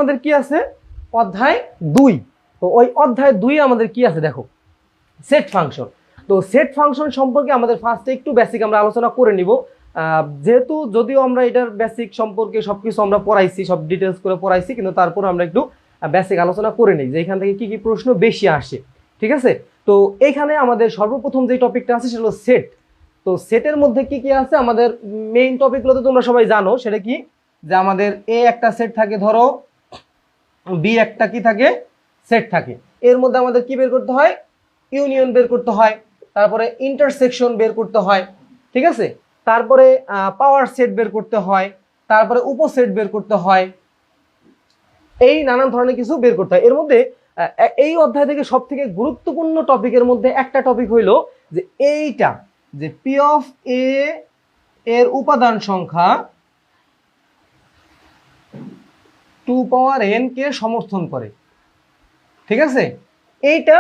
আমাদের কি আছে অধ্যায় 2। তো ওই অধ্যায় 2 আমাদের কি আছে দেখো সেট ফাংশন। তো সেট ফাংশন সম্পর্কে আমাদের ফার্স্টে একটু বেসিক আমরা আলোচনা করে নিব, যেহেতু যদিও আমরা এটার বেসিক সম্পর্কে সবকিছু আমরা পড়াইছি, সব ডিটেলস করে পড়াইছি, কিন্তু তারপর আমরা একটু বেসিক আলোচনা করে নিই যে এখান থেকে কি কি প্রশ্ন বেশি আসে। ঠিক আছে, তো এইখানে আমাদের সর্বপ্রথম যে টপিকটা আছে সেটা হলো সেট। তো সেটের মধ্যে কি কি আছে আমাদের মেইন টপিকগুলো তো তোমরা সবাই জানো, সেটা কি যে আমাদের এ একটা সেট থাকে, ধরো বি একটা কি থাকে সেট থাকে, এর মধ্যে আমাদের কি বের করতে হয় ইউনিয়ন বের করতে হয়, তারপরে ইন্টারসেকশন বের করতে হয়। ঠিক আছে, তারপরে পাওয়ার সেট বের করতে হয়, তারপরে উপসেট বের করতে হয়, এই নানান ধরনের কিছু বের করতে হয়। এর মধ্যে এই অধ্যায় থেকে সব থেকে গুরুত্বপূর্ণ টপিকের মধ্যে একটা টপিক হইলো যে এইটা যে পি অফ এ এর উপাদান সংখ্যা 2 পাওয়ার n কে সমর্থন করে। ঠিক আছে, এইটা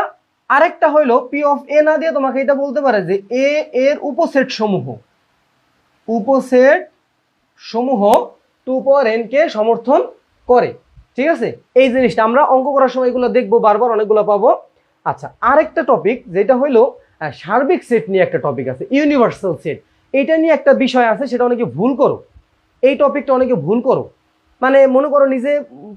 আরেকটা হইলো পি অফ এ না দিয়ে তোমাকে এটা বলতে পারে যে এ এর উপসেট সমূহ 2 পাওয়ার n কে সমর্থন করে। ঠিক আছে, এই জিনিসটা আমরা অঙ্ক করার সময় এগুলো দেখবো, বারবার অনেকগুলো পাবো। আচ্ছা, আরেকটা টপিক যেটা হইলো সার্বিক সেট নিয়ে একটা টপিক আছে, ইউনিভার্সাল সেট। এইটা নিয়ে একটা বিষয় আছে, সেটা অনেকে ভুল করো, এই টপিকটা অনেকে ভুল করো, মানে মনে করো নিজে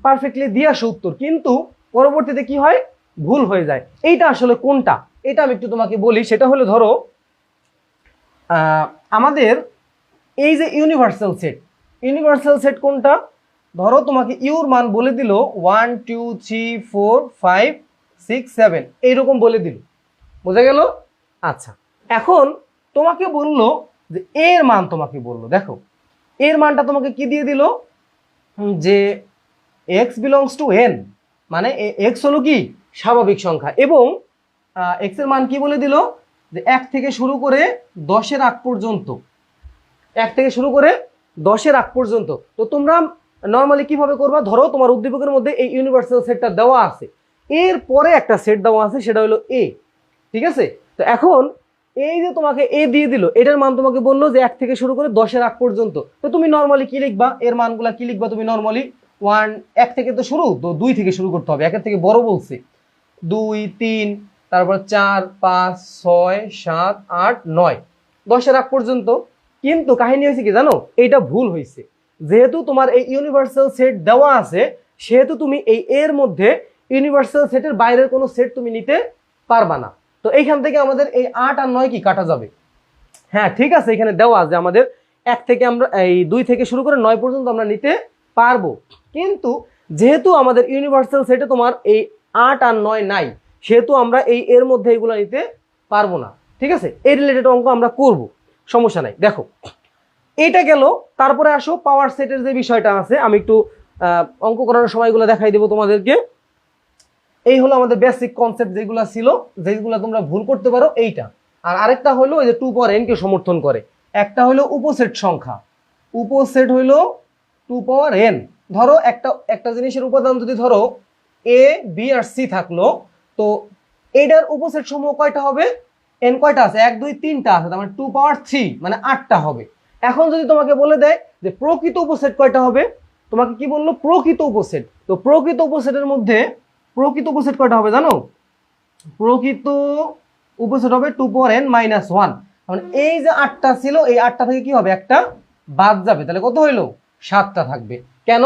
পারফেক্টলি দিয়ে আসো উত্তর, কিন্তু পরবর্তীতে কি হয় ভুল হয়ে যায়। এইটা আসলে কোনটা এটা আমি একটু তোমাকে বলি। সেটা হলো ধরো আমাদের এই যে ইউনিভার্সাল সেট কোনটা, ধরো তোমাকে ইউর মান বলে দিল 1 2 3 4 5 6 7 এইরকম বলে দিল, বোঝা গেল? আচ্ছা, এখন তোমাকে বললো যে এর মান, তোমাকে বললো দেখো এর মানটা তোমাকে কি দিয়ে দিল যে x বিলংস টু n, মানে x হলো কি স্বাভাবিক সংখ্যা, এবং x এর মান কি বলে দিল যে 1 থেকে শুরু করে 10 এর আগ পর্যন্ত, 1 থেকে শুরু করে 10 এর আগ পর্যন্ত। তো তোমরা নর্মালি কিভাবে করবা, ধরো তোমার উদ্দীপকের মধ্যে এই ইউনিভার্সাল সেটটা দেওয়া আছে, এর পরে একটা সেট দেওয়া আছে সেটা হলো এ। ঠিক আছে, তো এখন এই যে তোমাকে এ দিয়ে দিল, এটার মান তোমাকে বললো যে 1 থেকে শুরু করে 10 এর আগ পর্যন্ত। তো তুমি নর্মালি কি লিখবা, এর মানগুলা কি লিখবা, তুমি নর্মালি 1 থেকে তো শুরু, তো 2 থেকে শুরু করতে হবে, 1 থেকে বড় বলছে 2 3, তারপর 4 5 6 7 8 9 10 এর আগ পর্যন্ত। কিন্তু কাহিনী হয়েছে কি জানো, এইটা ভুল হয়েছে, যেহেতু তোমার এই ইউনিভার্সাল সেট দেওয়া আছে সেহেতু তুমি এই এর মধ্যে ইউনিভার্সাল সেটের বাইরের কোনো সেট তুমি নিতে পারবা না। তো এইখান থেকে আমাদের এই 8 আর 9 কি কাটা যাবে? হ্যাঁ ঠিক আছে, এখানে দেওয়া আছে আমাদের 1 থেকে আমরা এই 2 থেকে শুরু করে 9 পর্যন্ত আমরা নিতে পারবো, কিন্তু যেহেতু আমাদের ইউনিভার্সাল সেটে তোমার এই 8 আর 9 নাই, সেহেতু আমরা এই এর মধ্যে এগুলো নিতে পারবো না। ঠিক আছে, এই রিলেটেড অঙ্ক আমরা করব, সমস্যা নাই। দেখো এইটা গেল, তারপরে আসো পাওয়ার সেটের যে বিষয়টা আছে, আমি একটু অঙ্ক করানোর সময়গুলো দেখাই দেবো তোমাদেরকে। এই হলো আমাদের বেসিক কনসেপ্ট যেগুলো ছিল, যেগুলো তোমরা ভুল করতে পারো এইটা। আর আরেকটা হলো এই যে 2 পাওয়ার n কে সমর্থন করে, একটা হলো উপসেট সংখ্যা, উপসেট হইলো 2 পাওয়ার n। ধরো একটা জিনিসের উপাদান যদি ধরো a b আর c থাকলো, তো এইটার উপসেট সমূহ কয়টা হবে, n কয়টা আছে 1 2 3টা আছে, তার মানে 2 পাওয়ার 3 মানে 8টা হবে। এখন যদি তোমাকে বলে দেয় যে প্রকৃত উপসেট কয়টা হবে, তোমাকে কি বললো প্রকৃত উপসেট, তো প্রকৃত উপসেটের মধ্যে প্রকৃত উপসেট কয়টা হবে জানো, প্রকৃত উপসেট হবে 2 পাওয়ার n মাইনাস 1। মানে এই যে 8টা ছিল, এই 8টা থেকে কি হবে একটা বাদ যাবে, তাহলে কত হইলো 7টা থাকবে। কেন?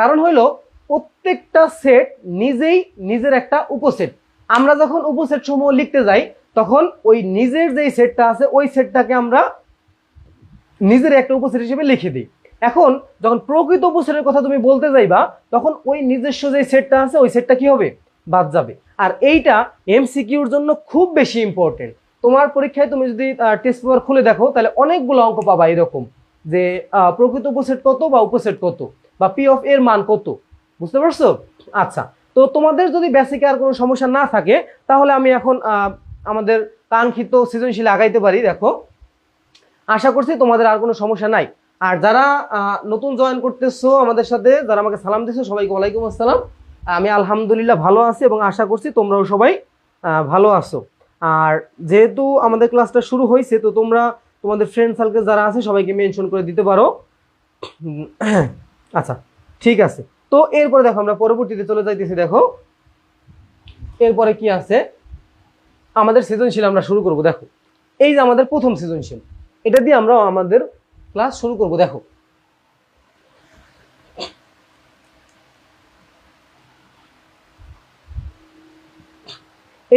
কারণ হইলো প্রত্যেকটা সেট নিজেই নিজের একটা উপসেট। আমরা যখন উপসেট সমূহ লিখতে যাই তখন ওই নিজের যেই সেটটা আছে ওই সেটটাকে আমরা নিজের একটা উপসেট হিসেবে লিখে দিই। এখন যখন প্রকৃত উপসেটের কথা তুমি বলতে যাইবা তখন ওই নিজস্ব যে সেটটা আছে ওই সেটটা কি হবে বাদ যাবে। আর এইটা এমসিকিউর জন্য খুব বেশি ইম্পর্টেন্ট। তোমার পরীক্ষায় তুমি যদি টেস্ট পেপার খুলে দেখো তাহলে অনেকগুলো অঙ্ক পাবা এরকম যে প্রকৃত উপসেট কত বা উপসেট কত বা পি অফ এর মান কত, বুঝতে পারছো? আচ্ছা, তো তোমাদের যদি বেসিকে আর কোনো সমস্যা না থাকে তাহলে আমি এখন আমাদের কাঙ্ক্ষিত সৃজনশীল আগাইতে পারি। দেখো আশা করছি তোমাদের আর কোনো সমস্যা নাই। আর যারা নতুন জয়েন করতেছো আমাদের সাথে, যারা আমাকে সালাম দিছো, সবাইকে ওয়ালাইকুম আসসালাম। আমি আলহামদুলিল্লাহ ভালো আছি এবং আশা করছি তোমরাও সবাই ভালো আছো। আর যেহেতু আমাদের ক্লাসটা শুরু হয়েছে, তো তোমরা তোমাদের ফ্রেন্ড সার্কেল যারা আছে সবাইকে মেনশন করে দিতে পারো। আচ্ছা ঠিক আছে, তো এরপরে দেখো আমরা পরবর্তীতে চলে যাইতেছি। দেখো এরপরে কি আছে, আমাদের সৃজনশীল আমরা শুরু করব। দেখো এই যে আমাদের প্রথম সৃজনশীল, এটা দিয়ে আমরা আমাদের ক্লাস শুরু করব। দেখো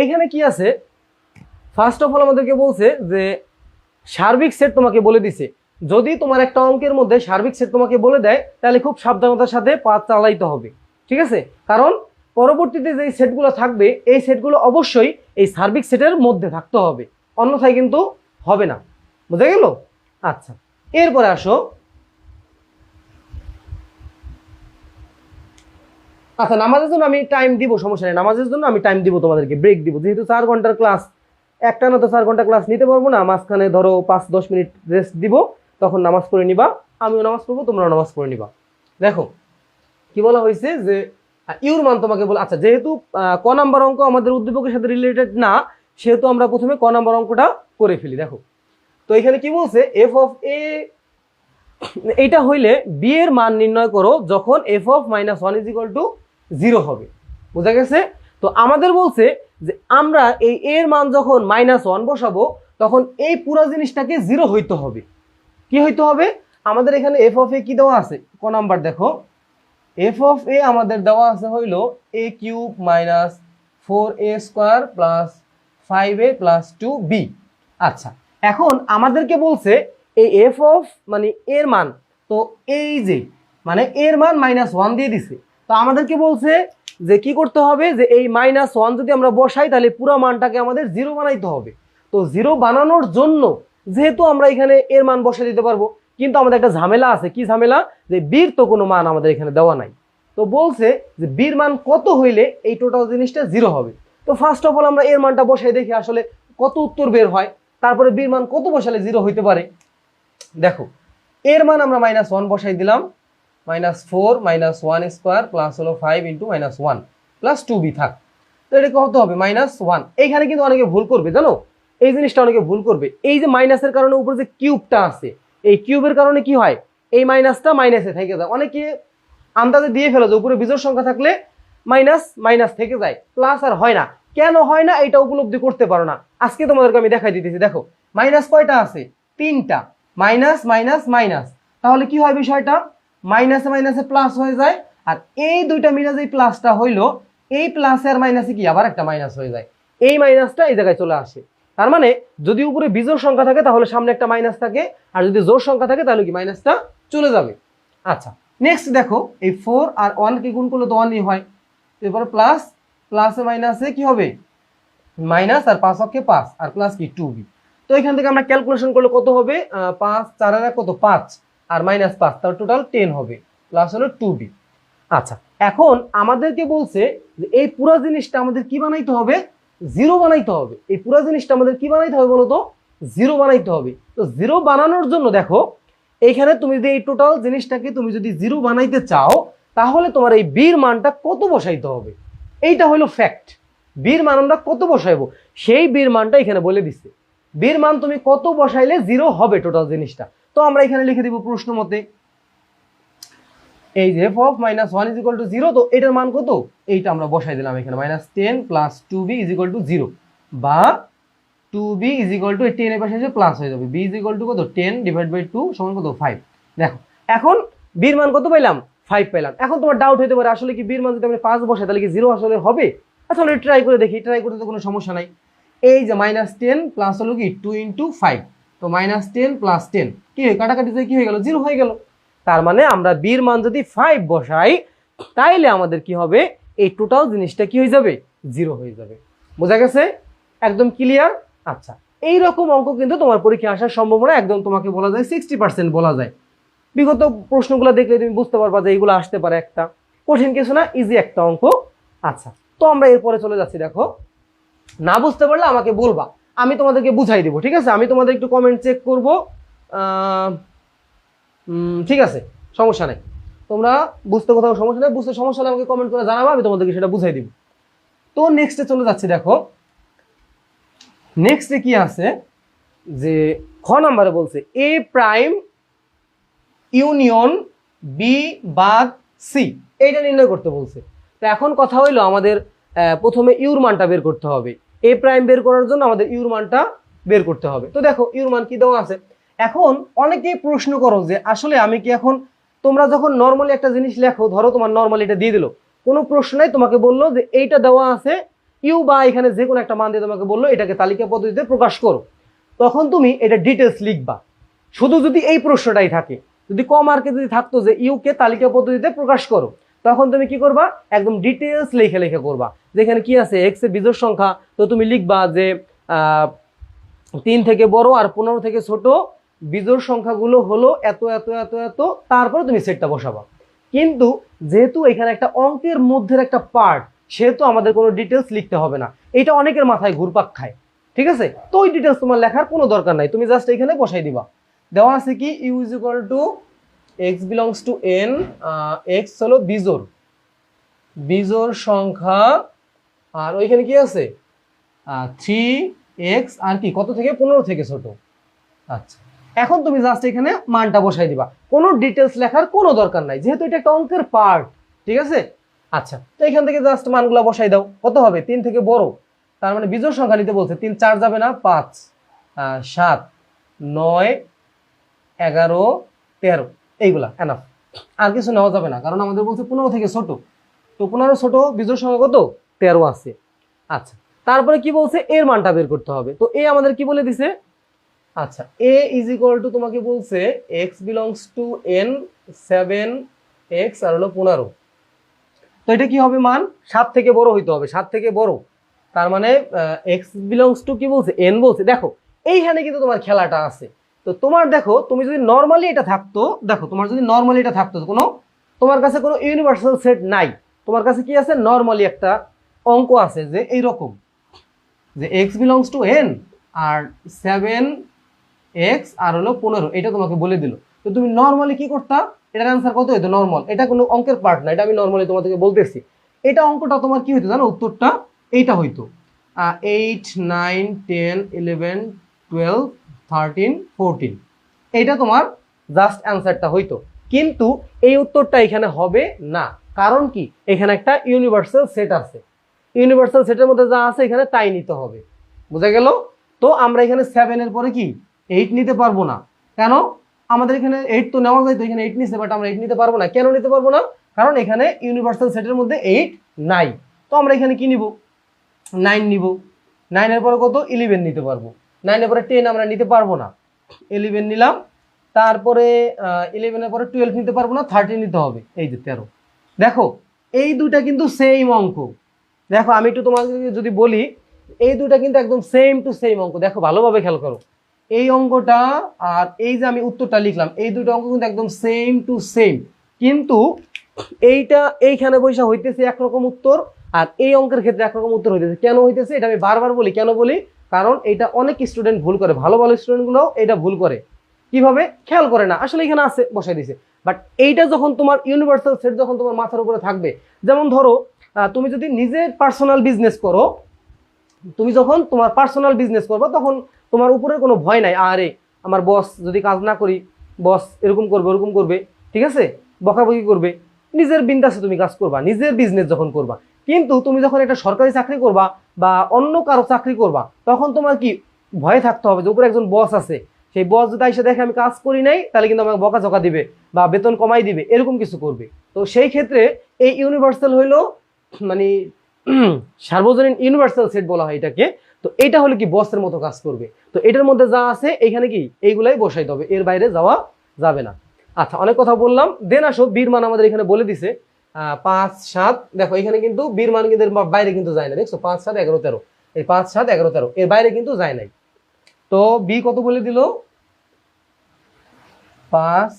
এইখানে কি আছে, ফার্স্ট অফ অল আমাদেরকে বলছে যে সার্বিক সেট তোমাকে বলে দিছে। যদি তোমার একটা অঙ্কের মধ্যে সার্বিক সেট তোমাকে বলে দেয় তাহলে খুব সাবধানতার সাথে পা চালাইতে হবে, ঠিক আছে? কারণ পরবর্তীতে যে সেটগুলো থাকবে এই সেটগুলো অবশ্যই এই সার্বিক সেটের মধ্যে থাকতে হবে, অন্যথায় কিন্তু হবে না। বুঝা গেল? আচ্ছা, এরপরে আসো। আচ্ছা, নামাজের জন্য আমি টাইম দিব, সমস্যা নেই, নামাজের জন্য আমি টাইম দিব, তোমাদেরকে ব্রেক দিব, যেহেতু 4 ঘন্টার ক্লাস, একটা না তো 4 ঘন্টা ক্লাস নিতে পারবো না, মাঝখানে ধরো 5-10 মিনিট রেস্ট দিব, তখন নামাজ পড়ে নিবা, আমিও নামাজ পড়বো, তোমরাও নামাজ পড়ে নিবা। দেখো কি বলা হয়েছে যে ইউর মান তোমাকে বলে, আচ্ছা যেহেতু ক নাম্বার অঙ্ক আমাদের উদ্দীপকের সাথে রিলেটেড না, সেহেতু আমরা প্রথমে ক নাম্বার অঙ্কটা করে ফেলি। দেখো তো এখানে কি বলছে, এফ অফ এ, এইটা হইলে বি এর মান নির্ণয় করো যখন F of minus one is equal to 0 হবে। বোঝা গেছে? তো আমাদের বলছে যে আমরা এই এর মান যখন -1 বসাবো তখন এই পুরো জিনিসটাকে 0 হইতে হবে। কি হইতে হবে? আমাদের এখানে এফ অফ এ কি দেওয়া আছে, ক নাম্বার দেখো, এফ অফ এ আমাদের দেওয়া আছে হইল a cube minus 4a square plus 5a plus 2b। আচ্ছা, এখন আমাদেরকে বলছে এই এফ অফ মানে এর মান, তো এই যে মানে এর মান -1 দিয়ে দিছে, তো আমাদেরকে বলছে যে কি করতে হবে, যে এই -1 যদি আমরা বসাই তাহলে পুরো মানটাকে আমাদের 0 বানাইতে হবে। তো 0 বানানোর জন্য যেহেতু আমরা এখানে এর মান বসে দিতে পারবো, কিন্তু আমাদের একটা ঝামেলা আছে। কি ঝামেলা? যে বির তো কোনো মান আমাদের এখানে দেওয়া নাই। তো বলছে যে বির মান কত হইলে এই টোটাল জিনিসটা 0 হবে। তো ফার্স্ট অফ অল আমরা এর মানটা বসাই দেখি আসলে কত উত্তর বের হয়, তারপরে বির মান কত বসালে 0 হইতে পারে। দেখো এর মান আমরা -1 বসাই দিলাম, -4 -1 স্কোয়ার প্লাস হলো 5 ইন্টু -1 প্লাস 2b থাক। তো এটা কত হবে? -1। এইখানে কিন্তু অনেকে ভুল করবে, জানো এই জিনিসটা অনেকে ভুল করবে। এই যে মাইনাসের কারণে উপরে যে কিউবটা আছে, এই কিউবের কারণে কি হয়, এই মাইনাসটা মাইনাসে থেকে যায়। অনেকে আন্দাজে দিয়ে ফেলে যে উপরে বিজোড় সংখ্যা থাকলে মাইনাস মাইনাস থেকে যায়, প্লাস আর হয় না। কেন হয় না এটা উপলব্ধি করতে পারো না, আজকে তোমাদেরকে আমি দেখাই দিতেছি। দেখো মাইনাস কয়টা আছে? 3টা। মাইনাস মাইনাস মাইনাস, তাহলে কি হয় বিষয়টা, মাইনাসে মাইনাসে প্লাস হয়ে যায়, আর এই দুইটা মিলে যে প্লাসটা হইলো, এই প্লাসে আর মাইনাসে কি আবার একটা মাইনাস হয়ে যায়, এই মাইনাসটা এই জায়গায় চলে আসে। তার মানে যদি উপরে বিজোড় সংখ্যা থাকে তাহলে সামনে একটা মাইনাস থাকে, আর যদি জোড় সংখ্যা থাকে তাহলে কি মাইনাসটা চলে যাবে। আচ্ছা, নেক্সট দেখো এই 4 আর 1 কে গুণ করলে তো 1ই হয়, এরপর প্লাস, প্লাসে মাইনাসে কি হবে, মাইনাস, আর 5 অক্ষে 5, আর প্লাস কি 2b। তো এখান থেকে আমরা ক্যালকুলেশন করলে কত হবে, 5 4 আর কত 5 আর -5, তার টোটাল 10 হবে, প্লাস হলো 2b। আচ্ছা, এখন আমাদেরকে বলছে যে এই পুরো জিনিসটা আমাদের কি বানাইতে হবে, 0 বানাইতে হবে। এই পুরো জিনিসটা আমাদের কি বানাইতে হবে বলো তো, 0 বানাইতে হবে। তো 0 বানানোর জন্য দেখো এইখানে তুমি যদি এই টোটাল জিনিসটাকে তুমি যদি 0 বানাইতে চাও, তাহলে তোমার এই বির মানটা কত বসাইতে হবে, এইটা হলো ফ্যাক্ট। বির মান আমরা কত বসাইবো, সেই বির মানটা এখানে বলে দিচ্ছে। বির মান তুমি কত বসাইলে 0 হবে টোটাল জিনিসটা। তো আমরা এখানে লিখে দিব প্রশ্ন মতে, এই যে f of -1 is equal to 0, তো এটার মান কত, এইটা আমরা বসাই দিলাম এখানে, -10 plus 2b is equal to 0, বা 2b is equal to 10 এর পাশে এসে প্লাস হয়ে যাবে, b is equal to কত, 10 ডিভাইড বাই 2 সমান কত, 5। দেখো এখন বির মান কত পাইলাম, 5 পাইলাম। এখন তোমার ডাউট হতে পারে আসলে কি বির মান যদি আমি 5 বসাই তাহলে কি 0 আসলে হবে। আচ্ছা আমরা ট্রাই করে দেখি, ট্রাই করতে তো কোনো সমস্যা নাই। এই যে -10 প্লাস হলো কি 2 ইন্টু 5, তো -10 প্লাস 10 কি হয়, কাটাকাটি যায় কি হয়ে গেল, 0 হয়ে গেল। তার মানে আমরা বির মান যদি 5 বসাই তাইলে আমাদের কি হবে, এই টোটাল জিনিসটা কি হয়ে যাবে, 0 হয়ে যাবে। বোঝা গেছে? একদম ক্লিয়ার? আচ্ছা, এই রকম অঙ্ক কিন্তু তোমার পরীক্ষায় আসার সম্ভাবনা একদম তোমাকে বলা যায় 60% বলা যায়। বিগত প্রশ্নগুলো দেখলে তুমি বুঝতে পারবা যে এইগুলো আসতে পারে, একটা কঠিন কিছু না, ইজি একটা অঙ্ক। আচ্ছা, তো আমরা এরপরে চলে যাচ্ছি। দেখো না বুঝতে পারলে আমাকে বলবা, আমি তোমাদেরকে বুঝাই দিব, ঠিক আছে? আমি তোমাদের একটু কমেন্ট চেক করব, ঠিক আছে, সমস্যা নেই। তোমরা বুঝতে কোথাও সমস্যা নেই, বুঝতে সমস্যা হলে আমাকে কমেন্ট করে জানাবা, আমি তোমাদেরকে সেটা বুঝাই দিব। তো নেক্সটে চলে যাচ্ছি। দেখো নেক্সটে কি আছে, যে খ নাম্বারে বলছে এ প্রাইম ইউনিয়ন বি বাদ সি, এইটা নির্ণয় করতে বলছে। তো এখন কথা হইলো আমাদের প্রথমে ইউর মানটা বের করতে হবে। এ প্রাইম বের করার জন্য আমাদের ইউর মানটা বের করতে হবে। তো দেখো ইউর মান কি দেওয়া আছে। এখন অনেকেই প্রশ্ন করো যে আসলে আমি কি এখন, তোমরা যখন নর্মালি একটা জিনিস লেখো, ধরো তোমার নর্মালি এটা দিয়ে দিল, কোনো প্রশ্ন নাই, তোমাকে বললো যে এইটা দেওয়া আছে ইউ বা এখানে যে কোনো একটা মান দিয়ে তোমাকে বললো এটাকে তালিকা পদ্ধতিতে প্রকাশ করো, তখন তুমি এটা ডিটেলস লিখবা। শুধু যদি এই প্রশ্নটাই থাকে, যদি কম মার্কে যদি থাকতো যে ইউকে তালিকা পদ্ধতিতে প্রকাশ করো, তখন তুমি কি করবা, একদম ডিটেলস লেখে লেখে করবা। যেখানে কি আছে এক্স এর বিজোড় সংখ্যা, তো তুমি লিখবা যে 3 থেকে বড় আর 15 থেকে ছোট বিজোড় সংখ্যাগুলো হলো এত এত এত এত, তারপরে তুমি সেটটা বসাবা। কিন্তু যেহেতু এখানে একটা অঙ্কের মধ্যে একটা পার্ট, সেহেতু আমাদের কোনো ডিটেলস লিখতে হবে না। এটা অনেকের মাথায় ঘুরপাক খায়, ঠিক আছে। তো ওই ডিটেলস তোমার লেখার কোনো দরকার নাই, তুমি জাস্ট এখানে বসাই দিবা। দেওয়া আছে কি U is equal to X belongs to N, X হলো বিজোড় বিজোড় সংখ্যা, আর ওইখানে কি আছে 3x আর কি কত থেকে 15 থেকে ছোট। আচ্ছা, এখন তুমি জাস্ট এখানে মানটা বসাই দিবা, কোনো ডিটেলস লেখার কোনো দরকার নাই, যেহেতু এটা একটা অঙ্কের পার্ট, ঠিক আছে। আচ্ছা, তো এখান থেকে জাস্ট মানগুলো বসাই দাও। কত হবে 3 থেকে বড়, তার মানে বিজোড় সংখ্যা নিতে বলছে, 3 4 যাবে না, 5 7 9 11 13, এইগুলা এনাফ, আর কিছু নেওয়া যাবে না, কারণ আমাদের বলছে 15 থেকে ছোট। তো 15 ছোট, বিজোড় সংখ্যা কত 13 আছে। আচ্ছা, তারপরে কি বলছে, এর মানটা বের করতে হবে। তো এ আমাদের কি বলে দিছে, আচ্ছা এ ইজ ইকুয়াল টু তোমাকে বলছে x belongs to N 7x আর হলো 15। তো এটা কি হবে মান, 7 থেকে বড় হইতে হবে, 7 থেকে বড়, তার মানে এক্স বিলংস টু কি বলছে, এন বলছে। দেখো এইখানে কিন্তু তোমার খেলাটা আছে। তো তোমার দেখো, তুমি যদি নর্মালি এটা থাকতো, দেখো তোমার যদি নর্মালি এটা থাকতো, কোনো তোমার কাছে কোনো ইউনিভার্সাল সেট নাই, তোমার কাছে কি আছে, নর্মালি একটা অঙ্ক আছে যে এইরকম, যে এক্স বিলংস টু এন আর 7x আর হলো 15, এটা তোমাকে বলে দিল। তো তুমি নর্মালি কি করতা, এটার অ্যান্সার কত হইতো নর্মাল, এটা কোনো অঙ্কের পার্ট না, এটা আমি নর্মালি তোমাদেরকে বলতেছি। এটা অঙ্কটা তোমার কি হইতো জানো, উত্তরটা এইটা হইতো 8 9 10 11 12 13 14, এইটা তোমার জাস্ট অ্যান্সারটা হইতো। কিন্তু এই উত্তরটা এখানে হবে না, কারণ কি, এখানে একটা ইউনিভার্সাল সেট আছে, ইউনিভার্সাল সেটের মধ্যে যা আছে এখানে তাই নিতে হবে, বুঝা গেল। তো আমরা এখানে 7 এর পরে কি 8 নিতে পারবো না, কেন, আমাদের এখানে 8 তো নেওয়া যায়, তো এখানে 8 নিছে, বাট আমরা 8 নিতে পারবো না। কেন নিতে পারবো না, কারণ এখানে ইউনিভার্সাল সেটের মধ্যে 8 নাই। তো আমরা এখানে কি নিব, 9 নিব। 9 এর পরে কত 11 নিতে পারবো, 9 এর পরে 10 আমরা নিতে পারবো না, 11 নিলাম। তারপরে 11 এর পরে 12 নিতে পারবো না, 13 নিতে হবে, এই যে 13। দেখো এই দুইটা কিন্তু সেম অঙ্ক। দেখো আমি একটু তোমাকে যদি বলি, এই দুইটা কিন্তু একদম সেম টু সেম অঙ্ক। দেখো ভালোভাবে খেয়াল করো, এই অঙ্কটা আর এই যে আমি উত্তরটা লিখলাম, এই দুটো অঙ্ক কিন্তু একদম সেম টু সেম। কিন্তু এইটা এইখানে বৈশা হইতেছে একরকম উত্তর, আর এই অঙ্কের ক্ষেত্রে একরকম উত্তর হইতেছে। কেন হইতেছে এটা আমি বারবার বলি, কেন বলি, কারণ এটা অনেক স্টুডেন্ট ভুল করে, ভালো ভালো স্টুডেন্টগুলো এটা ভুল করে, কিভাবে খেয়াল করে না, আসলে এখানে আছে বসাই দিছে। বাট এইটা যখন তোমার ইউনিভার্সাল সেট যখন তোমার মাথার উপরে থাকবে, যেমন ধরো তুমি যদি নিজের পার্সোনাল বিজনেস করো, তুমি যখন তোমার পার্সোনাল বিজনেস করবে তখন তোমার উপরে কোনো ভয় নাই, আরে আমার বস যদি কাজ না করি, বস এরকম করবে ওরকম করবে, ঠিক আছে, বকাবকি করবে, নিজের বিন্দাসে তুমি কাজ করবা নিজের বিজনেস যখন করবা। কিন্তু তুমি যখন একটা সরকারি চাকরি করবা বা অন্য কারো চাকরি করবা, তখন তোমার কি ভয়ে থাকতে হবে যে উপরে একজন বস আছে, সেই বস যদি এসে দেখে আমি কাজ করি নাই, তাহলে কিন্তু আমাকে বকাঝকা দিবে বা বেতন কমাই দিবে, এরকম কিছু করবে। তো সেই ক্ষেত্রে এই ইউনিভার্সাল হইলো মানে সার্বজনীন ইউনিভার্সাল সেট বলা হয় এটাকে। তো এটা হলো কি বসের মতো কাজ করবে। তো এটার মধ্যে যা আছে এখানে কি এইগুলাই বসাইতে হবে, এর বাইরে যাওয়া যাবে না। আচ্ছা অনেক কথা বললাম, দেন আসো বীর মান আমাদের এখানে বলে দিছে 5 7। দেখো এখানে কিন্তু বীর মান কিন্তু বাইরে কিন্তু যায় না, দেখছো 5 7 11 13, এই 5 7 11 13 এর বাইরে কিন্তু যায় নাই। তো বি কত বলে দিল 5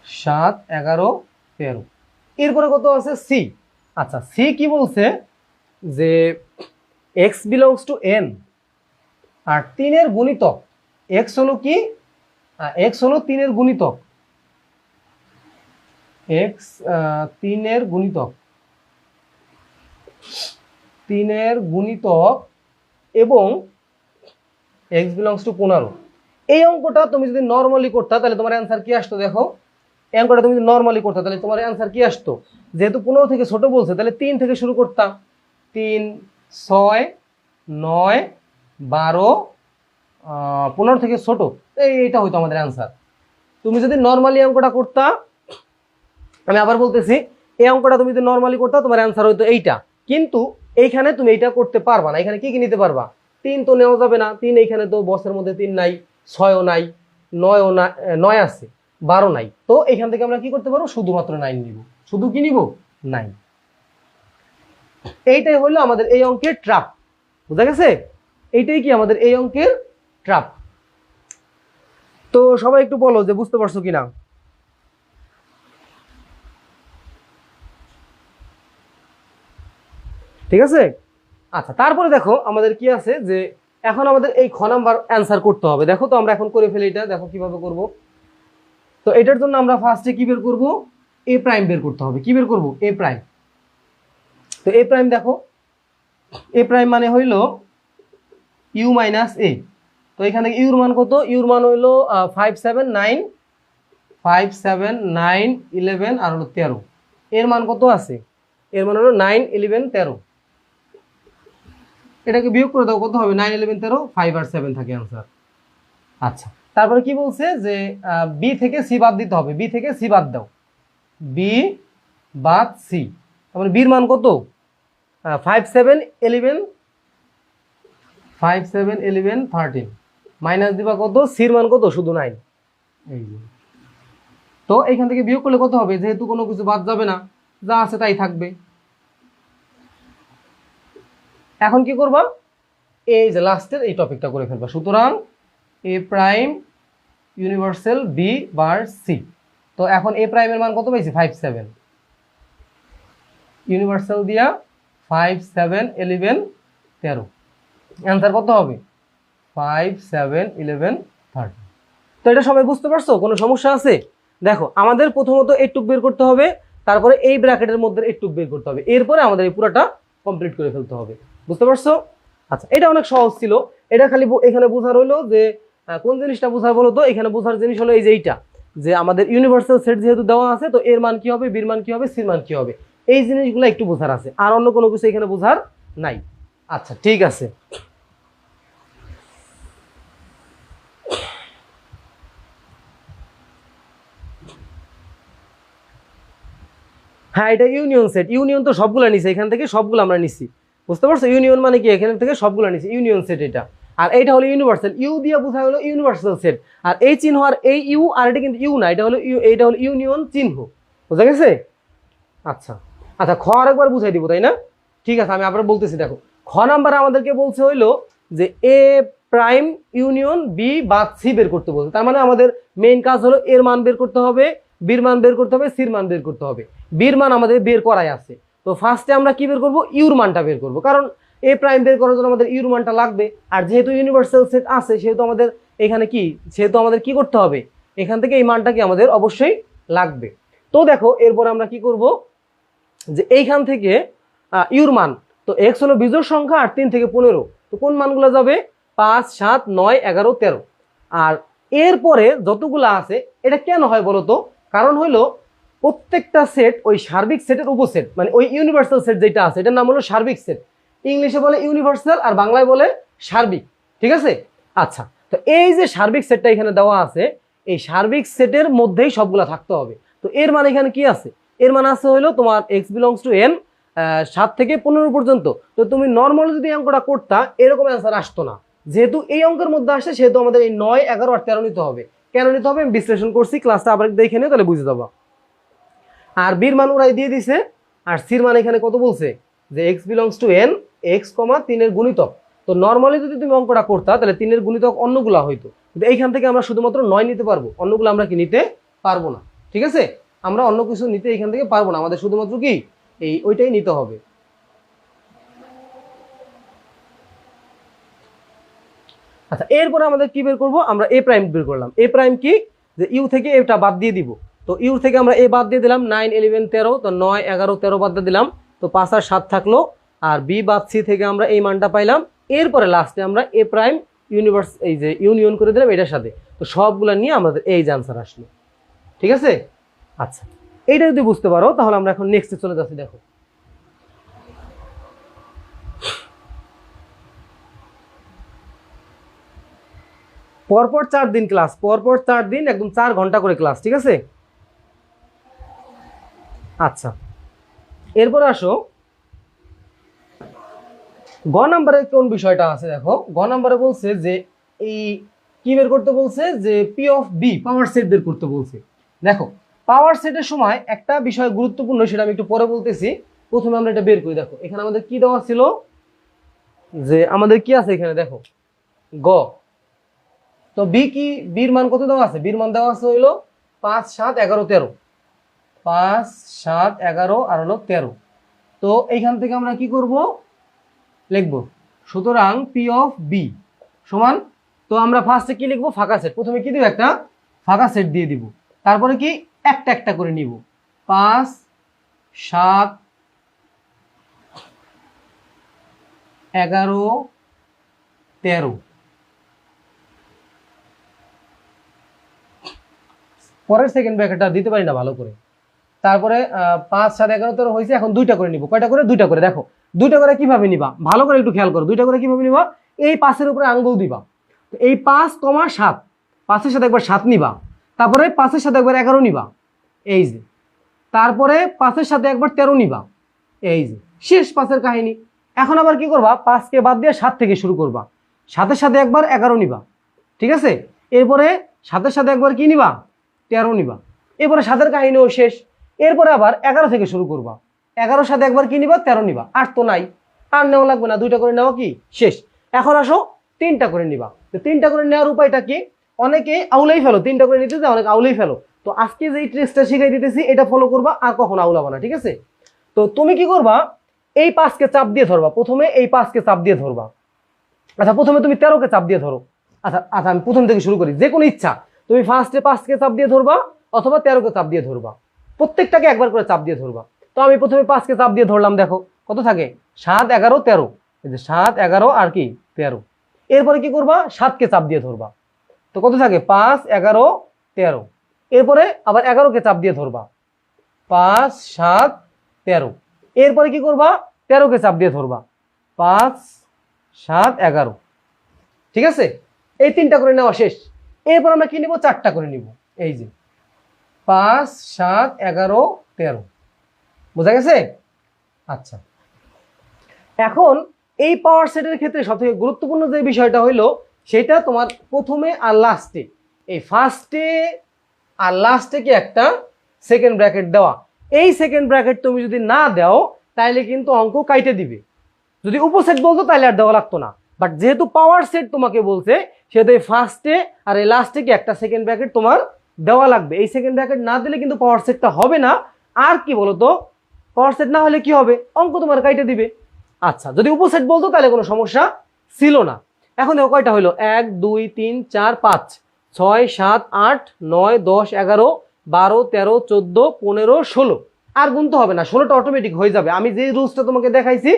7 11 13। এরপরে কত আছে সি। আচ্ছা সি কি বলছে যে x বিলংস টু n আর 3 এর গুণিতক, x হলো কি, x হলো 3 এর গুণিতক, x 3 এর গুণিতক, 3 এর গুণিতক এবং x বিলংস টু 15। এই অঙ্কটা তুমি যদি নর্মালি করতা তাহলে তোমার অ্যান্সার কি আসতো, দেখো এই অঙ্কটা তুমি যদি নর্মালি করতে তাহলে তোমার অ্যান্সার কি আসতো? যেহেতু 15 থেকে ছোট বলছে তাহলে 3 থেকে শুরু করতাম, 3, 6, 9, 12, 15 থেকে ছোট, এইটা হয়তো আমাদের অ্যান্সার। তুমি যদি নর্মালি অঙ্কটা করতা, আমি আবার বলতেছি, এই অঙ্কটা তুমি যদি নর্মালি করতা তোমার অ্যান্সার হয়তো এইটা, কিন্তু এইখানে তুমি এইটা করতে পারবা না। এখানে কি কি নিতে পারবা? 3 তো নেওয়া যাবে না, 3 এইখানে তো বসের মধ্যে 3 নাই, 6ও নাই, 9ও না, 9 আছে, 12 নাই। তো এখান থেকে আমরা কি করতে পারবো? শুধুমাত্র 9 নিব। শুধু কি নিব? 9। এইটাই হলো আমাদের এই অঙ্কের ট্রাপ। বুঝা গেছে? এইটাই কি আমাদের এই অঙ্কের ট্রাপ। তো সবাই একটু বলো যে বুঝতে পারছো কিনা। ঠিক আছে? আচ্ছা, তারপরে দেখো আমাদের কি আছে, যে এখন আমাদের এই খ নাম্বার অ্যান্সার করতে হবে। দেখো তো আমরা এখন করে ফেলি এটা, দেখো কিভাবে করব। তো এটার জন্য আমরা ফার্স্টে কি বের করব? এ প্রাইম বের করতে হবে। কি বের করব? এ প্রাইম। তো এ প্রাইম দেখো, এ প্রাইম মানে হইল ইউ মাইনাস এ। তো এখানে ইউর মান কত? ইউর মান হইল 5, 7, 9, 5, 7, 9, 11 আর হলো 13। এর মান কত আছে? এর মান হলো 9, 11, 13। এটাকে বিয়োগ করে দাও, কত হবে? 9, 11, 13, 5 আর 7 থাকে অ্যান্সার। আচ্ছা, তারপরে কি বলছে যে বি থেকে সি বাদ দিতে হবে। বি থেকে সি বাদ দাও, বি বাদ সি। তারপরে বির মান কত? 5, 7, 11, 5, 7, 11, 13 মাইনাস দিবা কত? সির মান কত? শুধু 9। এই যে, তো এইখান থেকে বিয়োগ করলে কত হবে? যেহেতু কোনো কিছু বাদ যাবে না, যা আছে তাই থাকবে। এখন কি করবা? এই যে লাস্টের এই টপিকটা করে ফেলবা। সুতরাং A prime universal B bar C. তো এখন এ প্রাইমের মান কত পাইছি? 5, 7। ইউনিভার্সাল দিয়া 5, 7, 11, 13। অ্যান্সার কত হবে? 5, 7, 11, 13। তো এটা সবাই বুঝতে পারছো? কোনো সমস্যা আছে? দেখো, আমাদের প্রথমত এইটুক বের করতে হবে, তারপরে এই ব্র্যাকেটের মধ্যে এইটুক বের করতে হবে, এরপরে আমাদের এই পুরোটা কমপ্লিট করে ফেলতে হবে। বুঝতে পারছো? আচ্ছা, এটা অনেক সহজ ছিল। এটা খালি এখানে বোঝার হলো যে কোন জিনিসটা বোঝার বলো তো? এখানে বোঝার জিনিস হলো এই যে এইটা, যে আমাদের ইউনিভার্সাল সেট যেহেতু দেওয়া আছে, তো এর মান কি হবে, বির মান কি হবে, সির মান কি হবে, এই জিনিসগুলো একটু বোঝার আছে, আর অন্য কোনো কিছু এখানে বোঝার নাই। আচ্ছা, ঠিক আছে। হ্যাঁ, এটা ইউনিয়ন সেট। ইউনিয়ন তো সবগুলো নিছি, এখান থেকে সবগুলো আমরা নিছি। বুঝতে পারছো? ইউনিয়ন মানে কি? এখান থেকে সবগুলো নিছি, ইউনিয়ন সেট এটা। আর এইটা হলো ইউনিভার্সাল, ইউ দিয়ে বোঝা হলো ইউনিভার্সাল সেট। আর এই চিহ্ন আর এই ইউ, আর এটা কিন্তু ইউ না, এটা হলো ইউ, এইটা হলো ইউনিয়ন চিহ্ন। বুঝা গেছে? আচ্ছা আচ্ছা, খ আরেকবার বুঝাই দিব, তাই না? ঠিক আছে, আমি আবার বলতেছি। দেখো, খ নাম্বারে আমাদেরকে বলছে হইলো যে এ প্রাইম ইউনিয়ন বি বাদ সি বের করতে বলছে। তার মানে আমাদের মেইন কাজ হলো এর মান বের করতে হবে, বির মান বের করতে হবে, সির মান বের করতে হবে। বির মান আমাদের বের করাই আছে। তো ফার্স্টে আমরা কি বের করব? ইউর মানটা বের করব, কারণ এ প্রাইম বের করার জন্য আমাদের ইউর মানটা লাগবে। আর যেহেতু ইউনিভার্সাল সেট আছে, সেহেতু আমাদের এখানে কি, সেহেতু আমাদের কি করতে হবে? এখান থেকে এই মানটা কি আমাদের অবশ্যই লাগবে। তো দেখো, এরপর আমরা কি করব, যে এইখান থেকে ইউর মান, তো এক্স হলো বিজোড় সংখ্যা, আর 3 থেকে 15, তো কোন মানগুলো যাবে? 5, 7, 9, 11, 13। আর এরপরে যতগুলো আছে, এটা কেন হয় বলো তো? কারণ হলো প্রত্যেকটা সেট ওই সার্বিক সেটের উপসেট, মানে ওই ইউনিভার্সাল সেট যেটা আছে, এটার নাম হলো সার্বিক সেট। ইংলিশে বলে ইউনিভার্সাল, আর বাংলায় বলে সার্বিক। ঠিক আছে? আচ্ছা, তো এই যে সার্বিক সেটটা এখানে দেওয়া আছে, এই সার্বিক সেটের মধ্যেই সবগুলা থাকতে হবে। তো এর মানে এখানে কি আছে? এর মানে আছে হলো তোমার এক্স বিলংস টু এন, 7 থেকে 15 পর্যন্ত। তো তুমি নর্মাল যদি অঙ্কটা করতা, এরকম অ্যান্সার আসতো না। যেহেতু এই অঙ্কের মধ্যে আসে, সেহেতু আমাদের এই 9, 11 আর 13 নিতে হবে। কেন নিতে হবে আমি বিশ্লেষণ করছি, ক্লাসটা আবার দেখে নিও, তাহলে বুঝে যাবো। আর বির মান ওরাই দিয়ে দিছে, আর সির মান এখানে কত বলছে? যে X belongs to N, x, 3 এর গুণিতক। তো নর্মালি যদি তুমি অঙ্কটা করতা, তাহলে 3 এর গুণিতক অন্যগুলা হইতো, কিন্তু এইখান থেকে আমরা শুধুমাত্র 9 নিতে পারবো, অন্যগুলো আমরা কি নিতে পারবো না। ঠিক আছে? আমরা অন্য কিছু নিতে এখান থেকে পারবো না, আমাদের শুধুমাত্র কি এই ওইটাই নিতে হবে। আচ্ছা, এরপরে আমাদের কি বের করবো? আমরা এ প্রাইম বের করলাম। এ প্রাইম কি? যে ইউ থেকে এটা বাদ দিয়ে দিব। তো ইউ থেকে আমরা এ বাদ দিয়ে দিলাম, 9, 11, 13, তো 9, 11, 13 বাদ দিয়ে দিলাম, তো 5 আর 7 থাকলো। আর বি বাদ সি থেকে আমরা এই মানটা পাইলাম। এরপরে লাস্টে আমরা এ প্রাইম ইউনিভার্স, এই যে ইউনিয়ন করে দিলাম এটার সাথে। তো সবগুলা নিয়ে আমাদের এই যে আনসার আসলো। ঠিক আছে? আচ্ছা, এইটা যদি বুঝতে পারো তাহলে আমরা এখন নেক্সটে চলে যাচ্ছি। দেখো পরপর 4 দিন ক্লাস, পরপর 4 দিন, একদম 4 ঘন্টা করে ক্লাস, ঠিক আছে? আচ্ছা, এরপর আসো গ নাম্বারে কোন বিষয়টা আছে। দেখো গ নাম্বারে বলছে যে এই কি বের করতে বলছে, যে P of B power set বের করতে বলছে। দেখো পাওয়ার সেটের সময় একটা বিষয় গুরুত্বপূর্ণ, সেটা আমি একটু পরে বলতেছি। প্রথমে আমরা এটা বের করি। দেখো এখানে আমাদের কি দেওয়া ছিল, যে আমাদের কি আছে এখানে, দেখো গ। তো বি কি, বির মান কত দেওয়া আছে? বির মান দেওয়া আছে হইলো 5 7 11 13, 5 7 11 আর হলো 13। তো এইখান থেকে আমরা কি করব, লিখবো। সুতরাং পি অফ বি সমান, তো আমরা ফার্স্টে কি লিখবো, ফাঁকা সেট। প্রথমে কি দিব, একটা ফাঁকা সেট দিয়ে দিব। তারপরে কি একটা একটা করে নিব, 5 7 11 13। পরের সেকেন্ড ব্র্যাকেটটা দিতে পারি না ভালো করে। তারপরে 5 7 11 13 হয়েছে, এখন দুইটা করে নিব। কয়টা করে? দুইটা করে। দেখো দুইটা করে কিভাবে নিবা, ভালো করে একটু খেয়াল করো। দুইটা করে কিভাবে নিবা, এই 5-এর উপরে আঙ্গুল দিবা। তো এই 5, 7, 5-এর সাথে একবার 7 নিবা, তারপরে 5-এর সাথে একবার 11 নিবা, এই যে। তারপরে 5-এর সাথে একবার 13 নিবা, এই যে। শেষ 5-এর কাহিনী। এখন আবার কি করবা, 5-কে বাদ দিয়ে 7 থেকে শুরু করবা। 7-এর সাথে একবার 11 নিবা, ঠিক আছে? এরপরে 7-এর সাথে একবার কি নিবা, 13 নিবা। এরপরে 7-এর কাহিনীও শেষ। এরপরে আবার 11 থেকে শুরু করবা। 11-এর সাথে একবার কি নিবা, 13 নিবা। আর তো নাই, আর নেওয়া লাগবে না, দুইটা করে নেওয়া কি শেষ। এখন আসো 3টা করে নিবা। তো 3টা করে নেওয়ার উপায়টা কি, অনেকে আউলাই ফেলো, 3টা করে নিতে যায় অনেকে আউলাই ফেলো। তো আজকে যে ট্রিক্সটা শিখাই দিতেছি এটা ফলো করবা, আর কখনো আউলাবা না, ঠিক আছে? তো তুমি কি করবা, এই 5-কে চাপ দিয়ে ধরবা। প্রথমে এই 5-কে চাপ দিয়ে ধরবা। আচ্ছা প্রথমে তুমি 13-কে চাপ দিয়ে ধরো। আচ্ছা আচ্ছা আমি প্রথম থেকে শুরু করি, যে কোনো ইচ্ছা। তুমি ফার্স্টে 5-কে চাপ দিয়ে ধরবা, অথবা 13-কে চাপ দিয়ে ধরবা। প্রত্যেকটাকে একবার করে চাপ দিয়ে ধরবা। তো আমি প্রথমে 5-কে চাপ দিয়ে ধরলাম। দেখো কত থাকে, 7 11 13। এই যে 7 11 আর কি 13। এরপরে কি করবা, 7-কে চাপ দিয়ে ধরবা। তো কত থাকে, 5 11 13। এরপরে আবার 11-কে চাপ দিয়ে ধরবা, 5 7 13। এরপরে কি করবা, 13-কে চাপ দিয়ে ধরবা, 5 7 11। ঠিক আছে? এই 3টা করে নেওয়া শেষ। এরপর আমরা কি নিব, 4টা করে নিব। এই যে 5 7 11 13। বোঝা গেছে? আচ্ছা, এখন এই পাওয়ার সেটের ক্ষেত্রে সবথেকে গুরুত্বপূর্ণ যে বিষয়টা হইলো, সেটা তোমার প্রথমে আর লাস্টে, এই ফার্স্টে আর লাস্টে কি একটা সেকেন্ড ব্র্যাকেট দেওয়া। এই সেকেন্ড ব্র্যাকেট তুমি যদি না দাও তাহলে কিন্তু অঙ্ক কাইটে দিবে। যদি উপসেট বলতো তাহলে আর দেওয়া লাগতো না। বাট যেহেতু পাওয়ার সেট তোমাকে বলছে, সেহেতু এই ফার্স্টে আর এই লাস্টে কি একটা সেকেন্ড ব্র্যাকেট তোমার দেওয়া লাগবে। এই সেকেন্ড ব্র্যাকেট না দিলে কিন্তু পাওয়ার সেটটা হবে না। আর কি বলতো, পাওয়ার সেট না হলে কি হবে, অঙ্ক তোমার কাইটে দিবে। আচ্ছা যদি উপসেট বলতো তাহলে কোনো সমস্যা ছিল না। এখন দেখো কয়টা হলো, 1 2 3 4 5 6 7 8 9 10 11 12 13 14 15 16। আর গুনতে হবে না, 16টা অটোমেটিক হয়ে যাবে। আমি যে রুলসটা তোমাকে দেখাইছি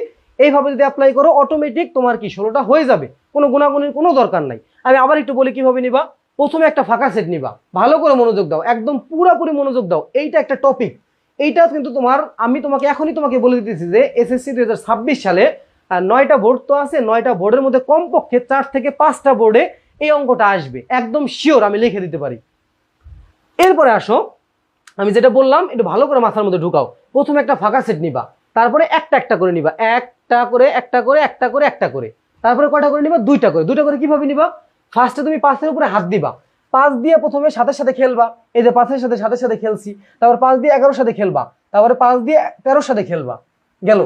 এইভাবে যদি অ্যাপ্লাই করো, অটোমেটিক তোমার কি 16টা হয়ে যাবে, কোনো গুণাগুণের কোনো দরকার নাই। আমি আবার একটু বলি কিভাবে নিবা। প্রথমে একটা ফাঁকা সেট নিবা, ভালো করে মনোযোগ দাও, একদম পুরোপুরি মনোযোগ দাও। এইটা একটা টপিক, এইটা কিন্তু তোমার, আমি তোমাকে এখনই তোমাকে বলে দিতেছি যে এসএসসি 2026 সালে 9টা বোর্ড তো আছে, 9টা বোর্ডের মধ্যে কমপক্ষে 4 থেকে 5টা বোর্ডে এই অঙ্কটা আসবে, একদম শিওর, আমি লিখে দিতে পারি। এরপরে আসো, আমি যেটা বললাম একটু ভালো করে মাথার মধ্যে ঢুকাও। প্রথমে একটা ফাঁকা সেট নিবা, তারপরে একটা একটা করে নিবা, একটা করে একটা করে একটা করে একটা করে। তারপরে কয়টা করে নিবা, দুইটা করে। দুইটা করে কিভাবে নিবা, ফার্স্টে তুমি 5-এর উপরে হাত দিবা, 5 দিয়ে প্রথমে 7-এর সাথে খেলবা, এই যে 5-এর সাথে 7-এর সাথে খেলছি। তারপর 5 দিয়ে 11-এর সাথে খেলবা, তারপরে 5 দিয়ে 13-এর সাথে খেলবা, গেল।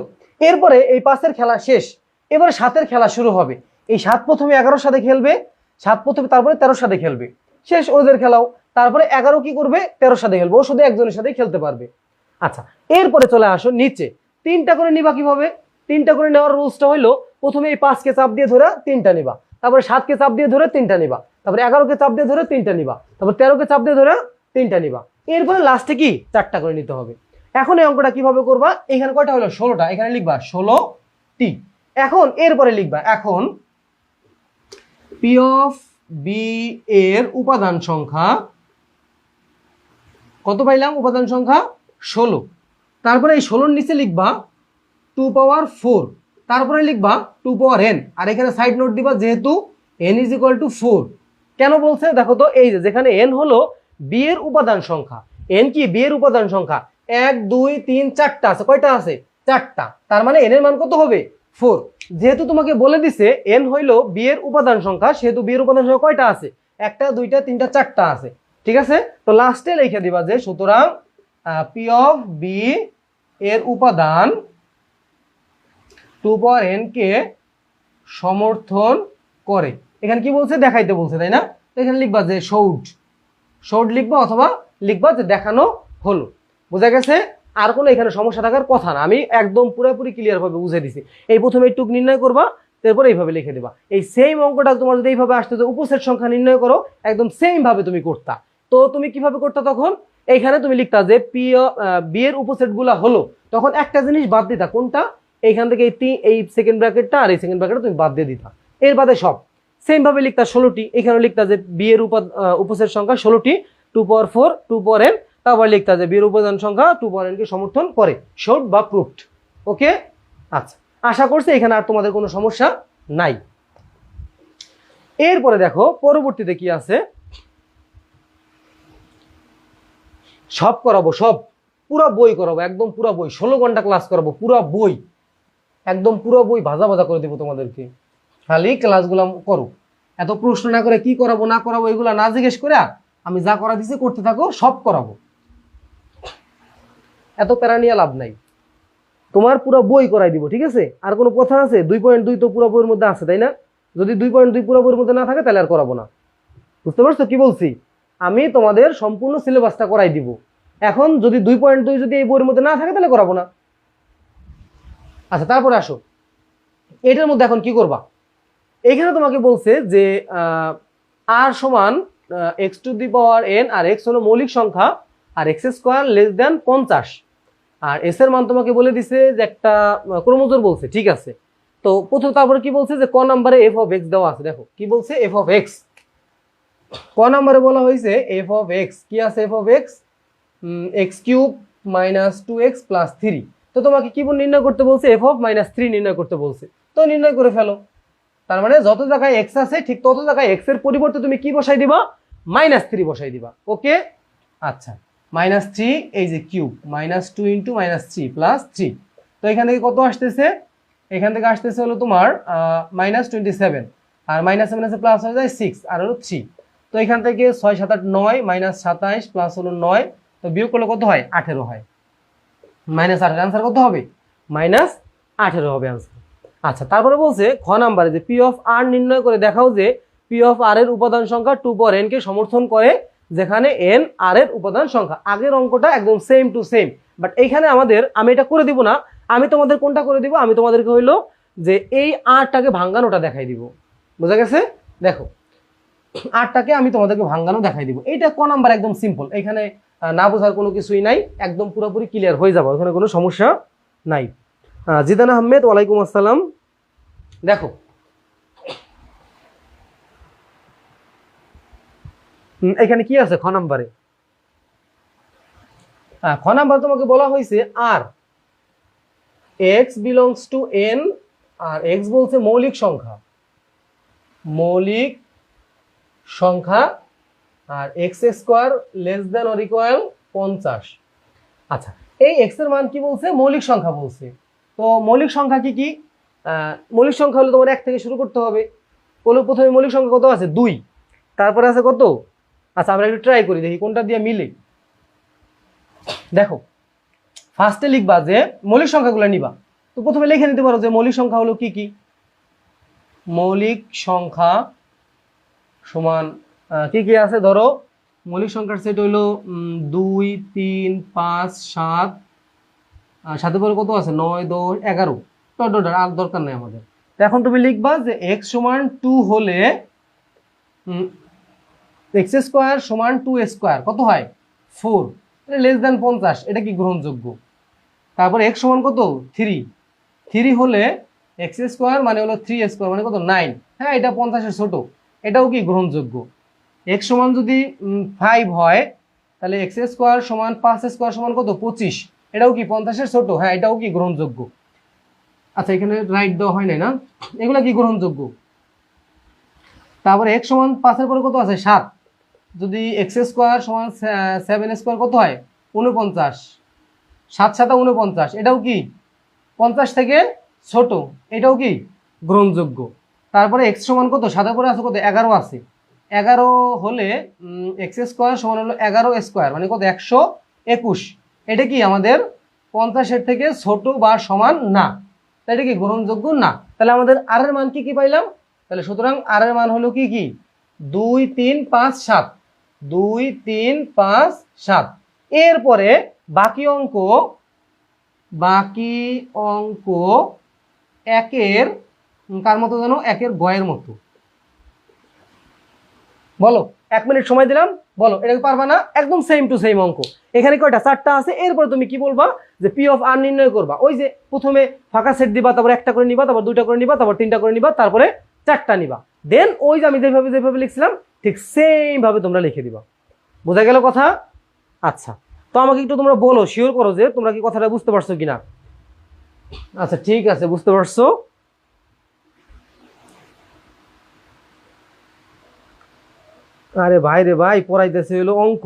এরপরে এই 5-এর খেলা শেষ, এবারে 7-এর খেলা শুরু হবে। এই 7 প্রথমে 11-এর সাথে খেলবে, 7 প্রথমে, তারপরে 13-এর সাথে খেলবে, শেষ ওদের খেলাও। তারপরে 11 কি করবে, 13-এর সাথে খেলবে, ও শুধু একজনের সাথেই খেলতে পারবে। আচ্ছা এরপরে চলে আসো নিচে, 3টা করে নিবা। কিভাবে 3টা করে নেওয়ার রুলসটা হলো, প্রথমে এই 5-কে চাপ দিয়ে ধরে 3টা নিবা, তারপরে 7-কে চাপ দিয়ে ধরে 3টা নিবা, তারপরে 11-কে চাপ দিয়ে ধরে 3টা নিবা, তারপর 13-কে চাপ দিয়ে ধরে 3টা নিবা। এরপরে লাস্টে কি 4টা করে নিতে হবে। এখন এই অঙ্কটা কিভাবে করবা, এখানে কয়টা হলো, 16টা, এখানে লিখবা 16টি। এখন এরপরে লিখবা, এখন পি অফ বি এর উপাদান সংখ্যা কত পাইলাম? উপাদান সংখ্যা 16। তারপরে এই 16 নিচে লিখবা 2 পাওয়ার 4, তারপরে লিখবা 2 পাওয়ার n, আর এখানে সাইড নোট দিবা যেহেতু n ইজ ইকুয়াল টু 4। কেন বলছে দেখো তো, এই যে যেখানে n হলো বি এর উপাদান সংখ্যা, n কি বি এর উপাদান সংখ্যা, 1 2 3 4টা আছে, কয়টা আছে? 4টা, তার মানে n এর মান কত হবে? 4। যেহেতু তোমাকে বলে দিছে n হইলো বি এর উপাদান সংখ্যা, সেহেতু বি এর উপাদান সংখ্যা কয়টা আছে? 1টা 2টা 3টা 4টা আছে, ঠিক আছে? তো লাস্টে লিখে দিবা যে সুতরাং পি অফ বি এর উপাদান 2 পাওয়ার n কে সমর্থন করে। এখানে কি বলছে? দেখাইতে বলছে, তাই না? তো এখানে লিখবা যে শোড লিখবা, অথবা লিখবা যে দেখানো হলো। বোঝা গেছে? আর কোনো এখানে সমস্যা থাকার কথা না, আমি একদম পুরোপুরি ক্লিয়ার ভাবে বুঝে দিছি। এই প্রথমে একটু নির্ণয় করবা, তারপর এইভাবে লিখে দেবা। এই সেম অঙ্কটা তোমার যদি এইভাবে আসতে তো উপসেট সংখ্যা নির্ণয় করো, একদম সেম ভাবে তুমি করতা। তো তুমি কিভাবে করতা তখন? এইখানে তুমি লিখতা যে বি এর উপসেট গুলা হলো, তখন একটা জিনিস বাদ দিতা, কোনটা? এইখান থেকে এই সেকেন্ড ব্র্যাকেটটা আর এই সেকেন্ড ব্র্যাকেটটা তুমি বাদ দিয়ে দিতা, এর বাদে সব সেম ভাবে লিখতা 16টি। এখানে লিখতা যে বি এর উপসেট সংখ্যা 16টি, 2 পাওয়ার 4 2 পাওয়ার n, তারপর লিখতা যে বি এর উপাদান সংখ্যা 2 পাওয়ার n কে সমর্থন করে, শোড বা প্রুফড। ওকে, আচ্ছা, আশা করছি এখানে আর তোমাদের কোনো সমস্যা নাই। এরপরে দেখো পরবর্তীতে কি আছে, সব করাবো, সব পুরো বই করাবো, একদম পুরো বই, 16 ঘন্টা ক্লাস করাবো, পুরো বই, একদম পুরো বই ভাজা ভাজা করে দেবো তোমাদেরকে। খালি ক্লাসগুলো করো, এত প্রশ্ন না করে কি করাবো না করাবো এগুলা না জিজ্ঞেস করে আমি যা করা দিছি করতে থাকো, সব করাবো, এত প্যারা নিয়ে লাভ নাই। তোমার পুরো বই করাই দিব, ঠিক আছে? আর কোনো কথা আছে? 2.2 তো পুরো বইয়ের মধ্যে আছে, তাই না? যদি 2.2 পুরো বইয়ের মধ্যে না থাকে তাহলে আর করাবো না। বুঝতে পারছো কি বলছি? আমি তোমাদের সম্পূর্ণ সিলেবাসটা করাই দিব। এখন যদি 2.2 যদি এই বইয়ের মধ্যে না থাকে তাহলে করাবো না। আচ্ছা, তারপরে আসো, এটার মধ্যে এখন কি করবা? এখানে তোমাকে বলছে যে আর সমান X to the power N, আর এক্স হলো মৌলিক সংখ্যা, আর এক্স স্কোয়ার লেস দেন 50, আর এস এর মান তোমাকে বলে দিছে যে একটা ক্রোমোজোর বলছে, ঠিক আছে? তো প্রথম তারপরে কি বলছে যে ক নাম্বারে এফ অফ এক্স দেওয়া আছে, দেখো কি বলছে, এফ অফ এক্স ক নাম্বারে বলা হয়েছে এফ অফ এক্স কি আছে? F of x X cube minus 2x plus 3। তো তোমাকে কি নির্ণয় করতে বলছে? এফ অফ -3 নির্ণয় করতে বলছে, তো নির্ণয় করে ফেলো। তার মানে যত জায়গায় এক্স আছে ঠিক তত জায়গায় এক্স এর পরিবর্তে তুমি কি বসাই দিবা? -3 বসাই দিবা। ওকে, আচ্ছা, -3 এই যে কিউব, -2 ইন্টু -3 প্লাস 3। তো এখান থেকে কত আসতেছে? এখান থেকে আসতেছে হলো তোমার -27, আর -7 আছে প্লাস হয়ে যায় 6, আর হলো 3। তো এখান থেকে 6 7 8 9, -27 প্লাস হলো 9, তো বিয়োগ করলে কত হয়? 18 হয়। -18, আনসার কত হবে? -18 হবে আনসার। আচ্ছা, তারপরে বলছে খ নাম্বারে যে পি অফ আর নির্ণয় করে দেখাও যে পি অফ আর এর উপাদান সংখ্যা 2 পাওয়ার n কে সমর্থন করে, যেখানে n আর এর উপাদান সংখ্যা। আগের অঙ্কটা একদম সেম টু সেম, বাট এইখানে আমি এটা করে দিব না, আমি তোমাদের কোনটা করে দিব? আমি তোমাদেরকে হইলো যে এই আরটাকে ভাঙ্গানোটা দেখাই দিব। বোঝা গেছে? দেখো, আরটাকে আমি তোমাদেরকে ভাঙ্গানো দেখাই দিব। এইটা ক নাম্বার একদম সিম্পল, এখানে না বোঝার কোনো কিছুই নাই, একদম পুরোপুরি ক্লিয়ার হয়ে যাবে, ওখানে কোনো সমস্যা নাই। জিদান আহমেদ, ওয়ালাইকুম আসসালাম। দেখো, এখানে কি আছে খ নাম্বারে? খ নাম্বার তোমাকে বলা হয়েছে আর এক্স বিলংস টু এন, আর এক্স বলছে মৌলিক সংখ্যা, আর x square less than or equal 50। আচ্ছা, এই এক্স এর মান কি বলছে? মৌলিক সংখ্যা বলছে। তো মৌলিক সংখ্যা কি কি? মৌলিক সংখ্যা হলে তোমার 1 থেকে শুরু করতে হবে। প্রথমে মৌলিক সংখ্যা কত আছে? 2। তারপরে আছে কত? আচ্ছা, আমরা একটু ট্রাই করি, দেখি কোনটা দিয়ে মিলে। দেখো, ফার্স্টে লিখবা যে মৌলিক সংখ্যাগুলো নিবা। তো প্রথমে লিখে নিতে পারো যে মৌলিক সংখ্যা হলো কি কি? মৌলিক সংখ্যা সমান কি কি আছে? ধরো মৌলিক সংখ্যার সেট হইলো 2 3 5 7, সাথে পরে কত আছে? 9 10 11, আর দরকার নেই আমাদের। তো এখন তুমি লিখবা যে x সমান 2 হলে এক্স স্কোয়ার সমান 2 স্কোয়ার কত হয়? 4, লেস দেন 50, এটা কি গ্রহণযোগ্য? তারপরে x সমান কত? 3 হলে এক্স স্কোয়ার মানে হলো 3 স্কোয়ার মানে কত? 9। হ্যাঁ, এটা 50-এর ছোট, এটাও কি গ্রহণযোগ্য? x সমান যদি 5 হয় তাহলে এক্স স্কোয়ার সমান 5 স্কোয়ার সমান কত 25, এটাও কি 50-এর ছোট? হ্যাঁ, এটাও কি গ্রহণযোগ্য। আচ্ছা, এখানে রাইট দেওয়া হয় নাই না, এগুলা কি গ্রহণযোগ্য। তারপরে এক্স সমান 5-এর পরে কত আছে 7, যদি এক্স স্কোয়ার সমান 7 স্কোয়ার কত হয় 49, 7 7 49, এটাও কি 50 থেকে ছোট, এটাও কি গ্রহণযোগ্য। তারপরে এক্স সমান কত 7-এর পরে আছে কত 11 আছে, 11 হলে এক্স স্কোয়ার সমান হলো 11 স্কোয়ার মানে কত 121, এটা কি আমাদের 50-এর থেকে ছোট বা সমান না, তাই এটা কি গ্রহণযোগ্য না। তাহলে আমাদের আর এর মান কি কি পাইলাম, তাহলে সুতরাং আর এর মান হলো কি কি 2 3 5 7, 2 3 5 7। এরপরে বাকি অঙ্ক একের কার মতো জানো, একের গয়ের মতো। বলো, 1 মিনিট সময় দিলাম, বলো এটা কি পারবা না? একদম সেম টু সেম অঙ্ক। এখানে কয়টা 4টা আছে, এরপরে তুমি কি বলবা যে পি অফ আর নির্ণয় করবা। ওই যে প্রথমে ফাঁকা সেট দিবা, তারপর একটা করে নিবা, তারপর 2টা করে নিবা, তারপর 3টা করে নিবা, তারপরে 4টা নিবা। দেন ওই যে আমি যেভাবে লিখছিলাম ঠিক সেম ভাবে তোমরা লিখে দিবা। বোঝা গেল কথা? আচ্ছা, তো আমাকে একটু তোমরা বলো, শিওর করো যে তোমরা কি কথাটা বুঝতে পারছো কিনা। আচ্ছা ঠিক আছে, বুঝতে পারছো। আরে ভাই রে ভাই, পড়াইতেছে হলো অঙ্ক,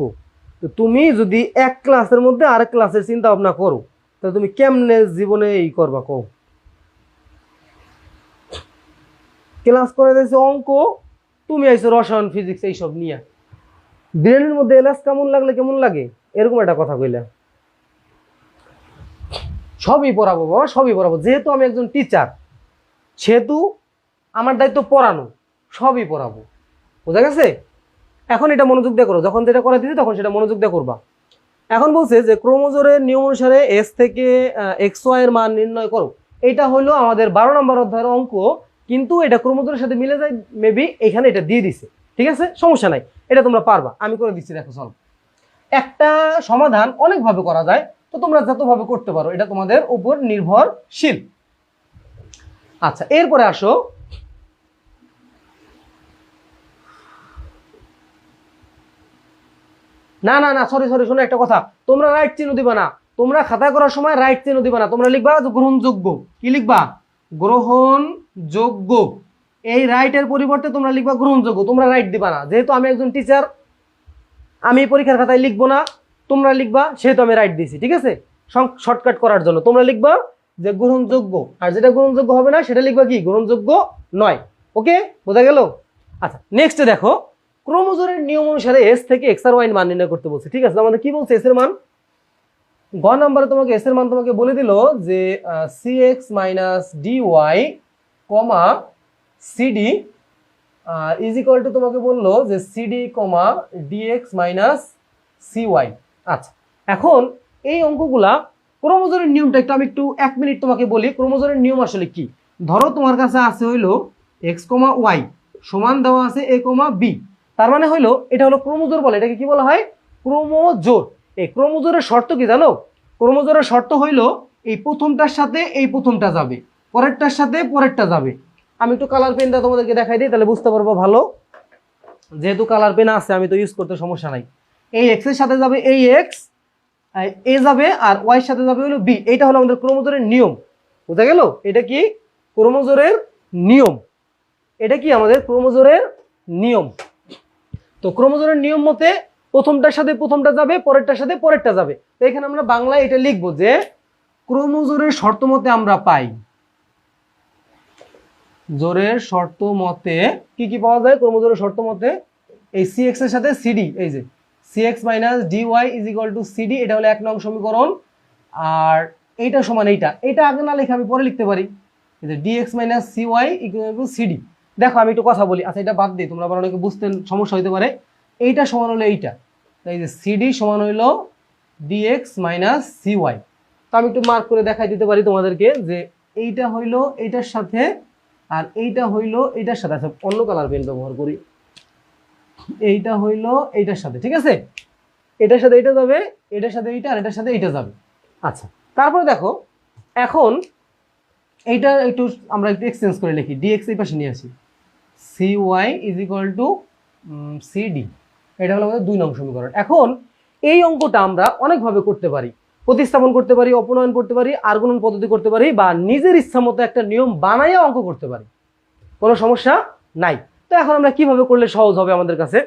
তো তুমি যদি এক ক্লাসের মধ্যে আরেক ক্লাসের চিন্তা ভাবনা করো, তাহলে তুমি কেমনে জীবনে এই করবা কও। ক্লাস করে দিয়েছে অঙ্ক, তুমি আইছো রসায়ন ফিজিক্স এইসব নিয়ে, ব্রেনের মধ্যে এলাস কেমন লাগলে কেমন লাগে, এরকম একটা কথা কইলা। সবই পড়াবো বাবা, সবই পড়াবো, যেহেতু আমি একজন টিচার সেহেতু আমার দায়িত্ব পড়ানো, সবই পড়াবো। বোঝা গেছে? এখন এটা মনোযোগ দিয়ে করো, যখন যেটা করা দিচ্ছি তখন সেটা মনোযোগ দিয়ে করবা। এখন বলছে যে ক্রোমোজোমের নিয়ম অনুসারে এস থেকে এক্স ওয়াই এর মান নির্ণয় করো। এটা হলো আমাদের 12 নম্বর অধ্যায়ের অঙ্ক, কিন্তু এটা ক্রোমোজোমের সাথে মিলে যায় মেবি, এখানে এটা দিয়ে দিছে। ঠিক আছে, সমস্যা নাই, এটা তোমরা পারবা, আমি করে দিচ্ছি। দেখো সলভ, একটা সমাধান অনেকভাবে করা যায়, তো তোমরা যতভাবে করতে পারো এটা তোমাদের উপর নির্ভরশীল। আচ্ছা, এরপরে আসো, না না না সরি সরি, শোনো একটা কথা, তোমরা রাইট চিহ্ন দিবা না, তোমরা খাতা করার সময় রাইট চিহ্ন দিবা না, তোমরা লিখবা গ্রহণযোগ্য। কি লিখবা? গ্রহণযোগ্য। এই রাইটের পরিবর্তে তোমরা লিখবা গ্রহণযোগ্য, তোমরা রাইট দিবা না। যেহেতু আমি একজন টিচার, আমি পরীক্ষার খাতায় লিখবো না, তোমরা লিখবা, সেহেতু আমি রাইট দিয়েছি। ঠিক আছে, শর্টকাট করার জন্য তোমরা লিখবা যে গ্রহণযোগ্য, আর যেটা গ্রহণযোগ্য হবে না সেটা লিখবা কি গ্রহণযোগ্য নয়। ওকে, বোঝা গেল? আচ্ছা, নেক্সট দেখো, ক্রোমোজোমের নিয়ম অনুসারে এস থেকে এক্স আর ওয়াই মান নির্ণয় করতে বলছে। ঠিক আছে, আমাদের কি বলছে এস এর মান, গ নাম্বারে তোমাকে এস এর মান তোমাকে বলে দিল যে C X minus D Y comma CD is equal to, তোমাকে বললো যে CD comma DX minus CY. আচ্ছা, এখন এই অঙ্কগুলা ক্রোমোজোমের নিয়মটা একটু আমি 1 মিনিট তোমাকে বলি। ক্রোমোজোমের নিয়ম আসলে কি, ধরো তোমার কাছে আছে হইলো এক্স কমা ওয়াই সমান দেওয়া আছে এ কমা বি, তার মানে হইলো এটা হলো ক্রোমোজোর বলে, এটাকে কি বলা হয় ক্রোমোজোর। এই ক্রোমোজোরের শর্ত কি জানো? ক্রোমোজোরের শর্ত হইলো এই প্রথমটার সাথে এই প্রথমটা যাবে, পরেরটার সাথে পরেরটা যাবে। আমি একটু কালার পেনটা তোমাদেরকে দেখাই দিই, তাহলে বুঝতে পারবো ভালো। যেহেতু কালার পেন আছে আমি তো ইউজ করতে সমস্যা নাই। এই এক্স এর সাথে যাবে এই এক্স, এ যাবে, আর ওয়াই এর সাথে যাবে হলো বি। এইটা হলো আমাদের ক্রোমোজোরের নিয়ম। বুঝা গেল? এটা কি ক্রোমোজোরের নিয়ম, এটা কি আমাদের ক্রোমোজোরের নিয়ম। তো ক্রোমোজোরের নিয়ম মতে প্রথমটার সাথে প্রথমটা যাবে, পরেরটার সাথে পরেরটা যাবে। তো এখানে আমরা বাংলায় এটা লিখবো যে ক্রোমোজোরের শর্ত মতে আমরা পাই, জোরের শর্ত মতে কি কি পাওয়া যায়? ক্রোমোজোরের শর্ত মতে এই সি এক্স এর সাথে সিডি, এই যে C X minus D Y is equal to CD, এটা হলো 1 নং সমীকরণ। আর এইটা সমান এইটা, এটা আগে না লিখে আমি পরে লিখতে পারি, এই যে DX minus C Y equal to CD. দেখো আমি একটু কথা বলি, আচ্ছা এটা বাদ দিই, তোমরা আবার অনেকে বুঝতে সমস্যা হতে পারে। এইটা সমান হলো এইটা, এই যে সিডি সমান হইলো ডিএক্স মাইনাস সি ওয়াই। তো আমি একটু মার্ক করে দেখাই দিতে পারি তোমাদেরকে যে এইটা হইলো এইটার সাথে, আর এইটা হইলো এইটার সাথে। আচ্ছা, অন্য কালার পেন ব্যবহার করি, এইটা হইলো এইটার সাথে। ঠিক আছে, এটার সাথে এইটা যাবে, এটার সাথে এইটা, আর এটার সাথে এইটা যাবে। আচ্ছা, তারপরে দেখো এখন এইটা একটু আমরা একটু এক্সচেঞ্জ করে লিখি, ডিএক্স এই পাশে নিয়ে আসি, C Y is equal to CD, এটা হলো আমাদের 2 নং সমীকরণ। এখন এই অঙ্কটা আমরা অনেকভাবে করতে পারি, প্রতিস্থাপন করতে পারি, অপনয়ন করতে পারি, আর গুণন পদ্ধতি করতে পারি, বা নিজের ইচ্ছা মতো একটা নিয়ম বানাইয়া অঙ্ক করতে পারি, কোনো সমস্যা নাই। তো এখন আমরা কিভাবে করলে সহজ হবে আমাদের কাছে,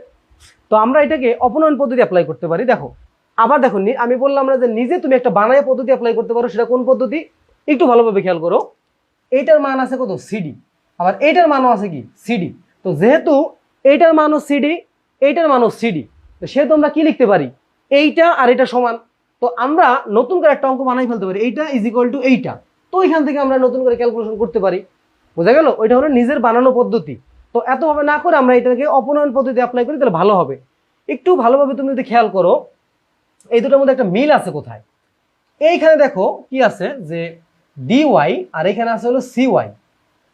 তো আমরা এটাকে অপনয়ন পদ্ধতি অ্যাপ্লাই করতে পারি। দেখো আবার দেখো, আমি বললাম না যে নিজে তুমি একটা বানায় পদ্ধতি অ্যাপ্লাই করতে পারো, সেটা কোন পদ্ধতি একটু ভালোভাবে খেয়াল করো। এইটার মান আছে কত সিডি, আবার এইটার মানও আছে কি সিডি। তো যেহেতু এইটার মানও সিডি, এইটার মানও সিডি, তো সেহেতু আমরা কি লিখতে পারি, এইটা আর এটা সমান। তো আমরা নতুন করে একটা অঙ্ক বানাই ফেলতে পারি, এইটা ইজ ইকুয়াল টু এইটা। তো এখান থেকে আমরা নতুন করে ক্যালকুলেশন করতে পারি, বোঝা গেল? ওইটা হলো নিজের বানানো পদ্ধতি। তো এতভাবে না করে আমরা এটাকে অপনয়ন পদ্ধতি অ্যাপ্লাই করি, তাহলে ভালো হবে। একটু ভালোভাবে তুমি যদি খেয়াল করো, এই দুটোর মধ্যে একটা মিল আছে কোথায়। এইখানে দেখো কি আছে যে ডিওয়াই, আর এখানে আছে হলো সিওয়াই।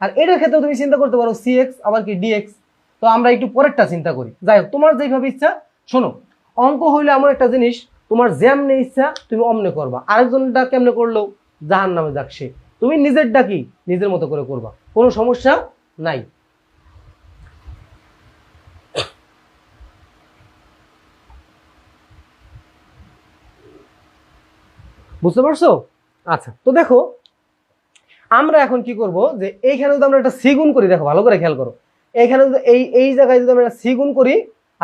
আর এটার ক্ষেত্রে তুমি চিন্তা করতে পারো সিএক্স আবার কি ডিএক্স। তো আমরা একটু পরেরটা চিন্তা করি, যাই হোক তোমার যেভাবে ইচ্ছা। শোনো, অঙ্ক হইলে এমন একটা জিনিস, তোমার যেমনে ইচ্ছা তুমি অমনে করবা, আরেকজনটা কেমনে করলো জাহান নামে যাক সে, তুমি নিজেরটা কি নিজের মতো করে করবা, কোনো সমস্যা নাই। বুঝতে পারছো? আচ্ছা, তো দেখো আমরা এখন কি করব, যে এইখানে যদি আমরা একটা সি গুণ করি, দেখো ভালো করে খেয়াল করো, এইখানে যদি এই জায়গায় যদি আমরা সি গুণ করি,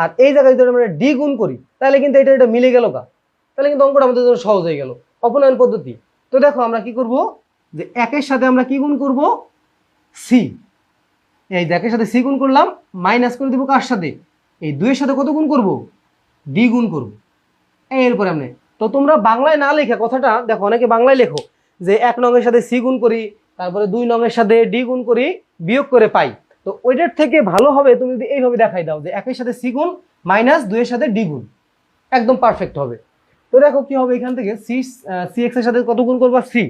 আর এই জায়গায় যদি আমরা ডি গুণ করি, তাহলে কিন্তু এটা মিলে গেল কা, তাহলে কিন্তু অঙ্কটা আমাদের জন্য সহজ হয়ে গেল, অপনয়ন পদ্ধতি। তো দেখো আমরা কি করব, যে একের সাথে আমরা কি গুণ করব, সি। এই একের সাথে সি গুণ করলাম, মাইনাস করে দিব কার সাথে, এই দুইয়ের সাথে কত গুণ করব, ডি গুণ করব। এরপরে আমরা, তো তোমরা বাংলায় না লেখা কথাটা দেখো, অনেকে বাংলায় লেখো যে 1 নংয়ের সাথে সি গুণ করি, তারপরে 2 নংয়ের সাথে ডি গুণ করি, বিয়োগ করে পাই। তো ওইটার থেকে ভালো হবে তুমি যদি এইভাবে দেখাই দাও, যে 1 এর সাথে সি গুণ মাইনাস 2 এর সাথে ডি গুণ, একদম পারফেক্ট হবে। তো দেখো কি হবে, এখান থেকে সি এক্স এর সাথে কত গুণ করবা, সি,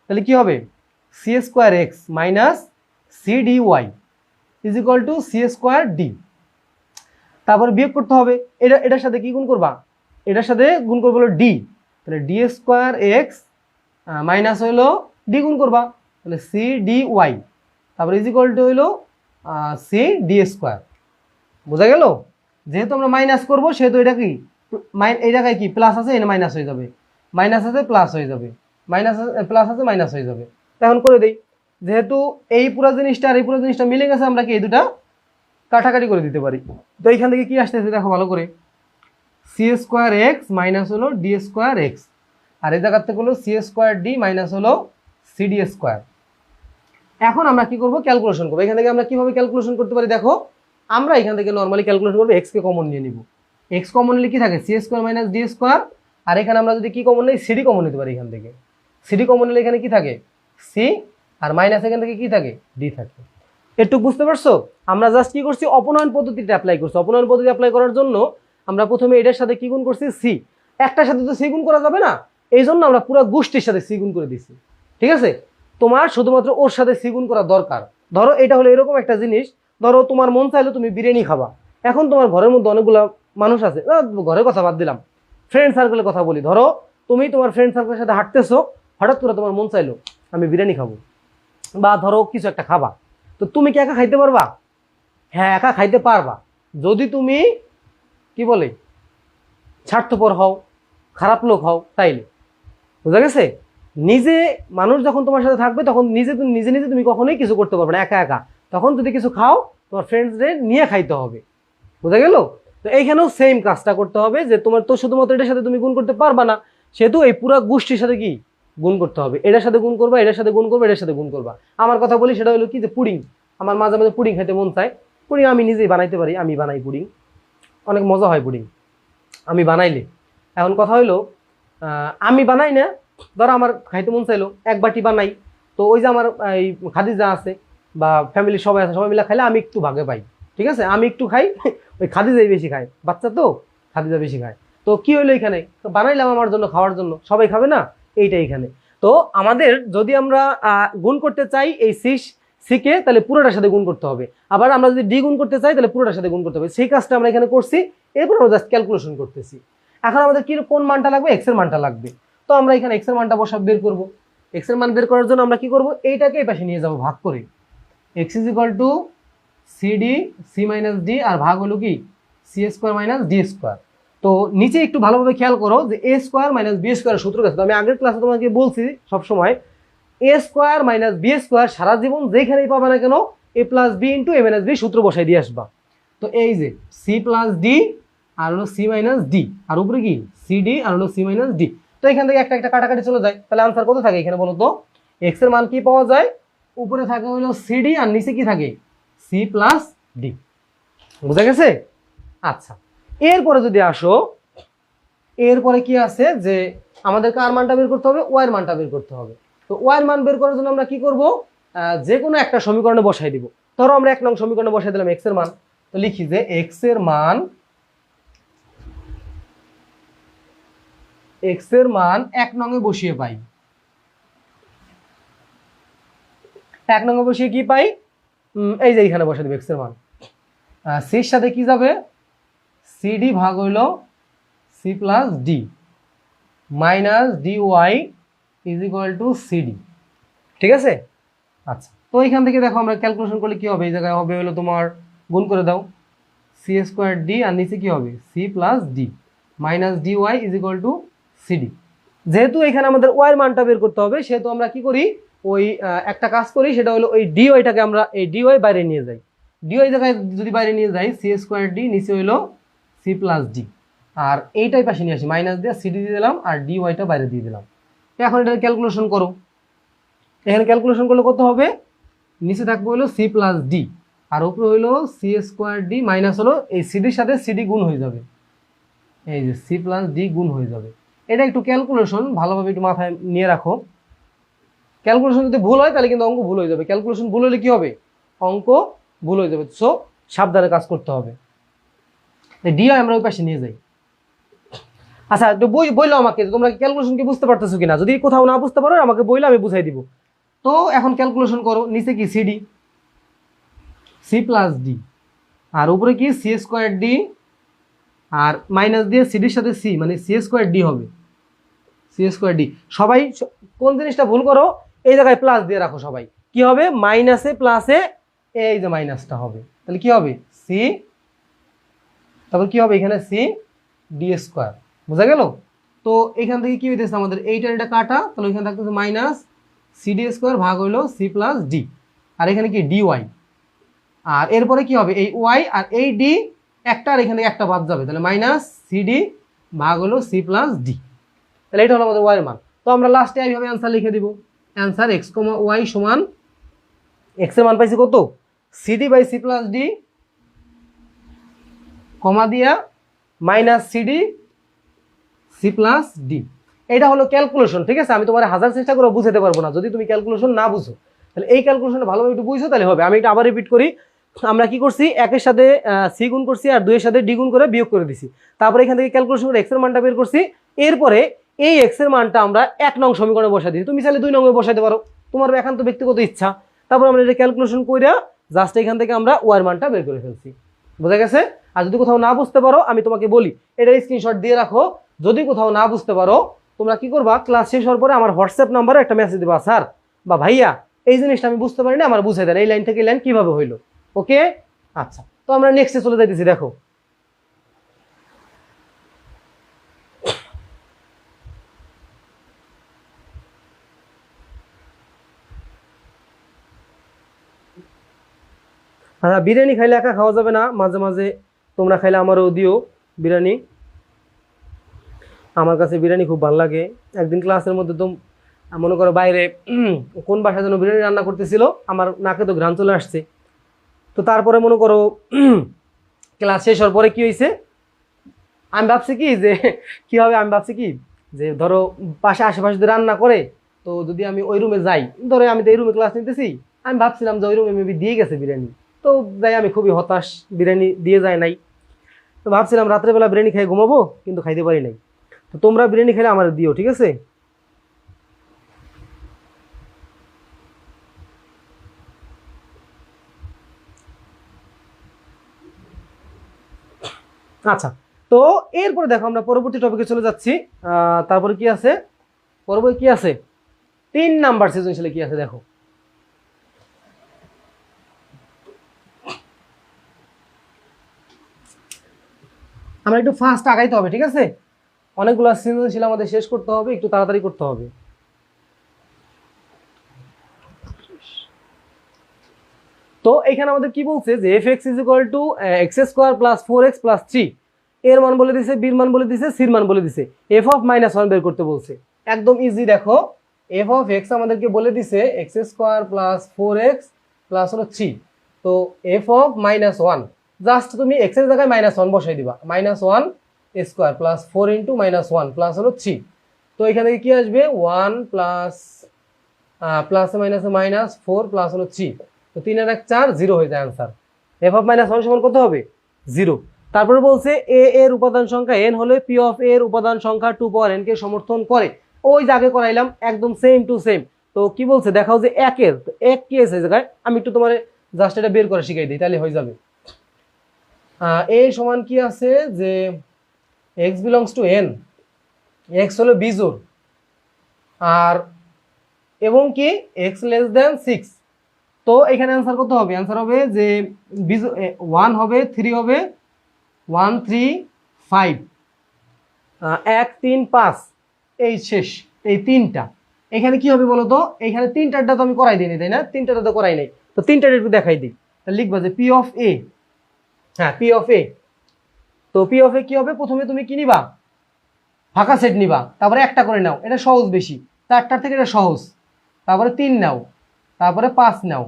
তাহলে কি হবে, C square X minus C D Y is equal to C square D. তারপরে বিয়োগ করতে হবে, এটার সাথে কি গুণ করবা, এটার সাথে গুণ করবো হলো ডি, তাহলে ডি স্কোয়ার এক্স মাইনাস হইলো ডি গুণ করবা, তাহলে সি ডি ওয়াই, তারপরে ইজ ইকুয়াল টু হইলো সি ডি স্কোয়ার। বোঝা গেল? যেহেতু আমরা মাইনাস করবো সেহেতু এটা কি এই জায়গায় কি প্লাস আছে, এটা মাইনাস হয়ে যাবে, মাইনাস আছে প্লাস হয়ে যাবে, মাইনাস প্লাস আছে মাইনাস হয়ে যাবে। এখন করে দেই, যেহেতু এই পুরো জিনিসটা আর এই পুরো জিনিসটা মিলে গেছে, আমরা কি এই দুটা কাটাকাটি করে দিতে পারি। তো এইখান থেকে কি আসতেছে দেখো ভালো করে, সি স্কোয়ার এক্স মাইনাস হলো ডি স্কোয়ার এক্স, আর এই জায়গার থেকে হলো সি স্কোয়ার ডি মাইনাস হলো সি ডি স্কোয়ার। এখন আমরা কি করব, ক্যালকুলেশন করবো। এখান থেকে আমরা কিভাবে ক্যালকুলেশন করতে পারি, দেখো আমরা এখান থেকে নর্মালি ক্যালকুলেশন করবো, এক্স কে কমন নিয়ে নিব। এক্স কমন নিলে কি থাকে, C square minus D square, আর এখানে আমরা যদি কি কমন নিই, সিডি কমন নিতে পারি। এখান থেকে সিডি কমন নিলে এখানে কি থাকে, সি, আর মাইনাস এখান থেকে কি থাকে, ডি থাকে। একটু বুঝতে পারছো? আমরা জাস্ট কি করছি, অপনয়ন পদ্ধতিটা অ্যাপ্লাই করছি। অপনয়ন পদ্ধতি অ্যাপ্লাই করার জন্য আমরা প্রথমে এটার সাথে কি গুণ করছি, সি। একটার সাথে তো সি গুণ করা যাবে না, এই জন্য আমরা পুরো গোষ্ঠীর সাথে সি গুণ করে দিচ্ছি। ঠিক আছে, তোমার শুধুমাত্র ওর সাথে সি গুণ করা দরকার। ধরো এটা হলো এরকম একটা জিনিস, ধরো তোমার মন চাইলে তুমি বিরিয়ানি খাবা, এখন তোমার ঘরের মধ্যে অনেকগুলো মানুষ আছে, ঘরের কথা বাদ দিলাম, ফ্রেন্ড সার্কেলের কথা বলি, ধরো তুমি তোমার ফ্রেন্ড সার্কেলের সাথে হাঁটতেছো, হঠাৎ করে তোমার মন চাইলো আমি বিরিয়ানি খাবো, বা ধরো কিছু একটা খাবা, তো তুমি কি একা খাইতে পারবা? হ্যাঁ, একা খাইতে পারবা, যদি তুমি কি বলে স্বার্থপর হও, খারাপ লোক হও, তাইলে। বুঝা গেছে? নিজে মানুষ যখন তোমার সাথে থাকবে, তখন নিজে নিজে তুমি কখনোই কিছু করতে পারবে না একা একা। তখন যদি কিছু খাও, তোমার ফ্রেন্ডসদের নিয়ে খাইতে হবে। বুঝা গেল? তো এইখানেও সেম কাজটা করতে হবে, যে তোমার তো শুধুমাত্র এটার সাথে তুমি গুণ করতে পারবা না, সেহেতু এই পুরো গোষ্ঠীর সাথে কি গুণ করতে হবে। এটার সাথে গুণ করবা, এটার সাথে গুণ করবা, এটার সাথে গুণ করবা। আমার কথা বলি, সেটা হলো কি, যে পুডিং, আমার মাঝে মাঝে পুডিং খাইতে মন চায়। পুডিং আমি নিজেই বানাইতে পারি, আমি বানাই পুডিং, অনেক মজা হয় পুডিং আমি বানাইলে। এখন কথা হইলো, আমি বানাই না, ধরো আমার খাইতে মন চাইলো, এক বাটি বানাই, তো ওই যে আমার এই খাদিজা আছে বা ফ্যামিলির সবাই আছে, সবাই মিলে খাইলে আমি একটু ভাগে পাই। ঠিক আছে, আমি একটু খাই, ওই খাদিজাই বেশি খায়, বাচ্চা তো খাদিজা বেশি খায়। তো কি হইলো, এখানে তো বানাইলাম আমার জন্য, খাওয়ার জন্য, সবাই খাবে না, এইটা এখানে। তো আমাদের যদি আমরা গুণ করতে চাই এই সিকে, তাহলে পুরোটার সাথে গুণ করতে হবে। আবার আমরা যদি ডি গুণ করতে চাই, তাহলে পুরোটার সাথে গুণ করতে হবে। সেই কাজটা আমরা এখানে করছি, এরপর আমরা জাস্ট ক্যালকুলেশন করতেছি। এখন আমাদের কি কোন মানটা লাগবে, এক্স এর মানটা লাগবে। তো আমরা এখানে এক্স এর মানটা বের করব। এক্স এর মান বের করার জন্য আমরা কি করব, এইটাকে এই পাশে নিয়ে যাব ভাগ করে, x is equal to C D C minus D, আর ভাগ হলো কি C square minus D square. তো নিচে একটু ভালোভাবে খেয়াল করো যে a square minus B square সূত্র আছে। তো আমি আগের ক্লাসে তোমাকে বলছি সবসময় a square minus B square সারা জীবন যেখানেই পাবে না কেন a plus B into a minus B সূত্র বসাই দিয়ে আসবা। তো এই যে সি প্লাস ডি আর হলো সি মাইনাস ডি, আর উপরে কি সি ডি আর হলো সি মাইনাস ডি। তো এখান থেকে একটা একটা কাটাকাটি চলে যায়, তাহলে আনসার কত থাকে এখানে বলো তো? এক্স এর মান কি পাওয়া যায়? উপরে থাকে হলো সি ডি আর নিচে কি থাকে? C plus D. বুঝা গেছে? আচ্ছা, এরপরে যদি আসো, এরপরে কি আছে যে আমাদের কার মানটা বের করতে হবে? ওয়াই এর মানটা বের করতে হবে। তো ওয়াই এর মান বের করার জন্য আমরা কি করব? যে কোনো একটা সমীকরণে বসাই দিব। ধরো আমরা 1 নং সমীকরণে বসাই দিলাম এক্স এর মান। তো লিখি যে এক্স এর মান 1 নং এ বসিয়ে পাই। 1 নং এ বসিয়ে কি পাই? এই যে এখানে বসে দেব এক্স এর মান। সির সাথে কি যাবে? সিডি ভাগ হইল C plus D minus D Y is equal to CD. ঠিক আছে? আচ্ছা, তো এখান থেকে দেখো আমরা ক্যালকুলেশন করলে কি হবে? এই জায়গায় হবে হলো তোমার গুণ করে দাও সি স্কোয়ার ডি আর নিচে কি হবে? C plus D minus D Y is equal to CD. যেহেতু এখানে আমাদের ওয়াই মানটা বের করতে হবে, সেহেতু আমরা কি করি? ওই একটা কাজ করি, সেটা হলো ওই ডি ওয়াইটাকে আমরা এই ডি ওয়াই বাইরে নিয়ে যাই। ডি ওয়াই জায়গায় যদি বাইরে নিয়ে যাই, সি স্কোয়ার ডি নিচে হইলো সি প্লাস ডি, আর এইটাই পাশে নিয়ে আসি, মাইনাস দিয়ে সিডি দিয়ে দিলাম আর ডি ওয়াইটা বাইরে দিয়ে দিলাম। এখন এটা ক্যালকুলেশন করো। এখানে ক্যালকুলেশন করলে কত হবে? নিচে থাকবে হলো সি প্লাস ডি আর উপরে হইলো সি স্কোয়ার ডি মাইনাস হলো এই সিডির সাথে সিডি গুণ হয়ে যাবে, এই যে সি প্লাস ডি গুণ হয়ে যাবে। এটা একটু ক্যালকুলেশন ভালোভাবে একটু মাথায় নিয়ে রাখো। ক্যালকুলেশন যদি ভুল হয় তাহলে কিন্তু অঙ্ক ভুল হয়ে যাবে। ক্যালকুলেশন ভুল হলে কি হবে? অঙ্ক ভুল হয়ে যাবে। সো সাবধানে কাজ করতে হবে। ডি আমরা ওই পাশে নিয়ে যাই। আচ্ছা, একটু বইলো আমাকে তোমরা ক্যালকুলেশন কি বুঝতে পারতেছো কিনা। যদি কোথাও না বুঝতে পারো আমাকে বইলে আমি বুঝাই দিব। তো এখন ক্যালকুলেশন করো। নিচে কি সিডি সি প্লাস ডি আর উপরে কি সি স্কোয়ার ডি আর মাইনাস দিয়ে সিডির সাথে সি মানে সি স্কোয়ার ডি হবে, সি স্কোয়ার ডি। সবাই কোন জিনিসটা ভুল করো? এই জায়গায় প্লাস দিয়ে রাখো। সবাই কি হবে? মাইনাসে প্লাসে এই যে মাইনাসটা হবে, তাহলে কি হবে? সি, তারপর কি হবে? এখানে সি ডি স্কোয়ার। বোঝা গেল? তো এখান থেকে কি হইতেছে আমাদের? এইটা এটা কাটা, তাহলে এখানে থাকতেছে মাইনাস সি ডি স্কোয়ার ভাগ হইলো সি প্লাস ডি আর এখানে কি ডি ওয়াই। আর এরপরে কি হবে? এই ওয়াই আর এই ডি একটা আর এখান থেকে একটা বাদ যাবে, তাহলে মাইনাস সিডি ভাগ হলো সি প্লাস ডি। তাহলে এটা হলো আমাদের ওয়াই এর মান। তো আমরা লাস্টে এইভাবে অ্যান্সার লিখে দিব। অ্যান্সার এক্স কমা ওয়াই সমান এক্স এর মান পাইছি কত? CD by C plus D comma দিয়া minus CD C plus D. এটা হলো ক্যালকুলেশন। ঠিক আছে? আমি তোমার হাজার চেষ্টা করে বুঝাতে পারবো না যদি তুমি ক্যালকুলেশন না বুঝো। তাহলে এই ক্যালকুলেশনটা ভালোভাবে একটু বুঝো তাহলে হবে। আমি এটা আবার রিপিট করি। আমরা কি করছি? একের সাথে সি গুণ করছি আর দুইয়ের সাথে ডি গুণ করে বিয়োগ করে দিছি। তারপরে এখান থেকে ক্যালকুলেশন করে এক্স এর মানটা বের করছি। এরপরে এই এক্স এর মানটা আমরা 1 নং সমীকরণে বসাই দিই। তুমি চাইলে 2 নং এ বসাইতে পারো, তোমার একান্ত ব্যক্তিগত ইচ্ছা। তারপর আমরা এটা ক্যালকুলেশন কইরা জাস্ট এখান থেকে আমরা ওয়াই এর মানটা বের করে ফেলছি। বোঝা গেছে? আর যদি কোথাও না বুঝতে পারো আমি তোমাকে বলি, এটা স্ক্রিনশট দিয়ে রাখো। যদি কোথাও না বুঝতে পারো তোমরা কি করবা? ক্লাস শেষ হওয়ার পরে আমার হোয়াটসঅ্যাপ নাম্বারে একটা মেসেজ দিবা, স্যার বা ভাইয়া এই জিনিসটা আমি বুঝতে পারিনি, আমার বুঝাই দেন এই লাইন থেকে এই লাইন কিভাবে হইলো। ওকে? আচ্ছা, তো আমরা নেক্সটে চলে যাইতেছি। দেখো বিরিয়ানি খাইলে একা খাওয়া যাবে না, মাঝে মাঝে তোমরা খাইলে আমারও দিও বিরিয়ানি। আমার কাছে বিরিয়ানি খুব ভালো লাগে। একদিন ক্লাসের মধ্যে তো মনে করো বাইরে কোন বাসায় যেন বিরিয়ানি রান্না করতেছিল, আমার নাকে তো ঘ্রাণ চলে আসছে। তো তারপরে মনে করো ক্লাস শেষ হওয়ার পরে কি হয়েছে, আমি ভাবছি কি যে কি হবে, আমি ভাবছি কি যে ধরো পাশে আশেপাশে যদি রান্না করে তো যদি আমি ওই রুমে যাই, ধরো আমি তো এই রুমে ক্লাস নিতেছি, আমি ভাবছিলাম যে ওই রুমে মেবি দিয়ে গেছে বিরিয়ানি। তো যাই আমি খুবই হতাশ, বিরিয়ানি দিয়ে যায় নাই। তো ভাবছিলাম রাত্রেবেলা বিরিয়ানি খাই ঘুমাবো, কিন্তু খাইতে পারি নাই। তো তোমরা বিরিয়ানি খেলে আমার দিও, ঠিক আছে? আচ্ছা, তো এরপরে দেখো আমরা পরবর্তী টপিকে চলে যাচ্ছি। তারপরে কি আছে? পরবর্তী কি আছে? 3 নাম্বার সৃজনশীলে কি আছে দেখো। আমরা একটু ফাস্ট আগাইতে হবে, ঠিক আছে? অনেকগুলো সৃজনশীল আমাদের শেষ করতে হবে, একটু তাড়াতাড়ি করতে হবে। তো এখানে আমাদের কি বলছে যে f(x) = x² + 4x + 3 এর মান বলে দিছে, b এর মান বলে দিছে, c এর মান বলে দিছে, f(-1) বের করতে বলছে। একদম ইজি, দেখো f(x) আমাদেরকে বলে দিছে x² + 4x + হলো 3। তো f(-1) জাস্ট তুমি x এর জায়গায় -1 বসাই দিবা, -1² + 4 × -1 + হলো 3। তো এখানে কি আসবে 1 প্লাস মাইনাস 4 প্লাস হলো 3। তো 3 আর 1 4, 0 হয়ে যায় आंसर। f(-1) সমান কত হবে? 0। তারপরে বলছে a এর উপাদান সংখ্যা n হলে p অফ a এর উপাদান সংখ্যা 2n কে সমর্থন করে। ওই জায়গায় করাইলাম একদম সেম টু সেম। তো কি বলছে দেখাও যে 1 এর, তো 1 কি আছে এই জায়গায়, আমি একটু তোমারে জাস্ট এটা বের করে শিখাই দিই, তাহলে হয়ে যাবে। a সমান কি আছে যে x belongs to n, x হলো বিজোড়, আর এবং কি x less than 6। তো এখানে आंसर কত হবে? आंसर হবে যে 1 হবে, 3 হবে, 1 3 5, 1 3 5, এই শেষ, এই তিনটা। এখানে কি হবে বলো তো? এখানে তিনটাটা তো আমি করাই দিইনি, তাই না? তিনটাটা তো করাই নাই, তো তিনটাটা একটু দেখাই দিই। তাহলে লিখবা যে p অফ a, হ্যাঁ p অফ a। তো p অফ a কি হবে? প্রথমে তুমি কি নিবা? ফাঁকা সেট নিবা, তারপরে একটা করে নাও, এটা সহজ বেশি, 4টার থেকে এটা সহজ। তারপরে 3 নাও, তারপরে 5 নাও,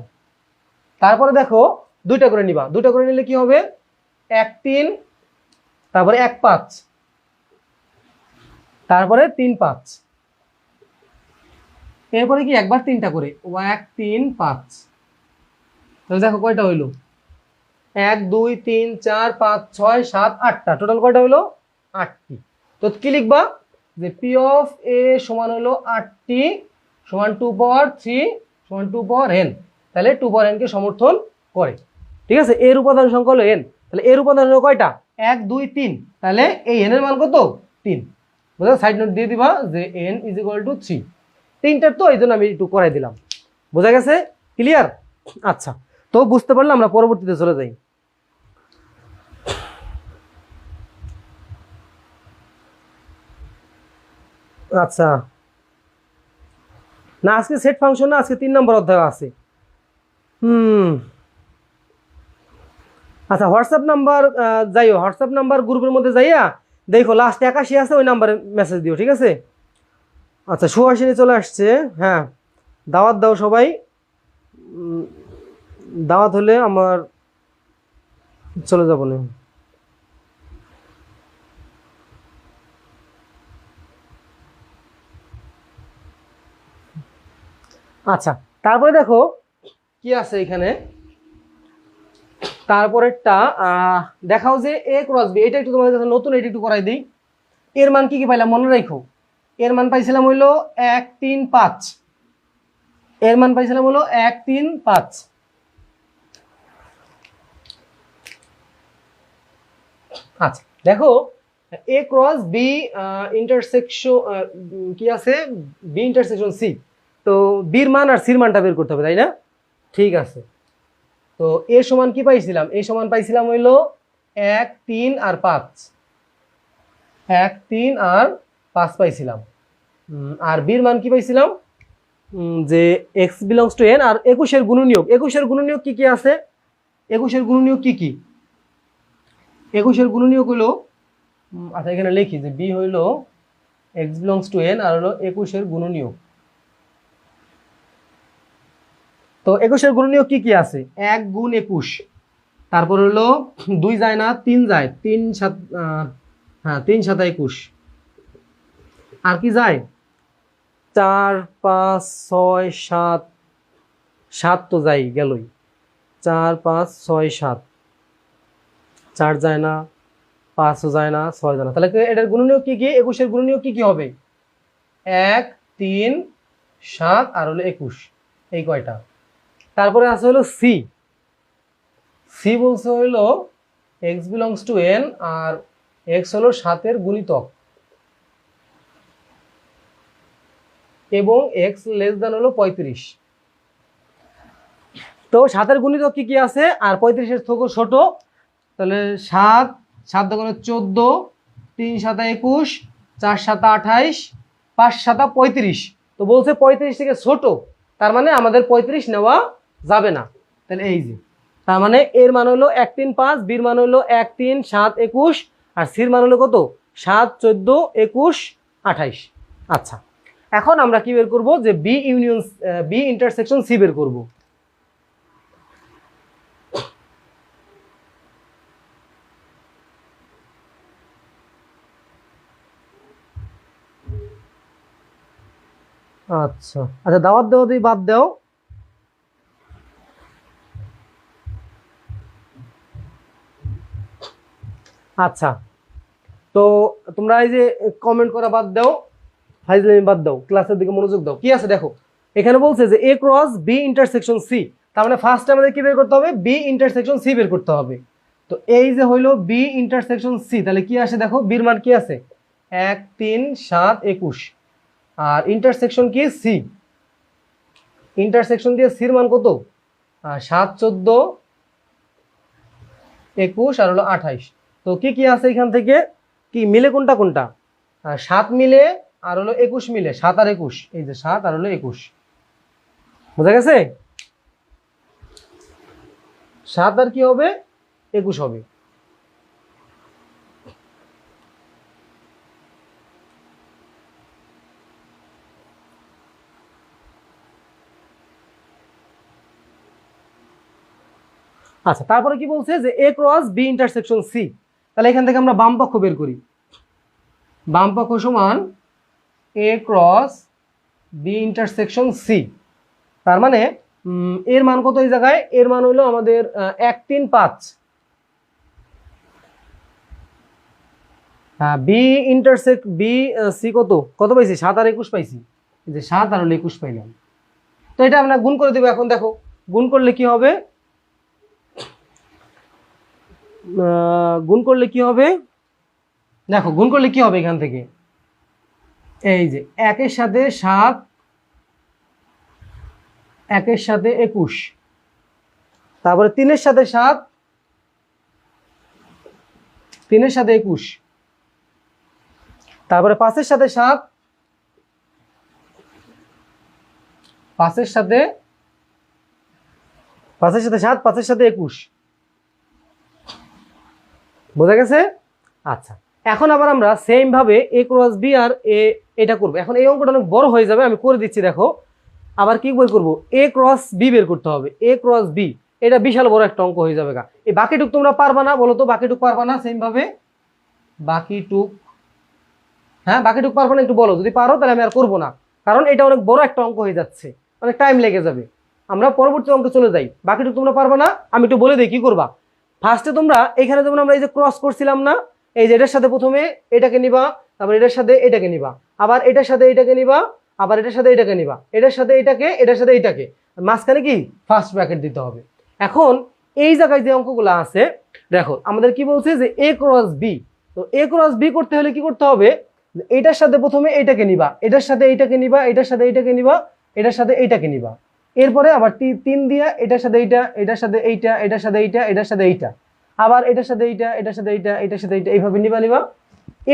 তারপরে দেখো 2টা করে নিবা, 2টা করে নিলে কি হবে? 1 3, তারপরে 1 5, তারপরে 3 5, এরপরে কি একবার 3টা করে 1 3 5। তাহলে দেখো কয়টা হইলো? 1 2 3 4 5 6 7 8টা, টোটাল কয়টা হইলো? 8টি। তো কি লিখবা? যে p অফ a সমান হলো 8টি সমান 2 পাওয়ার 3 সমান 2 পাওয়ার n। তাহলে 2 পাওয়ার n কে সমর্থন করে, ঠিক আছে? এর উপাদান সংখ্যা হলো n, তাহলে এর উপাদান হলো কয়টা? 1 2 3, তাহলে এই n এর মান কত? 3। বুঝা? সাইড নোট দিয়ে দিবা যে n = 3। তিনটার তো এই জন্য আমি একটু করাই দিলাম। বোঝা গেছে? ক্লিয়ার? আচ্ছা, তো বুঝতে পারলে আমরা পরবর্তীতে চলে যাই। আচ্ছা, না আজকে সেট ফাংশন না, আজকে 3 নম্বর অধ্যায় আছে। আচ্ছা, হোয়াটসঅ্যাপ নাম্বার যাইও, হোয়াটসঅ্যাপ নাম্বার গ্রুপের মধ্যে যাইয়া দেখো লাস্ট 81 আছে, ওই নাম্বারে মেসেজ দিও, ঠিক আছে? আচ্ছা, সুহাসিনী চলে আসছে, হ্যাঁ দাওয়াত দাও সবাই। দাওয়াত হলে আমার চলে যাবো না। আচ্ছা, তারপরে দেখো কি আছে এখানে, তারপরেরটা দেখাও যে a ক্রস b, এটা একটু তোমাদের কাছে নতুন, এটা একটু করাই দিই। এর মান কি কি পাইলাম মনে রাখো? এর মান পাইছিলাম হইলো 1 3 5, এর মান পাইছিলাম হলো 1 3 5। আচ্ছা দেখো a ক্রস b ইন্টারসেকশন কি আছে, b ইন্টারসেকশন c। তো b এর মান আর c এর মানটা বের করতে হবে, তাই না? ঠিক আছে। তো a সমান কি পাইছিলাম? a সমান পাইছিলাম হইলো 1 3 আর 5, 1 3 আর 5 পাইছিলাম। আর b এর মান কি পাইছিলাম? যে x বিলংস টু n, আর 21 এর গুণনীয়ক, 21 এর গুণনীয়ক কি কি আছে? 21 এর গুণনীয়ক কি কি? 21 এর গুণনীয়ক হলো, আচ্ছা এখানে লিখি যে b হইলো x বিলংস টু n আর হলো 21 এর গুণনীয়ক। তো 21 এর গুণনীয়ক কি কি আছে? 1 গুণ 21, তারপর হলো 2 যায় না 3 যায়, 3 7, হ্যাঁ 3 7 21, আর কি যায় 4 5 6 7, 7 তো যাই গেলই, 4 5 6 7, 4 যায় না, 5 যায় না, 6 যায় না। তাহলে এটার গুণনীয়ক কি কি? 21 এর গুণনীয়ক কি কি হবে? 1 3 7 আর হলো 21, এই কয়টা। তারপরে আছে হলো সি, সি বলছে হইলো x বিলংস টু n আর x হলো 7 এর গুণিতক এবং x লেস দ্যান হলো 35। তো 7 এর গুণিতক কি কি আছে আর 35 এর থেকে ছোট, তাহলে 7 7 দোকানে 14, 3 7 21, 4 7 28, 5 7 35। তো বলছে 35 থেকে ছোট, তার মানে আমাদের 35 নেওয়া যাবে না। তাহলে এই যে তার মানে এর মান হলো 1 3 5, বির মান হলো 1 3 7 21, আর সির মান হলো কত 7 14 21 28। আচ্ছা, এখন আমরা কি বের করব, যে B union B intersection C বের করব। আচ্ছা আচ্ছা, দাওয়াত দেওয়া দিয়ে বাদ দাও। আচ্ছা, তো তোমরা এই যে কমেন্ট করা বাদ দাও, ফাইজলামি বাদ দাও, ক্লাসের দিকে মনোযোগ দাও। কি আছে দেখো, এখানে বলছে যে এ ক্রস বি ইন্টারসেকশন সি, তার মানে ফার্স্টে আমাদের কি বের করতে হবে, বি ইন্টারসেকশন সি বের করতে হবে। তো এই যে হইলো বি ইন্টারসেকশন সি, তাহলে কি আসে দেখো, বির মান কি আছে 1 3 7 21, আর ইন্টারসেকশন কি সি, ইন্টারসেকশন দিয়ে সির মান কত 7 14 21 আর হলো 28। তো কি কি আছে এখান থেকে, কি মিলে কোনটা কোনটা, 7 মিলে আর হলো 21 মিলে, 7 আর 21, এই যে 7 আর হলো 21, বোঝা গেছে? 7 আর কি হবে 21 হবে। আচ্ছা, তারপরে কি বলছে যে এ ক্রস বি ইন্টারসেকশন সি, তাহলে এখান থেকে আমরা বাম পক্ষ বের করি। বাম পক্ষ সমান এ ক্রস বি ইন্টারসেকশন সি, তার মানে এর মান কত এই জায়গায়, এর মান হলো আমাদের 1 3 5, বি ইন্টারসেক্ট বি সি কত কত পাইছি 7 আর 21 পাইছি, এই যে 7 আর হলো 21 পাইলাম। তো এটা আমরা গুণ করে দেবো। এখন দেখো গুণ করলে কি হবে, গুণ করলে কি হবে, দেখো গুণ করলে কি হবে এখান থেকে, এই যে 1 এর সাথে 7, 1 এর সাথে 21, তারপরে 3 এর সাথে 7, 3 এর সাথে 21, তারপরে 5 এর সাথে 7, 5 এর সাথে 7, 5 এর সাথে 21, বোঝা গেছে? আচ্ছা, এখন আবার আমরা সেম ভাবে এ ক্রস বি আর এটা করবো। এখন এই অঙ্কটা অনেক বড় হয়ে যাবে, আমি করে দিচ্ছি। দেখো আবার কি বের করবো, এ ক্রস বি বের করতে হবে, এ ক্রস বি, এটা বিশাল বড় একটা অঙ্ক হয়ে যাবে। এই বাকিটুক তোমরা পারবা না, বলো তো বাকিটুক পারবা না? সেম ভাবে বাকিটুক, হ্যাঁ বাকিটুক পারবা না একটু বলো, যদি পারো তাহলে আমি আর করবো না, কারণ এটা অনেক বড় একটা অঙ্ক হয়ে যাচ্ছে, অনেক টাইম লেগে যাবে। আমরা পরবর্তী অঙ্কে চলে যাই। বাকিটুক তোমরা পারবা না, আমি একটু বলে দিই কি করবা। ফার্স্টে তোমরা এখানে যেমন আমরা এই যে ক্রস করছিলাম না, এই যে এটার সাথে প্রথমে এটাকে নিবা, তারপর এটার সাথে এটাকে নিবা, আবার এটার সাথে এটাকে নিবা, আবার এটার সাথে এটাকে নিবা, এটার সাথে এটাকে, এটার সাথে এটাকে, মাঝখানে কি ফার্স্ট ব্র্যাকেট দিতে হবে। এখন এই জায়গায় যে অঙ্কগুলো আছে দেখো, আমাদের কি বলছে যে এ ক্রস বি, তো এ ক্রস বি করতে হলে কি করতে হবে, এটার সাথে প্রথমে এইটাকে নিবা, এটার সাথে এইটাকে নিবা, এটার সাথে এইটাকে নিবা, এটার সাথে এইটাকে নিবা, এরপরে আবার 3 দিয়া এটার সাথে এইটা, এটার সাথে এইটা, এটার সাথে এইটা, এটার সাথে এইটা, আবার এটার সাথে এইটা, এটার সাথে এইটা, এটার সাথে এইটা, এইভাবে নিবা।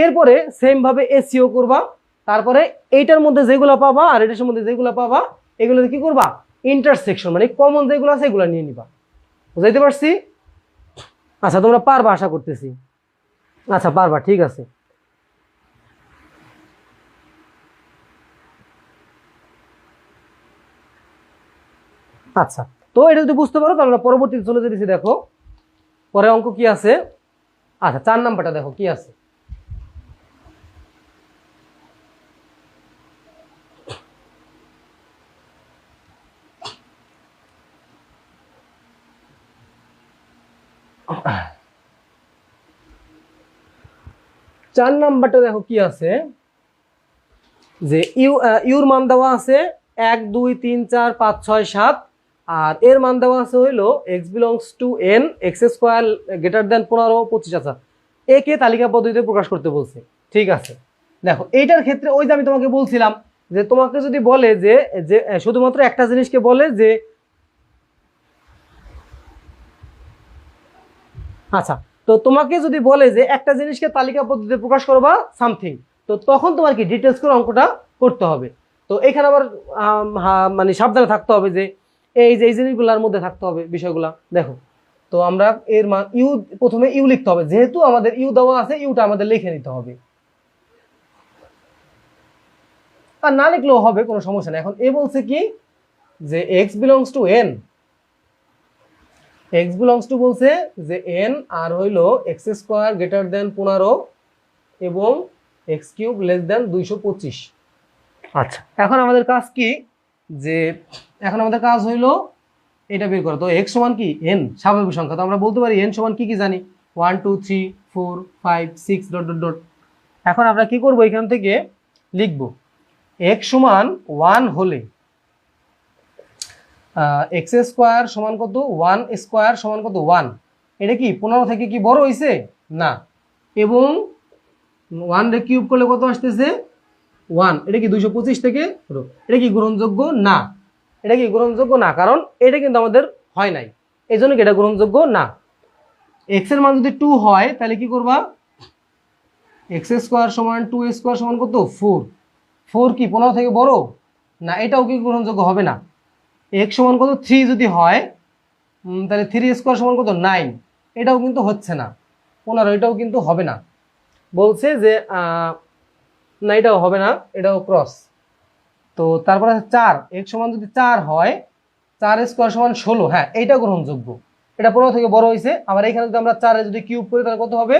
এরপরে সেম ভাবে এসিও করবা। তারপরে এইটার মধ্যে যেগুলো পাবা আর এটার মধ্যে যেগুলো পাবা, এগুলো কি করবা, ইন্টারসেকশন মানে কমন যেগুলো আছে এগুলো নিয়ে নিবা। বুঝাইতে পারছি? আচ্ছা, তোমরা পারবা আশা করতেছি। আচ্ছা পারবা, ঠিক আছে। আচ্ছা, তো এটা যদি বুঝতে পারো তাহলে আমরা পরবর্তীতে চলে যেতেছি। দেখো পরে অঙ্ক কি আছে। আচ্ছা, 4 নাম্বারটা দেখো কি আছে। চার নাম্বারটা দেখো কি আছে, যে ইউর মান দেওয়া আছে 1 2 3 4 5 6 7, আর এর মান দেওয়া আছে হইলো x belongs to n x square greater than 15 25। আচ্ছা, একে তালিকা পদ্ধতিতে প্রকাশ করতে বলছে। ঠিক আছে, দেখো এইটার ক্ষেত্রে ওই যে আমি তোমাকে বলছিলাম যে তোমাকে যদি বলে যে শুধুমাত্র একটা জিনিসকে বলে যে, আচ্ছা তো তোমাকে যদি বলে যে একটা জিনিসকে তালিকা পদ্ধতিতে প্রকাশ করো বা সামথিং, তো তখন তোমার কি ডিটেলস করে অঙ্কটা করতে হবে। তো এখানে আবার মানে সাবধানে থাকতে হবে যে এই যে এই জিনিসগুলোর মধ্যে থাকতে হবে বিষয়গুলা। দেখো, তো আমরা এর মান ইউ, প্রথমে ইউ লিখতে হবে, যেহেতু আমাদের ইউ দেওয়া আছে ইউটা আমাদের লিখে নিতে হবে, আর না লিখলেও হবে, কোনো সমস্যা নেই। এখন এ বলছে কি যে X belongs to N, x belongs two বলছে যে এন আর হইলো এক্স স্কোয়ার গ্রেটার দেন 15 এবং এক্স কিউব লেস দেন 225। আচ্ছা, এখন আমাদের কাজ কি, যে এখন আমাদের কাজ হইলো এটা বের করা। তো এক্স সমান কি এন, স্বাভাবিক সংখ্যা, তো আমরা বলতে পারি এন সমান কি কি জানি, 1 2 3 4 5 6 ডট ডট ডট। এখন আমরা কি করব, এখান থেকে লিখব এক্স সমান 1 হলে এক্স স্কোয়ার সমান কত, 1 স্কোয়ার সমান কত 1, এটা কি 15 থেকে কি বড় হয়েছে না, এবং 1 রে কিউব করলে কত আসতেছে 1, এটা কি 225 থেকে, এটা কি গ্রহণযোগ্য না, এটা কি গ্রহণযোগ্য না, কারণ এটা কিন্তু আমাদের হয় নাই, এই জন্য কি এটা গ্রহণযোগ্য না। এক্স এর মান যদি 2 হয় তাহলে কি করবা, এক্স স্কোয়ার সমান 2 স্কোয়ার সমান কত 4, 4 কি 15 থেকে বড় না, এটাও কি গ্রহণযোগ্য হবে না। এক্স সমান কত 3 যদি হয় তাহলে 3 স্কোয়ার সমান কত 9, এটাও কিন্তু হচ্ছে না, 15, এটাও কিন্তু হবে না, বলছে যে না এটাও হবে না, এটাও ক্রস। তো তারপরে আছে 4, এক্স সমান যদি 4 হয় 4 স্কোয়ার সমান 16, হ্যাঁ এইটা গ্রহণযোগ্য, এটা 15 থেকে বড় হয়েছে। আবার এখানে যদি আমরা 4 যদি কিউব করি তাহলে কত হবে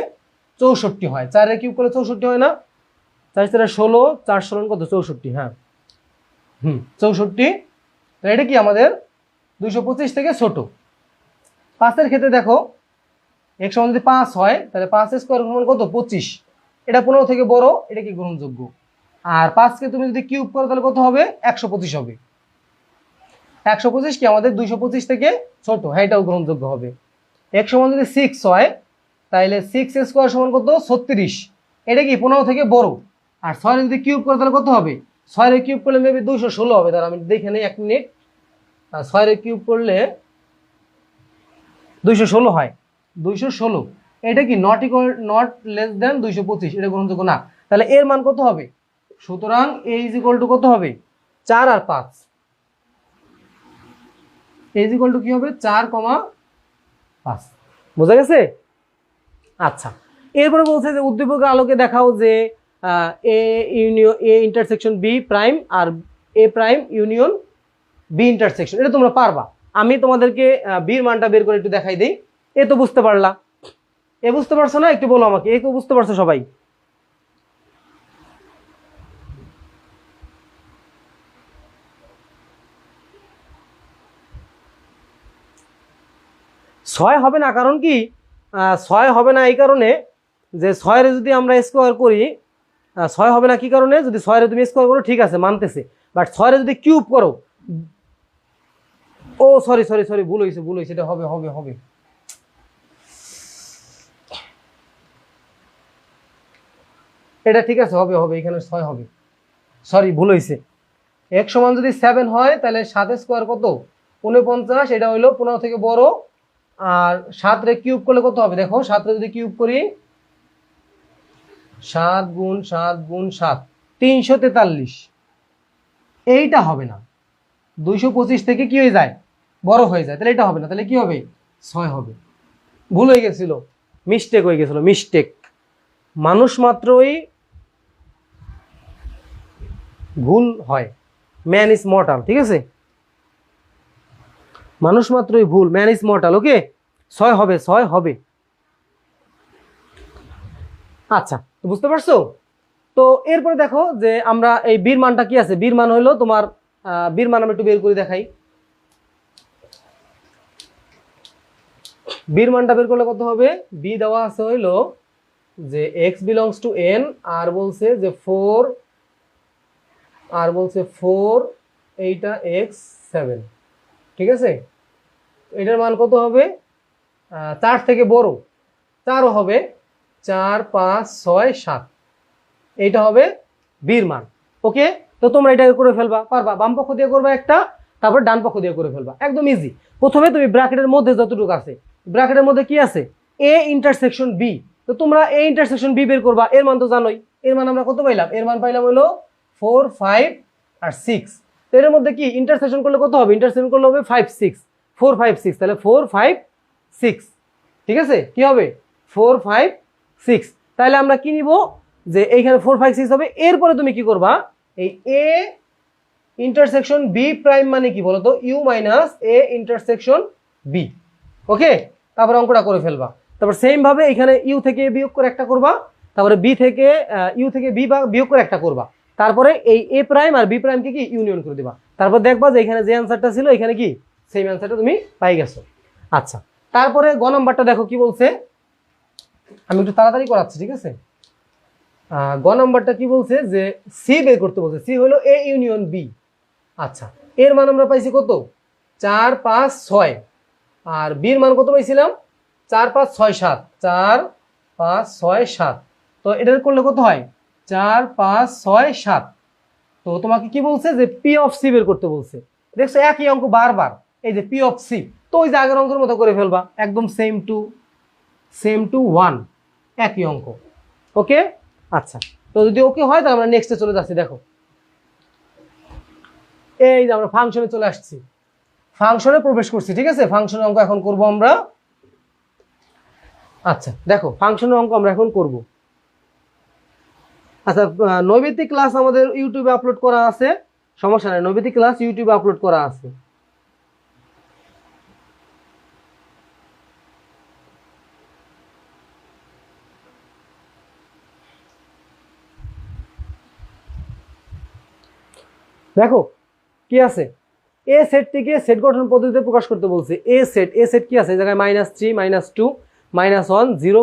64 হয়, 4 এর কিউব করলে 64 হয় না, 4 4 16, 4 16 কত 64, হ্যাঁ 64, এটা কি আমাদের 225 থেকে ছোট। 5 এর ক্ষেত্রে দেখো এক্স সমান যদি 5 হয় তাহলে 5 স্কোয়ার সমান কত 25, এটা 15 থেকে বড়, এটা কি গ্রহণযোগ্য। আর 5 কে তুমি যদি কিউব করো তাহলে কত হবে 125 হবে, 125 কি আমাদের 225 থেকে ছোট, হ্যাঁ এটাও গ্রহণযোগ্য হবে। এক্স সমান যদি 6 হয় তাহলে 6 স্কোয়ার সমান কত 36, এটা কি 15 থেকে বড়। আর 6 যদি কিউব করো তাহলে কত হবে, 6 এর কিউব করলে মেবি 216 হবে, তাহলে আমি দেখে নেই 1 মিনিট, 6 এর কিউব করলে 216 হয়, 216, এটা কি not equal, not less than 225, এটা গ্রহণযোগ্য না, তাহলে এর মান কত হবে। সুতরাং এ ইজ ইকুয়াল টু কত হবে 4 আর 5, এ ইজ ইকুয়াল টু কি হবে 4,5, বোঝা গেছে। আচ্ছা, এরপরে বলছে যে উদ্দীপকের আলোকে দেখাও যে A union A intersection B prime আর A prime union B intersection, এটা তোমরা পারবা। আমি তোমাদেরকে বির মানটা বের করে একটু দেখাই দিই। এ তো বুঝতে পারলা, এ বুঝতে পারছো না, একটু বলো আমাকে, এ তো বুঝতে পারছো সবাই। ছয় হবে না, কারণ কি 6 হবে না এই কারণে যে 6 যদি আমরা স্কোয়ার করি, 6 হবে না কি কারণে, যদি 6 তুমি স্কোয়ার করো ঠিক আছে মানতেছে, বাট 6 যদি কিউব করো, ও সরি সরি সরি ভুল হয়েছে, ভুল হয়েছে, এটা হবে হবে হবে, এটা ঠিক আছে হবে হবে, এখানে 6 হবে, সরি ভুল হয়েছে। এক সমান যদি 7 হয় তাহলে 7 স্কোয়ার কত 49, এটা হইলো 15 থেকে বড়। আর 7 রে কিউব করলে কত হবে, দেখো 7 রে যদি কিউব করি 7 গুণ 7 গুণ 7 343, এইটা হবে না, 225 থেকে কি হয়ে যায় বড় হয়ে যায়, তাহলে এটা হবে না, তাহলে কি হবে 6 হবে। ভুল হয়ে গেছিল, মিস্টেক হয়ে গেছিল, মিস্টেক। মানুষ মাত্রই ভুল হয়, ম্যান ইজ মর্টাল, ঠিক আছে, মানুষ মাত্রই ভুল, ম্যান ইজ মর্টাল, ওকে 6 হবে, 6 হবে। আচ্ছা, তো বুঝতে পারছো। তো এরপরে দেখো যে আমরা এই বির মানটা কি আছে, বির মান হইলো তোমার বির মান আমি একটু বের করে দেখাই। বির মানটা বের করলে কত হবে, বি দেওয়া আছে হইলো যে x বিলংস টু n, আর বলছে যে 4, আর বলছে 4 এইটা x7, ঠিক আছে। এটার মান কত হবে 4 থেকে বড়, 4ও হবে, 4 5 6 7, এইটা হবে বির মান, ওকে। তো তোমরা এটা করে ফেলবা, পারবা, বাম পক্ষ দিয়ে করবা একটা, তারপর ডান পক্ষ দিয়ে করে ফেলবা, একদম ইজি। প্রথমে তুমি ব্র্যাকেটের মধ্যে যতটুকু আছে, ব্র্যাকেটের মধ্যে কি আছে এ ইন্টারসেকশন বি। তো তোমরা এ ইন্টারসেকশন বি বের করবা, এর মান তো জানোই, এর মান আমরা কত পাইলাম, এর মান পাইলাম হলো 4 5 আর 6। তো এর মধ্যে কি ইন্টারসেকশন করলে কত হবে, ইন্টারসেকশন করলে হবে 5 6, 4 5 6, তাহলে 4 5 6, ঠিক আছে, কি হবে 4 5 6। তাহলে আমরা কি নিব, যে এইখানে 4 5 6 হবে। এরপরে তুমি কি করবা, এই এ ইন্টারসেকশন বি প্রাইম মানে কি বলতো, U minus A intersection B. Okay, তারপরে অঙ্কটা করে ফেলবা। তারপর সেম ভাবে এখানে ইউ থেকে বিয়োগ করে একটা করবা, তারপরে বি থেকে ইউ থেকে বি বিয়োগ করে একটা করবা, তারপরে এই এ প্রাইম আর বি প্রাইমকে কি ইউনিয়ন করে দিবা। তারপর দেখবা যে এখানে যে অ্যান্সারটা ছিল এখানে কি সেম অ্যান্সারটা তুমি পাই গেছো। আচ্ছা, তারপরে গ নাম্বারটা দেখো কি বলছে, আমি একটু তাড়াতাড়ি করাচ্ছি, ঠিক আছে। গ নাম্বারটা কি বলছে, যে সি বের করতে বলছে, সি হলো এ ইউনিয়ন বি। আচ্ছা, এর মান আমরা পাইছি কত 4 5 6, আর বির মান কত পাইছিলাম 4 5 6 7, 4 5 6 7। তো এটা করলে কত হয় 4 5 6 7। তো তোমাকে কি বলছে, যে পি অফ সি বের করতে বলছে। দেখছো একই অঙ্ক বারবার, এই যে পি অফ সি। তো ওই যে আগের অঙ্কের মতো করে ফেলবা, একদম সেম টু 1, একই অঙ্ক। ওকে, আচ্ছা, তো যদি ওকে হয় তাহলে আমরা নেক্সটে চলে যাচ্ছি। দেখো এই যে আমরা ফাংশনে চলে আসছি, ফাংশনে প্রবেশ করছি, ঠিক আছে। ফাংশনের অঙ্ক এখন করব আমরা। আচ্ছা দেখো, ফাংশনের অঙ্ক আমরা এখন করব। আচ্ছা, নৈবেদিক ক্লাস আমাদের ইউটিউবে আপলোড করা আছে, সমস্যা নাই, নৈবেদিক ক্লাস ইউটিউবে আপলোড করা আছে। দেখো কি আছে, এ সেটটিকে সেট গঠন পদ্ধতিতে প্রকাশ করতে বলছে। এ সেট কি আছে, এই জায়গায় -3 -2 -1 0,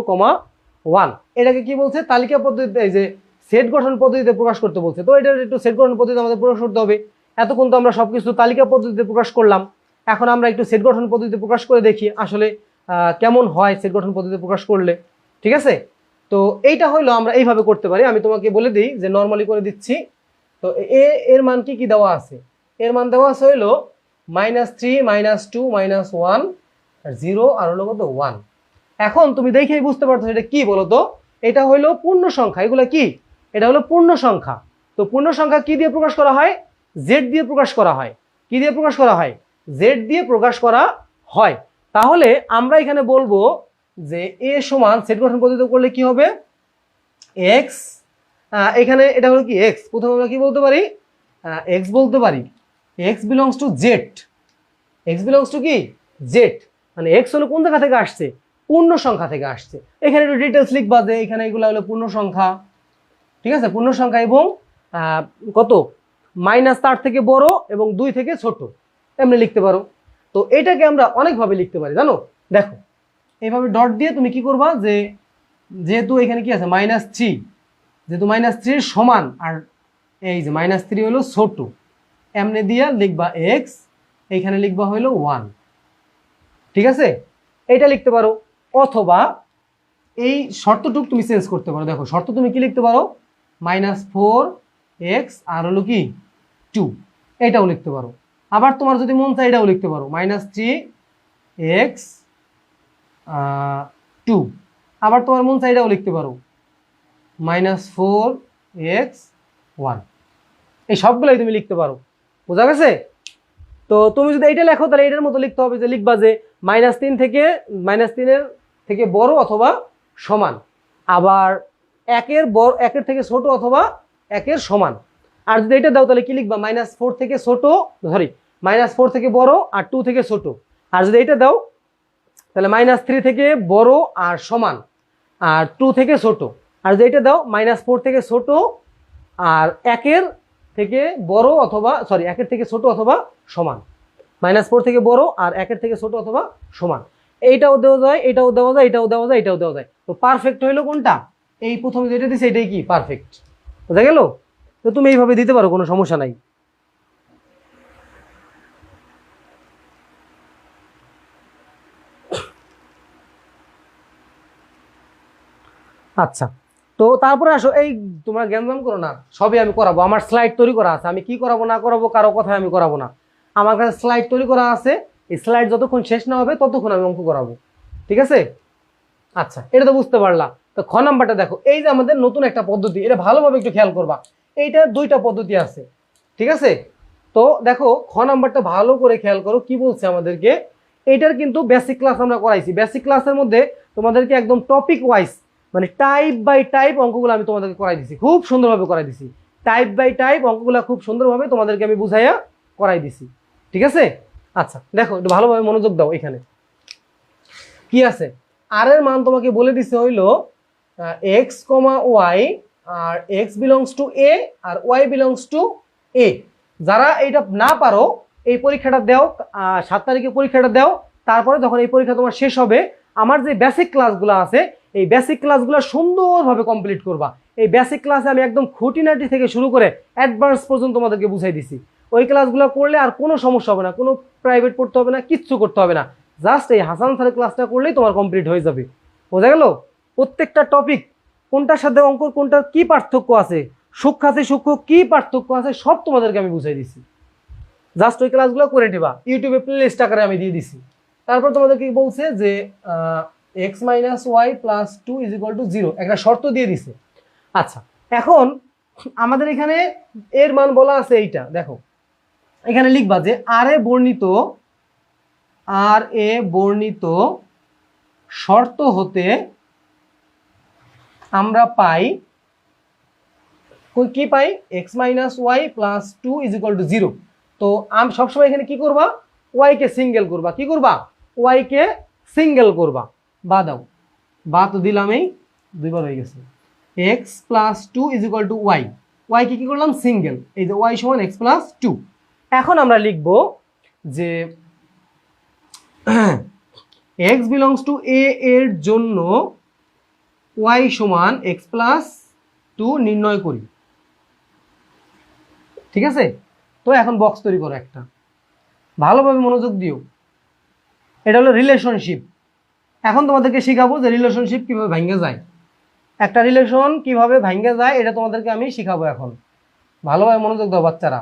1। এটাকে কি বলছে, তালিকা পদ্ধতিতে, এই যে সেট গঠন পদ্ধতিতে প্রকাশ করতে বলছে। তো এটা একটু সেট গঠন পদ্ধতিতে আমাদের প্রকাশ করতে হবে। এতক্ষণ তো আমরা সবকিছু তালিকা পদ্ধতিতে প্রকাশ করলাম, এখন আমরা একটু সেট গঠন পদ্ধতিতে প্রকাশ করে দেখি আসলে কেমন হয় সেট গঠন পদ্ধতিতে প্রকাশ করলে, ঠিক আছে। তো এইটা হইলো আমরা এইভাবে করতে পারি। আমি তোমাকে বলে দিই যে নর্মালি করে দিচ্ছি। তো এর মান কি দেওয়া আছে, এর মান দেওয়া আছে হইলো -3 -2 -1 আর 0 আর হলো কত 1। এখন তুমি দেখেই বুঝতে পারছো এটা কি বলতো, এটা হইলো পূর্ণ সংখ্যা। এগুলো কি, এটা হলো পূর্ণ সংখ্যা। তো পূর্ণ সংখ্যা কি দিয়ে প্রকাশ করা হয়, জেড দিয়ে প্রকাশ করা হয়। কি দিয়ে প্রকাশ করা হয়, জেড দিয়ে প্রকাশ করা হয়। তাহলে আমরা এখানে বলবো যে এ সমান সেট গঠন পদ্ধতি করলে কি হবে, এক্স, এখানে এটা হলো কি এক্স, প্রথমে আমরা কি বলতে পারি, এক্স বলতে পারি, x belongs to Z. X belongs two কি জেড, মানে এক্স হলো কোন জায়গা থেকে আসছে, পূর্ণ সংখ্যা থেকে আসছে। এখানে একটু ডিটেলস লিখবা যে এখানে এগুলো হলো পূর্ণ সংখ্যা, ঠিক আছে, পূর্ণ সংখ্যা এবং কত মাইনাস তার থেকে বড় এবং 2 থেকে ছোট, এমনি লিখতে পারো। তো এটাকে আমরা অনেকভাবে লিখতে পারি জানো। দেখো এইভাবে ডট দিয়ে তুমি কি করবা, যে যেহেতু এখানে কি আছে -3, যেহেতু -3 সমান, আর এই যে -3 হলো ছোট, এমনি দিয়া লিখবা এক্স, এইখানে লিখবা হলো 1, ঠিক আছে, এইটা লিখতে পারো। অথবা এই শর্তটুক তুমি চেঞ্জ করতে পারো। দেখো শর্ত তুমি কি লিখতে পারো, -4x আর হলো কি 2, এটাও লিখতে পারো। আবার তোমার যদি মন চায় এটাও লিখতে পারো, -3x 2। আবার তোমার মন চায় এটাও লিখতে পারো, -4x 1। এই সবগুলাই তুমি লিখতে পারো, বোঝা গেছে। তো তুমি যদি এইটা লেখো তাহলে এটার মতো লিখতে হবে, যে লিখবা যে -3 থেকে -3 থেকে বড় অথবা সমান, আবার একের থেকে ছোট অথবা একের সমান। আর যদি এটা দাও তাহলে কি লিখবা, -4 থেকে ছোট, সরি -4 থেকে বড় আর 2 থেকে ছোট। আর যদি এটা দাও তাহলে -3 থেকে বড় আর সমান আর 2 থেকে ছোট। আর যদি এটা দাও -4 থেকে ছোট আর একের থেকে বড় অথবা একের থেকে ছোট অথবা সমান, -4 থেকে বড় আর একের থেকে ছোট অথবা সমান। এইটাও দেওয়া যায়, এটাও দেওয়া যায়, এটাও দেওয়া যায়, এটাও দেওয়া যায়। তো পারফেক্ট হইলো কোনটা, এই প্রথমে যেটা দিছে এটাই কি পারফেক্ট, বোঝা গেল। তো তুমি এইভাবে দিতে পারো, কোনো সমস্যা নাই। আচ্ছা, তো তারপরে আসো, এই তোমরা জ্ঞান করো না, সবই আমি করাবো। আমার স্লাইড তৈরি করা আছে, আমি কি করাবো না করাবো কারো কথা আমি করাবো না। আমার কাছে স্লাইড তৈরি করা আছে, এই স্লাইড যতক্ষণ শেষ না হবে ততক্ষণ আমি অঙ্ক করাবো, ঠিক আছে। আচ্ছা, এটা তো বুঝতে পারলা। তো খ নাম্বারটা দেখো, এই যে আমাদের নতুন একটা পদ্ধতি, এটা ভালোভাবে একটু খেয়াল করবা। এইটার দুইটা পদ্ধতি আছে, ঠিক আছে? তো দেখো খ নাম্বারটা ভালো করে খেয়াল করো কি বলছে আমাদেরকে। এইটার কিন্তু বেসিক ক্লাস আমরা করাইছি। বেসিক ক্লাসের মধ্যে তোমাদেরকে একদম টপিক ওয়াইজ মানে টাইপ বাই টাইপ অঙ্কগুলো আমি তোমাদেরকে করাই দিছি, খুব সুন্দরভাবে করাই দিছি। টাইপ বাই টাইপ অঙ্কগুলো খুব সুন্দরভাবে তোমাদেরকে আমি বুঝাইয়া করাই দিছি, ঠিক আছে? আচ্ছা দেখো একটু ভালোভাবে মনোযোগ দাও। এখানে কি আছে, আর এর মান তোমাকে বলে দিছে হইলো এক্স কমা ওয়াই, আর এক্স বিলংস টু এ আর ওয়াই বিলংস টু এ। যারা এইটা না পারো এই পরীক্ষাটা দাও, 7 তারিখে পরীক্ষাটা দাও। তারপরে যখন এই পরীক্ষা তোমার শেষ হবে, আমার যে বেসিক ক্লাসগুলো আছে এই বেসিক ক্লাসগুলো সুন্দরভাবে কমপ্লিট করবা। এই বেসিক ক্লাসে আমি একদম খুঁটিনাটি থেকে শুরু করে অ্যাডভান্স পর্যন্ত তোমাদেরকে বুঝাই দিছি। ওই ক্লাসগুলো করলে আর কোনো সমস্যা হবে না, কোনো প্রাইভেট পড়তে হবে না, কিচ্ছু করতে হবে না। জাস্ট এই হাসান স্যারের ক্লাসটা করলেই তোমার কমপ্লিট হয়ে যাবে। বোঝা গেল? প্রত্যেকটা টপিক কোনটার সাথে অঙ্ক কোনটার কি পার্থক্য আছে, সূক্ষ্ম আছে সূক্ষ্ম কি পার্থক্য আছে, সব তোমাদেরকে আমি বুঝাই দিছি। জাস্ট ওই ক্লাসগুলো করে নেবা, ইউটিউবে প্লে লিস্ট আকারে আমি দিয়ে দিছি। তারপর তোমাদেরকে বলছে যে X minus Y plus two is equal to 0, একটা শর্ত দিয়ে দিছে। আচ্ছা এখন আমাদের এখানে এর মান বলা আছে এইটা, দেখো এখানে লিখবা যে আর এ বর্ণিত শর্ত হতে আমরা পাই কি পাই, x minus Y plus two is equal to 0। তো আমি সবসময় এখানে কি করবা, ওয়াই কে সিঙ্গেল করবা। কি করবা, ওয়াই কে সিঙ্গেল করবা। বা দাও, বা তো দিলামই, দুইবার হয়ে গেছে। X plus two is equal to y, y কে কি করলাম সিঙ্গেল, এই যে ওয়াই সমান এক্স প্লাস টু। এখন আমরা লিখবো যে এক্স বিলংস টু এ এর জন্য ওয়াই সমান এক্স প্লাস টু নির্ণয় করি, ঠিক আছে? তো এখন বক্স তৈরি করো একটা, ভালোভাবে মনোযোগ দিও। এটা হলো রিলেশনশিপ। এখন তোমাদেরকে শিখাবো যে রিলেশনশিপ কিভাবে ভাঙ্গা যায়, একটা রিলেশন কিভাবে ভাঙ্গা যায় এটা তোমাদেরকে আমি শিখাবো। এখন ভালোভাবে মনোযোগ দাও বাচ্চারা।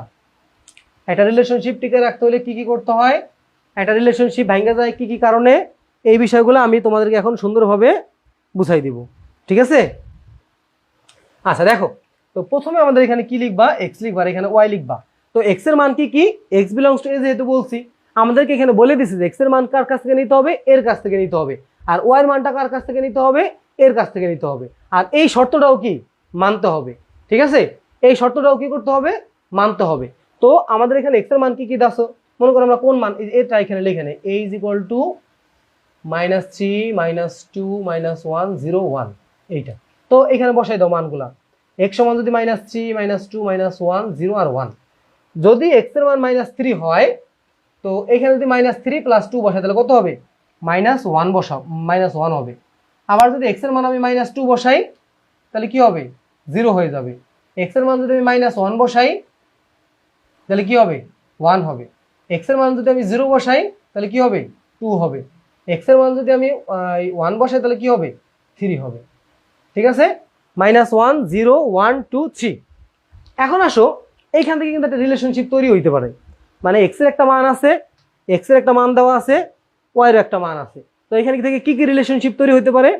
একটা রিলেশনশিপ টিকে রাখতে হলে কি কি করতে হয়, একটা রিলেশনশিপ ভাঙ্গা যায় কি কি কারণে, এই বিষয়গুলো আমি তোমাদেরকে এখন সুন্দরভাবে বুঝাই দিব, ঠিক আছে? আচ্ছা দেখো, তো প্রথমে আমাদের এখানে কি লিখবা, এক্স লিখবা, আর এখানে ওয়াই লিখবা। তো এক্স এর মান কি কি, এক্স বিলংস টু এ যেহেতু বলছি, আমাদেরকে এখানে বলে দিছে যে এক্স এর মান কার কাছ থেকে নিতে হবে, এর কাছ থেকে নিতে হবে। আর ওয়াই এর মানটা কার কাছ থেকে নিতে হবে, এর কাছ থেকে নিতে হবে। আর এই শর্তটাও কি মানতে হবে, ঠিক আছে? এই শর্তটাও কি করতে হবে, মানতে হবে। তো আমাদের এখানে এক্স এর মান কি কি দাসো, মনে করো আমরা কোন মান, এটা এখানে লিখে নেই, a ইজ ইকুয়াল টু -3 -2 -1 0 1, এইটা। তো এখানে বসাই দাও মানগুলা। x সমান যদি -3 -2 -1 0 আর 1, যদি x এর মান -3 হয় তো এখানে যদি -3 + 2 বসাই তাহলে কত হবে, -1 বসাও, -1 হবে। আবার যদি x এর মান আমি -2 বসাই তাহলে কি হবে, 0 হয়ে যাবে। x এর মান যদি আমি -1 বসাই তাহলে কি হবে, 1 হবে। x এর মান যদি আমি 0 বসাই তাহলে কি হবে, 2 হবে। x এর মান যদি আমি 1 বসাই তাহলে কি হবে, 3 হবে, ঠিক আছে? -1 0 1 2 3। এখন আসো, এইখান থেকে কিন্তু একটা রিলেশনশিপ তৈরি হইতে পারে। মানে এক্স এর একটা মান আছে, এক্স এর একটা মান দেওয়া আছে, ওয়াই এর একটা মান আছে। তো এখান থেকে কি কি রিলেশনশিপ তৈরি হইতে পারে,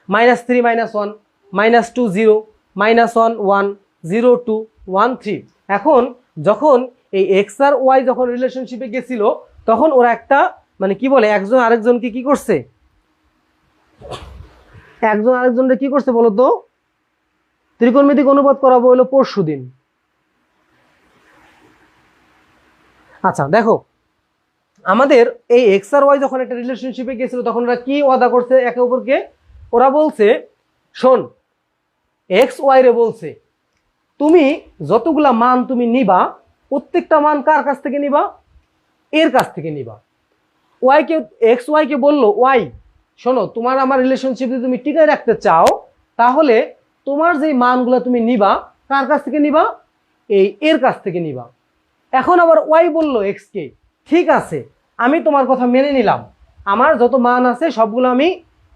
-3 -1 -2 0 -1 1 0 2 1 3। এখন যখন এই এক্স আর ওয়াই যখন রিলেশনশিপে গেছিল তখন ওরা একটা মানে কি বলে, একজন আরেকজনকে কি করছে, একজন আরেকজনকে কি করছে বলো তো, ত্রিকোণমিতিক অনুপাত করাবো হলো পরশুদিন। আচ্ছা দেখো, আমাদের এই এক্স আর ওয়াই যখন একটা রিলেশনশিপে গেছিল তখন ওরা কি ওয়াদা করছে একে অপরকে, ওরা বলছে শোন, এক্স ওয়াই রে বলছে তুমি যতগুলা মান তুমি নিবা প্রত্যেকটা মান কার কাছ থেকে নিবা, এর কাছ থেকে নিবা। ওয়াইকে, এক্স ওয়াইকে বললো ওয়াই শোনো, তোমার আমার রিলেশনশিপ যদি তুমি টিকায় রাখতে চাও তাহলে তোমার যে মানগুলো তুমি নিবা কার কাছ থেকে নিবা, এই এর কাছ থেকে নিবা। এখন আবার ওয়াই বললো এক্স কে, ঠিক আছে আমি তোমার কথা মেনে নিলাম, আমার যত মান আছে সবগুলো আমি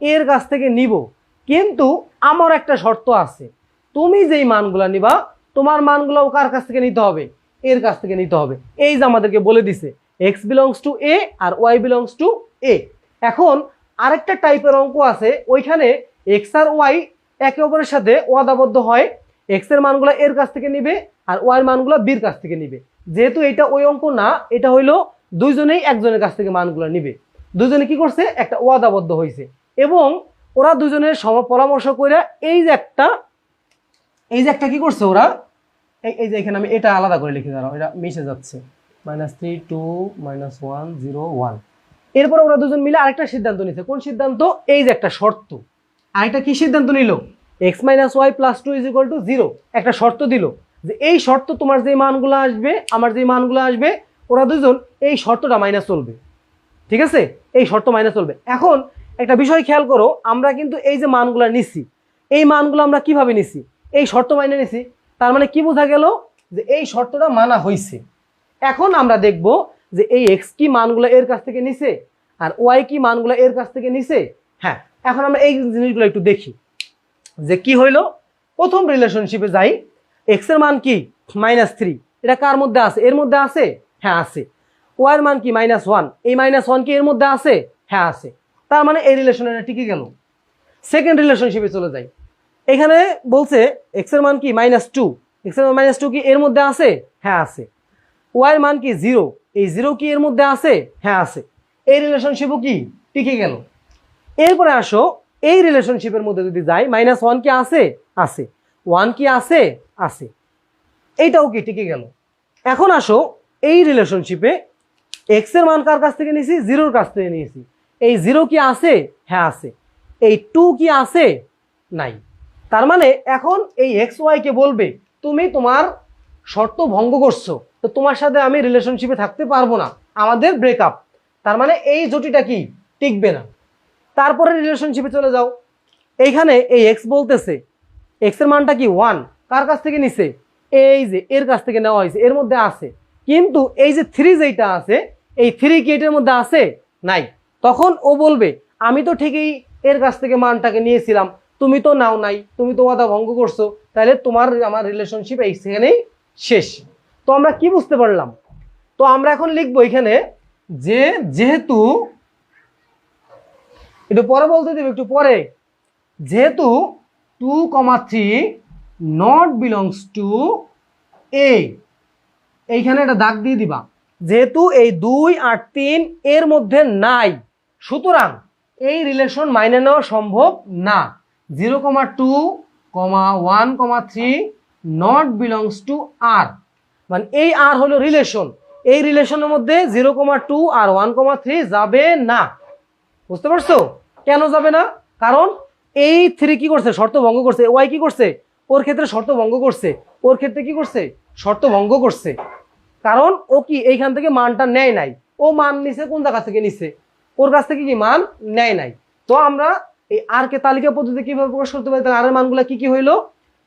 এর কাছ থেকে নিব, কিন্তু আমার একটা শর্ত আছে, তুমি যেই মানগুলো নিবা তোমার মানগুলোও কার কাছ থেকে নিতে হবে, এর কাছ থেকে নিতে হবে। এই যে আমাদেরকে বলে দিছে এক্স বিলংস টু এ আর ওয়াই বিলংস টু এ। এখন আরেকটা টাইপের অঙ্ক আছে, ওইখানে এক্স আর ওয়াই একে অপরের সাথে ওয়াদাবদ্ধ হয়, এক্স এর মানগুলো এর কাছ থেকে নিবে আর ওয়াই এর মানগুলো বির কাছ থেকে নিবে। যেহেতু এটা ওই অঙ্ক না, এটা হইলো দুইজনেই একজনের কাছ থেকে মানগুলো নিবে, দুজনে কি করছে একটা ওয়াদাবদ্ধ হয়েছে, এবং ওরা দুজনের পরামর্শ করে এই যে একটা কি করছে ওরা, এই যে এখানে আমি এটা আলাদা করে লিখে দাঁড়াও, এটা মিশে যাচ্ছে, -3 2 -1 0 1। এরপরে ওরা দুজন মিলে আরেকটা সিদ্ধান্ত নিছে। কোন সিদ্ধান্ত? এই যে একটা শর্ত, আরেকটা কি সিদ্ধান্ত নিল, x - y + 2 = 0, একটা শর্ত দিল যে এই শর্ত তোমার যে মানগুলো আসবে আমার যে মানগুলো আসবে ওরা দুজন এই শর্তটা মাইনাস চলবে, ঠিক আছে, এই শর্ত মাইনাস চলবে। এখন একটা বিষয় খেয়াল করো, আমরা কিন্তু এই যে মানগুলো নিছি, এই মানগুলো আমরা কিভাবে নিছি, এই শর্ত মাইনে নিছি, তার মানে কি বোঝা গেল যে এই শর্তটা মানা হয়েছে। এখন আমরা দেখব যে এই এক্স কি মানগুলো এর কাছ থেকে নিছে আর ওয়াই কি মানগুলো এর কাছ থেকে নিছে। হ্যাঁ, এখন আমরা এই জিনিসগুলো একটু দেখি যে কি হইলো। প্রথম রিলেশনশিপে যাই, এক্স এর মান কি -3, এটা কার মধ্যে আছে? এর মধ্যে আছে, হ্যাঁ আছে। ওয়াই এর মান কি -1, এই -1 কি এর মধ্যে আছে? হ্যাঁ আছে। তার মানে এই রিলেশনটা টিকে গেল। সেকেন্ড রিলেশনশিপে চলে যাই, এখানে বলছে এক্স এর মান কি -2, এক্স এর মান -2 কি এর মধ্যে আছে? হ্যাঁ আছে। ওয়াই এর মান কি 0, এই 0 কি এর মধ্যে আছে? হ্যাঁ আছে। এই রিলেশনশিপও কি টিকে গেল। এরপরে আসো, এই রিলেশনশিপের মধ্যে যদি যাই, -1 কি আছে? আছে। 1 কি আছে? আছে। এইটাও কি টিকে গেল। এখন আসো এই রিলেশনশিপে এক্স এর মান কার কাছ থেকে নিয়েছি? 0 কাছ থেকে নিয়েছি। এই 0 কি আছে? হ্যাঁ আছে। এই 2 কি আছে? নাই। তার মানে এখন এই এক্স ওয়াই কে বলবে তুমি তোমার শর্ত ভঙ্গ করছো, তো তোমার সাথে আমি রিলেশনশিপে থাকতে পারবো না, আমাদের ব্রেকআপ। তার মানে এই জুটিটা কি টিকবে না। তারপরে রিলেশনশিপে চলে যাও, এইখানে এই এক্স বলতেছে এক্স এর মানটা কি 1, কার কাছ থেকে নিছে? এই যে এর কাছ থেকে নেওয়া হয়েছে, এর মধ্যে আছে। কিন্তু এই যে 3 যেটা আছে, এই 3 কি এটার মধ্যে আছে? নাই। তখন ও বলবে আমি তো ঠিকই এর কাছ থেকে মানটাকে নিয়েছিলাম, তুমি তো নাও নাই, তুমি তো ওয়াদা ভঙ্গ করছো, তাহলে তোমার আমার রিলেশনশিপ এই সেখানেই শেষ। তো আমরা কি বুঝতে পারলাম? তো আমরা এখন লিখবো এখানে যে যেহেতু, একটু পরে বলতে দেবে, একটু পরে, যেহেতু 2, 3 নট বিলংস টু এ, এইখানে একটা দাগ দিয়ে দিবা, যেহেতু এই 2 আর 3 এর মধ্যে নাই, সুতরাং এই রিলেশন মাইনে নেওয়া সম্ভব না। 0, 2, 1, 3 নট বিলংস টু আর, মানে এই আর হলো রিলেশন, এই রিলেশনের মধ্যে 0, 2 আর 1, 3 যাবে না। বুঝতে পারছো কেন যাবে না? কারণ এই 3 কি করছে? শর্ত ভঙ্গ করছে। ওয়াই কি করছে? ওর ক্ষেত্রে শর্ত ভঙ্গ করছে। ওর ক্ষেত্রে কি করছে? শর্ত ভঙ্গ করছে। কারণ ও কি এইখান থেকে মানটা নেয় নাই, ও মান নিছে কোন জায়গা থেকে নিছে? ওর কাছ থেকে কি মান নেয় নাই। তো আমরা এই আর কে তালিকা পদ্ধতি কিভাবে প্রকাশ করতে পারি? তাহলে আর এর মানগুলা কি কি হইলো?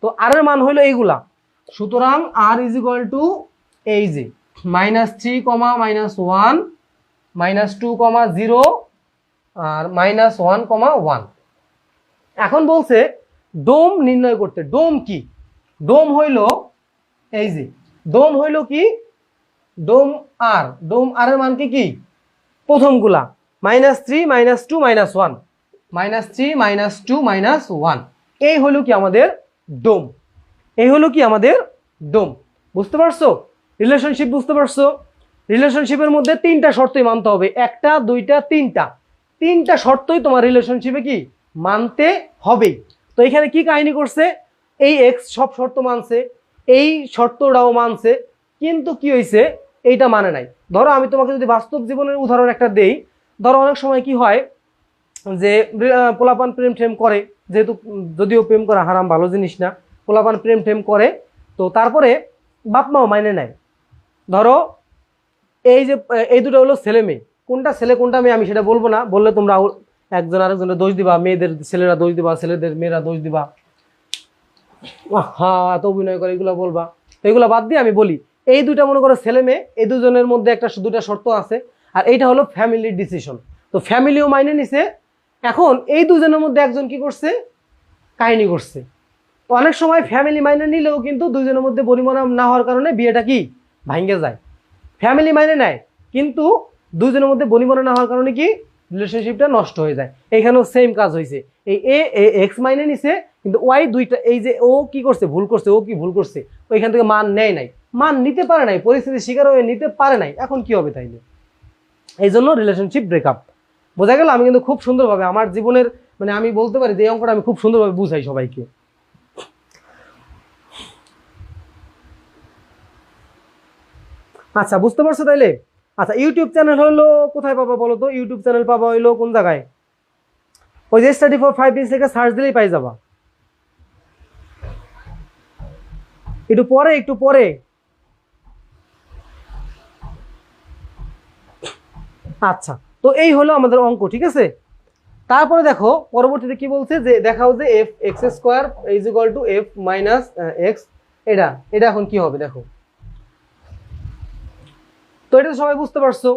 তো আর এর মান হইলো এইগুলা। সুতরাং আর ইজ ইকুয়াল টু এই যে -3, -1, -2, 0 আর -1, 1। এখন বলছে ডোম নির্ণয় করতে। ডোম কি? ডোম হইল এই যে, ডোম হইল কি? ডোম আর, ডোম আর এর মান কি কি? প্রথমগুলা -3, -2, -1, -3, -2, -1, এই হলো কি আমাদের ডোম। এই হলো কি আমাদের ডোম। বুঝতে পারছো? রিলেশনশিপ বুঝতে পারছো? রিলেশনশিপের মধ্যে 3টা শর্তই মানতে হবে, 1টা 2টা 3টা শর্তই তোমার রিলেশনশিপে কি মানতে হবে। তো এখানে কি কাহিনী করছে? এই এক্স সব শর্ত মানছে, এই শর্তটাও মানছে, কিন্তু কি হয়েছে? এইটা মানে নাই। ধরো আমি তোমাকে যদি বাস্তব জীবনের উদাহরণ একটা দেই, ধরো অনেক সময় কি হয় যে পোলাপান প্রেম টেম করে, যেহেতু যদিও প্রেম করা হারাম, ভালো জিনিস না, পোলাপান প্রেম টেম করে, তো তারপরে বাপ মাও মাইনে নেয়। ধরো এই যে এই দুটো হলো ছেলে মেয়ে, কোনটা ছেলে কোনটা মেয়ে আমি সেটা বলবো না, বললে তোমরা একজন আরেকজনের দোষ দিবা, মেয়েদের ছেলেরা দোষ দিবা, ছেলেদের মেয়েরা দোষ দিবা, হ্যাঁ এত অভিনয় করে এগুলো বলবা। তো এগুলো বাদ দিয়ে আমি বলি, এই দুইটা মনে করো ছেলে মেয়ে, এই দুজনের মধ্যে একটা দুটা শর্ত আছে, আর এইটা হলো ফ্যামিলির ডিসিশন। তো ফ্যামিলিও মাইনে নিছে। এখন এই দুজনের মধ্যে একজন কি করছে? কাহিনী করছে। তো অনেক সময় ফ্যামিলি মাইনে নিলেও কিন্তু দুজনের মধ্যে পরিমাণ না হওয়ার কারণে বিয়েটা কি ভাঙ্গে যায়। ফ্যামিলি মাইনে নেয় কিন্তু দুজনের মধ্যে বনিবনা না হওয়ার কারণে কি রিলেশনশিপটা নষ্ট হয়ে যায়। এখানেও সেম কাজ হয়েছে, এই এ এক্স মাইনে নিছে কিন্তু ওয়াই দুইটা, এই যে ও কি করছে ভুল করছে, ও কি ভুল করছে, ওইখান থেকে মান নেয় নাই, মান নিতে পারে নাই, পরিস্থিতির শিকার হয়ে নিতে পারে নাই, এখন কি হবে তাইলে? এই জন্য রিলেশনশিপ ব্রেকআপ। বোঝা গেল? আমি কিন্তু খুব সুন্দরভাবে আমার জীবনের মানে আমি বলতে পারি যে এই অঙ্কটা আমি খুব সুন্দরভাবে বুঝাই সবাইকে। আচ্ছা বুঝতে পারছো তাইলে? আচ্ছা ইউটিউব চ্যানেল হলো কোথায় পাবা বলো তো? ইউটিউব চ্যানেল পাবা হইলো কোন জায়গায়? ওই যে স্টাডি ফর 5 থেকে সার্চ দিলেই পাই যাবা। একটু পরে একটু পরে। আচ্ছা তো এই হলো আমাদের অঙ্ক, ঠিক আছে? তারপরে দেখো পরবর্তীতে কি বলছে যে দেখাও যে F x square is equal two F minus x, এটা এটা এখন কি হবে দেখো। তো এটা তো সবাই বুঝতে পারছো।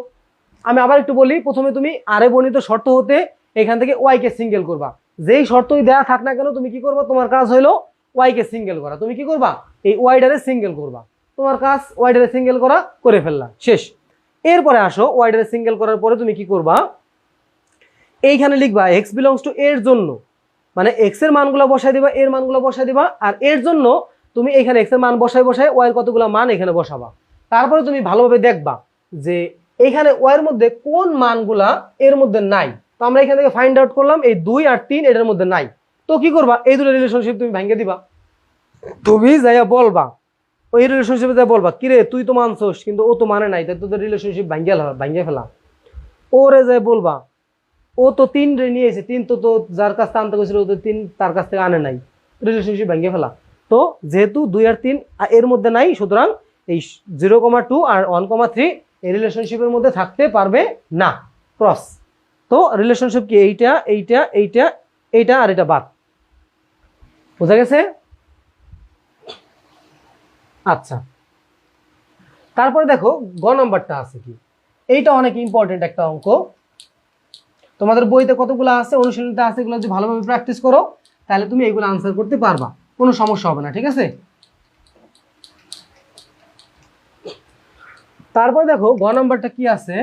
আমি আবার একটু বলি, প্রথমে তুমি আরে বর্ণিত শর্ত হতে এখান থেকে ওয়াই কে সিঙ্গেল করবা। যেই শর্তই দেয়া থাক না কেন তুমি কি করবা, তোমার কাজ হলো ওয়াই কে সিঙ্গেল করা। তুমি কি করবা, এই ওয়াইডারে সিঙ্গেল করবা। তোমার কাজ ওয়াইডারে সিঙ্গেল করা, করে ফেললা, শেষ। এরপরে আসো ওয়াইডারে সিঙ্গেল করার পরে তুমি কি করবা, এইখানে লিখবা এক্স বিলংস টু এর জন্য, মানে এক্স এর মানগুলো বসাই দিবা, এর মানগুলো বসাই দিবা, আর এর জন্য তুমি এখানে এক্স এর মান বসাই বসাই ওয়াই এর কতগুলো মান এখানে বসাবা। তারপরে তুমি ভালোভাবে দেখবা যে এইখানে ওয়াই এর মধ্যে কোন মানগুলা এর মধ্যে নাই। তো আমরা এখান থেকে ফাইন্ড আউট করলাম এই 2 আর 3 এটার মধ্যে নাই। তো কি করবা, এই দুটো রিলেশনশিপ তুমি ভেঙে দিবা। তুমি যাইয়া বলবা, ওই রিলেশনশিপে যাই বলবা কিরে তুই তো মানছস কিন্তু ও তো মানে নাই, তাই তোদের রিলেশনশিপ ভাঙ্গে ফেলা। ওরে যাই বলবা ও তো 3 রে নিয়ে এসে 3 তো যার কাছ থেকে আনতে গেছিল ও তো 3 তার কাছ থেকে আনে নাই, রিলেশনশিপ ভেঙে ফেলা। তো যেহেতু 2 আর 3 এর মধ্যে নাই, সুতরাং এই 0,2 আর 1,3 এই রিলেশনশিপের মধ্যে থাকতে পারবে না, ক্রস। তো রিলেশনশিপ কি এইটা এইটা এইটা এইটা আর এটা বাদ। বোঝা গেছে? আচ্ছা তারপরে দেখো গ নাম্বারটা আছে কি, এইটা অনেক ইম্পর্টেন্ট একটা অঙ্ক। তোমাদের বইতে কতগুলো আছে, অনুশীলনীতে আছে, এগুলো যদি ভালোভাবে প্র্যাকটিস করো তাহলে তুমি এগুলো আনসার করতে পারবা, কোনো সমস্যা হবে না, ঠিক আছে? তারপর দেখো গ নাম্বারটা কি আছে।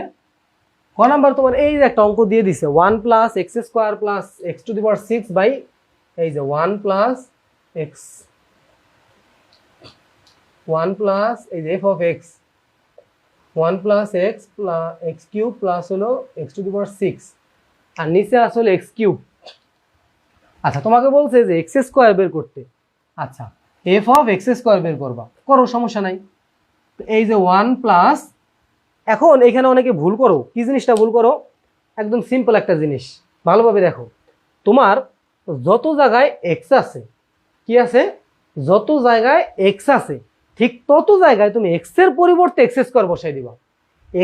গ নাম্বার তোমার এই যে একটা অঙ্ক দিয়ে দিছে 1 plus X square plus X to the power 6 by এই যে 1 প্লাস এক্স, 1 প্লাস এই যে F of X 1 plus X X cube plus হলো এক্স টু দি পাওয়ার 6 আর নিচে আসলে এক্স কিউব। আচ্ছা তোমাকে বলছে যে এক্স স্কোয়ার বের করতে। আচ্ছা এফ অফ এক্স স্কোয়ার বের করবা, করো, সমস্যা নাই। এই যে 1 প্লাস, এখন এখানে অনেকে ভুল করো, কি জিনিসটা ভুল করো, একদম সিম্পল একটা জিনিস, ভালোভাবে দেখো। তোমার যত জায়গায় এক্স আছে, কি আছে, যত জায়গায় এক্স আছে ঠিক তত জায়গায় তুমি এক্স এর পরিবর্তে এক্স স্কোয়ার বসাই দিবা।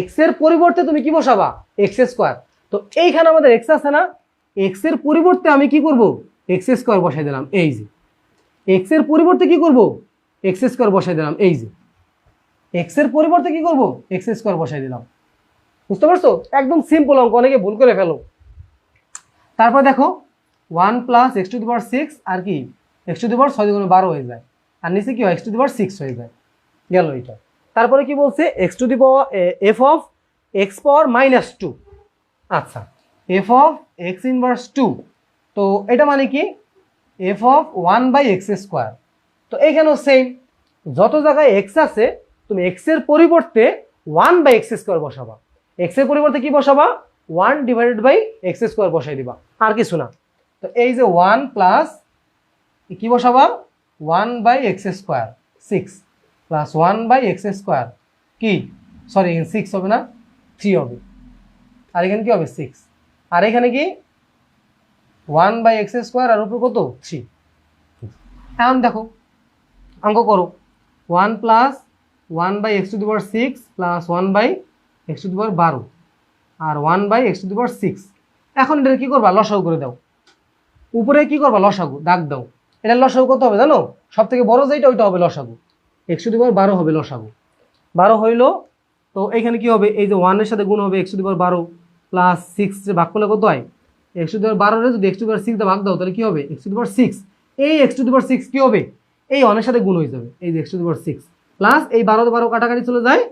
এক্স এর পরিবর্তে তুমি কি বসাবা, এক্স স্কোয়ার। তো এইখানে আমাদের এক্স আছে না, এক্স এর পরিবর্তে আমি কি করব, এক্স স্কোয়ার বসাই দিলাম। এই যে এক্স এর পরিবর্তে কি করব, এক্স স্কোয়ার বসাই দিলাম। এই যে এক্স এর পরিবর্তে কি করব, এক্স স্কোয়ার বসাই দিলাম। বুঝতে পারছো? একদম সিম্পল অঙ্ক, অনেকে ভুল করে ফেলো। তারপর দেখো 1 plus X to the power 6 আর কি এক্স টু দি পাওয়ার 6 গুণে 12 হয়ে যায়, আর নিচে কি হয় এক্স টু দি পাওয়ার 6 হয়ে যায়, গেল এটা। তারপরে কি বলছে x to the power f of x power -2। আচ্ছা এফ অফ এক্স ইনভার্স 2, তো এটা মানে কি F of 1 by X square. তো এইখানেও সেম, যত জায়গায় এক্স আছে তুমি এক্স এর পরিবর্তে 1 বাই এক্স স্কোয়ার বসাবা। এক্স এর পরিবর্তে কি বসাবা, 1 ডিভাইডেড বাই এক্স স্কোয়ার বসাই দিবা, আর কিছু না। তো এই যে 1 প্লাস কি বসাবা, 1 by X square 6 plus 1 by X square কি, সরি 6 হবে না 3 হবে, আর এখানে কি হবে 6, আর এখানে কি 1 বাই এক্স স্কোয়ার আর উপর কত 3। এখন দেখো অঙ্ক করো, 1 plus 1 by x to the power 6 plus 1 by x to the power 12 আর 1 by x to the power 6। এখন এটা কি করবা, লসাগু করে দাও, উপরে কি করবা লসাগু দাগ দাও। এটা লসাগু কত হবে জানো, সব থেকে বড় যেটা ওইটা হবে লসাগু, এক্স টু দি পাওয়ার 12 হবে লসাগু। 12 হইলো, তো এখানে কি হবে, এই যে 1 এর সাথে গুণ হবে x to the power 12 plus 6 ভাগ করলে কত হয়, এক্স টু দি পাওয়ার 12 রে যদি এক্স টু দি পাওয়ার 6 দিয়ে ভাগ দাও তাহলে কি হবে এক্স টু দি পাওয়ার 6। এই এক্স টু দি পাওয়ার 6 কি হবে, এই 1 এর সাথে গুণ হয়ে যাবে, এই যে x to the power 6 plus এই 12 12 কাটাকাটি চলে যায়,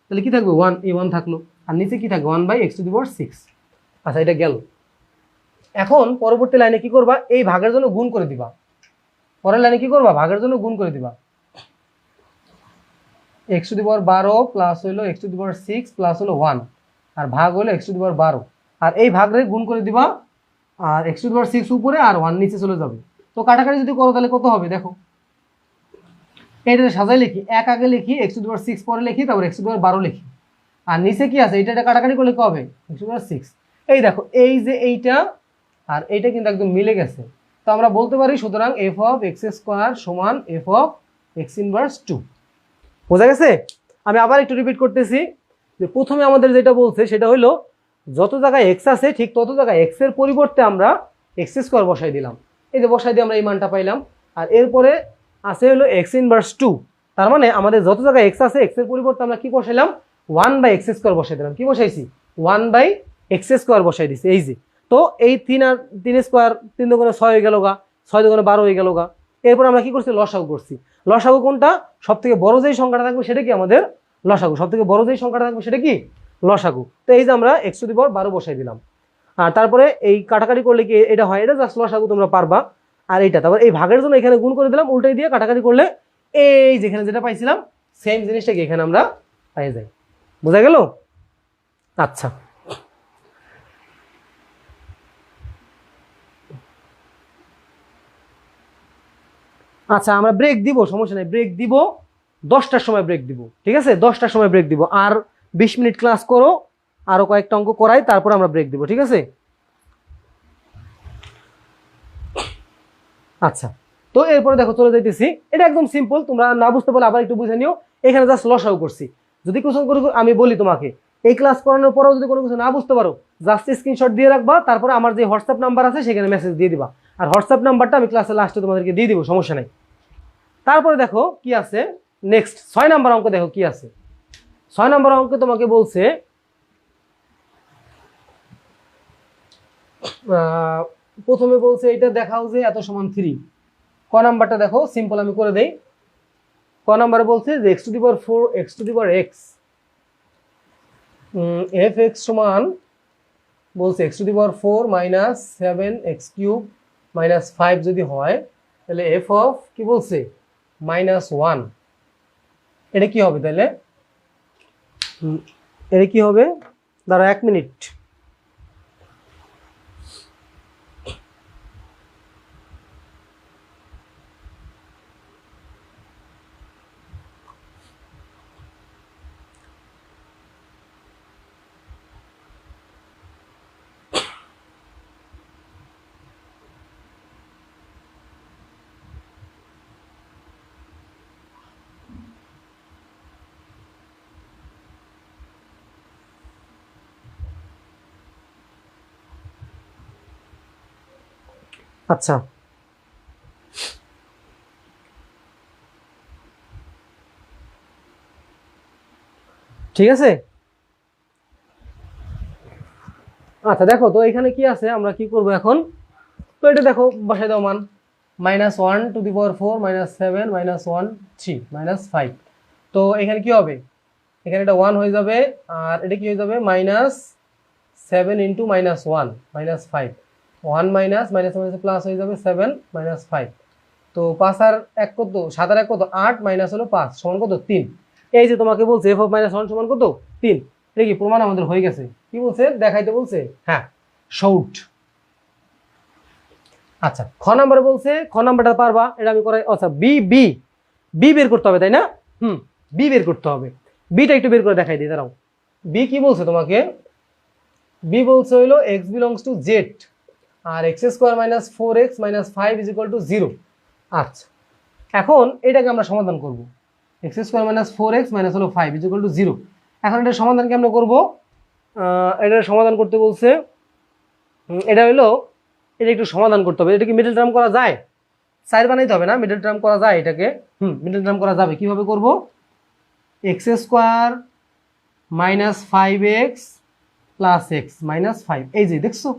তাহলে কি থাকবে 1, এই 1 থাকলো, আর নিচে কি থাকবে 1 by x to the power 6। আচ্ছা এটা গেল। এখন পরবর্তী লাইনে কি করবা, এই ভাগের জন্য গুণ করে দিবা। পরের লাইনে কি করবা, ভাগের জন্য গুণ করে দিবা। X to the power 12 plus হইলো x to the power 6 plus হলো 1 আর ভাগ হলো এক্স টু দি পাওয়ার 12 আর এই ভাগরে গুণ করে দিবা আর এক্স টু দি পাওয়ার 6 উপরে আর 1 নিচে চলে যাবে। তো কাটাকাটি যদি করো তাহলে কত হবে দেখো, এইটা সাজাই লিখি, এক আগে লিখি, এক্স টু দি পাওয়ার 6 পরে লিখি, তারপর এক্স টু দি পাওয়ার 12 লিখি, আর নিচে কি আছে এটা কাটাকাটি করলে কি হবে, এক্স টু দি পাওয়ার 6। এই দেখো এই যে এইটা আর এইটা কিন্তু একদম মিলে গেছে। তো আমরা বলতে পারি সুতরাং এফ অফ এক্স স্কোয়ার সমান এফ অফ এক্স ইনভার্স 2। বোঝা গেছে? আমি আবার একটু রিপিট করতেছি যে প্রথমে আমাদের যেটা বলছে সেটা হলো যত জায়গায় এক্স আছে ঠিক তত জায়গায় এক্স এর পরিবর্তে আমরা এক্স স্কোয়ার বসাই দিলাম। এই যে বসাই দিয়ে আমরা এই মানটা পাইলাম। আর এরপরে আছে হলো এক্স ইনভার্স 2, তার মানে আমাদের যত জায়গায় এক্স আছে এক্স এর পরিবর্তে আমরা কি বসাইলাম, 1/x স্কোয়ার বসাই দিলাম। কি বসাইছি, 1/x স্কোয়ার বসাই দিছি। এই যে তো এই 3 আর 3 স্কোয়ার 3 দুগুণে 6 হয়ে গেল গা, 6 দুগুণে 12 হয়ে গেল গা। এরপর আমরা কি করছি, লসাগু করছি। লসাগু কোনটা, সব থেকে বড় যেই সংখ্যাটা থাকবে সেটা কি আমাদের লসাগু, সব থেকে বড় যেই সংখ্যাটা থাকবে সেটা কি লসাগু। তো এই যে আমরা এক্স টু দি পাওয়ার 12 বসাই দিলাম। আর তারপরে এই কাটাকাটি করলে কি এটা হয়, এটা জাস্ট লসাগু তোমরা পারবা। আর এইটা তারপর এই ভাগের জন্য এখানে গুণ করে দিলাম, উল্টাই দিয়ে কাটাকাটি করলে এই যেখানে যেটা পাইছিলাম সেম জিনিসটাকে এখানে আমরা পাই যাই। বোঝা গেল? আচ্ছা আচ্ছা আমরা ব্রেক দিব, সমস্যা নেই, ব্রেক দিব 10টার সময় ব্রেক দিব, ঠিক আছে? 10টার সময় ব্রেক দিব। আর 20 মিনিট ক্লাস করো, আরো কয়েকটা অঙ্ক করাই, তারপর আমরা ব্রেক দিব, ঠিক আছে? আচ্ছা তো এরপরে দেখো চলে যাইতেছি, এটা একদম সিম্পল, তোমরা না বুঝতে পারলে আবার একটু বুঝে নিও। এখানে জাস্ট লসাগু করছি। যদি কোশ্চেন করে আমি বলি তোমাকে এই ক্লাস করানোর পরেও যদি কোনো কিছু না বুঝতে পারো জাস্ট স্ক্রিনশট দিয়ে রাখবা, তারপরে আমার যে হোয়াটসঅ্যাপ নাম্বার আছে সেখানে মেসেজ দিয়ে দিবা। আর হোয়াটসঅ্যাপ নাম্বারটা আমি ক্লাসের লাস্টে তোমাদেরকে দিয়ে দিব, সমস্যা নেই। তারপরে দেখো কি আছে নেক্সট, 6 নাম্বার অঙ্ক দেখো কি আছে। 6 নাম্বার অঙ্কে তোমাকে বলছে প্রথমে বলছে এটা দেখাও যে এত সমান 3। ক নাম্বারটা দেখো, সিম্পল আমি করে দেই। ক নাম্বারে বলছে যে x to the power 4 x to the power x F x সমান বলছে x to the power 4 minus 7 x cube minus 5 যদি হয় তাহলে এফ অফ কি বলছে -1। এটা কি হবে তাহলে, এটা কি হবে, দাঁড়া 1 মিনিট। আচ্ছা ঠিক আছে। আচ্ছা দেখো তো এখানে কি আছে, আমরা কি করব এখন, তো এটা দেখো বসাই দাও মান -1 টু দি পাওয়ার 4 -7 -1 3 -5। তো এখানে কি হবে, এখানে এটা 1 হয়ে যাবে আর এটা কি হয়ে যাবে -7 into -1 -5, 1 minus minus minus plus হয়ে যাবে 7 -5। তো 5 আর 1 কত, 7 আর 1 কত 8 মাইনাস হলো 5 সমান কত 3। এই যে তোমাকে বলছে এফ অফ -1 সমান কত 3। এটা কি প্রমাণ আমাদের হয়ে গেছে, কি বলছে দেখাইতে বলছে, হ্যাঁ শর্ট। আচ্ছা খ নাম্বারে বলছে, খ নাম্বারটা পারবা, এটা আমি করাই। আচ্ছা বি বি বি বের করতে হবে তাই না, বি বের করতে হবে। বিটা একটু বের করে দেখাই দিই, দাঁড়াও। বি কি বলছে তোমাকে, বি বলছে হইলো এক্স বিলংস টু জেড আর x square minus 4x minus 5 is equal to 0। আচ্ছা এখন এটাকে আমরা সমাধান করব, x square minus 4x minus হলো 5 ইজ ইকুয়াল টু 0। এখন এটার সমাধান কি আমরা করবো, এটার সমাধান করতে বলছে, এটা হলো এটা একটু সমাধান করতে হবে। এটা কি মিডল টার্ম করা যায়, সাইড বানাইতে হবে না, মিডল টার্ম করা যায় এটাকে, মিডল টার্ম করা যাবে। কিভাবে করব, x square minus 5x plus x minus 5, এই যে দেখছো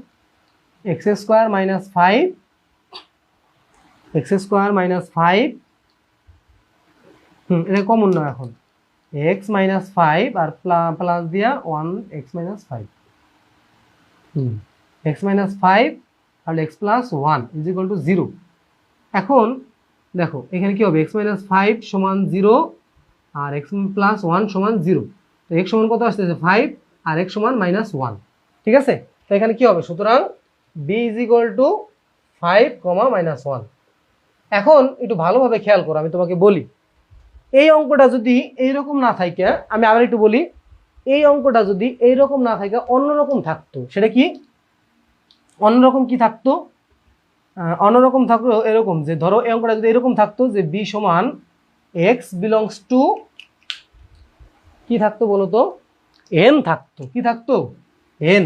x square minus 5 x square minus 5, এটা কমন না এখন, এক্স মাইনাস 5 আর প্লাস দিয়া 1 x minus 5, x minus five আর x plus one is equal to zero. এখন দেখো এখানে কি হবে, এক্স মাইনাস ফাইভ সমান জিরো আর এক্স প্লাস ওয়ান সমান জিরো। তো এক্স সমান কত আসতেছে ফাইভ আর এক্স সমান মাইনাস ওয়ান, ঠিক আছে। তো এখানে কি হবে, সুতরাং B is equal to five comma minus one. এখন একটু ভালোভাবে খেয়াল করো, আমি তোমাকে বলি এই অঙ্কটা যদি এইরকম না থাকে, আমি আবার একটু বলি, এই অঙ্কটা যদি এইরকম না থাকে অন্যরকম থাকতো, সেটা কি অন্যরকম কি থাকতো, অন্যরকম থাকতো এরকম যে ধরো এই অঙ্কটা যদি এরকম থাকতো যে বি সমান এক্স বিলংস টু কি থাকতো বলো তো, এন থাকতো, কি থাকতো এন।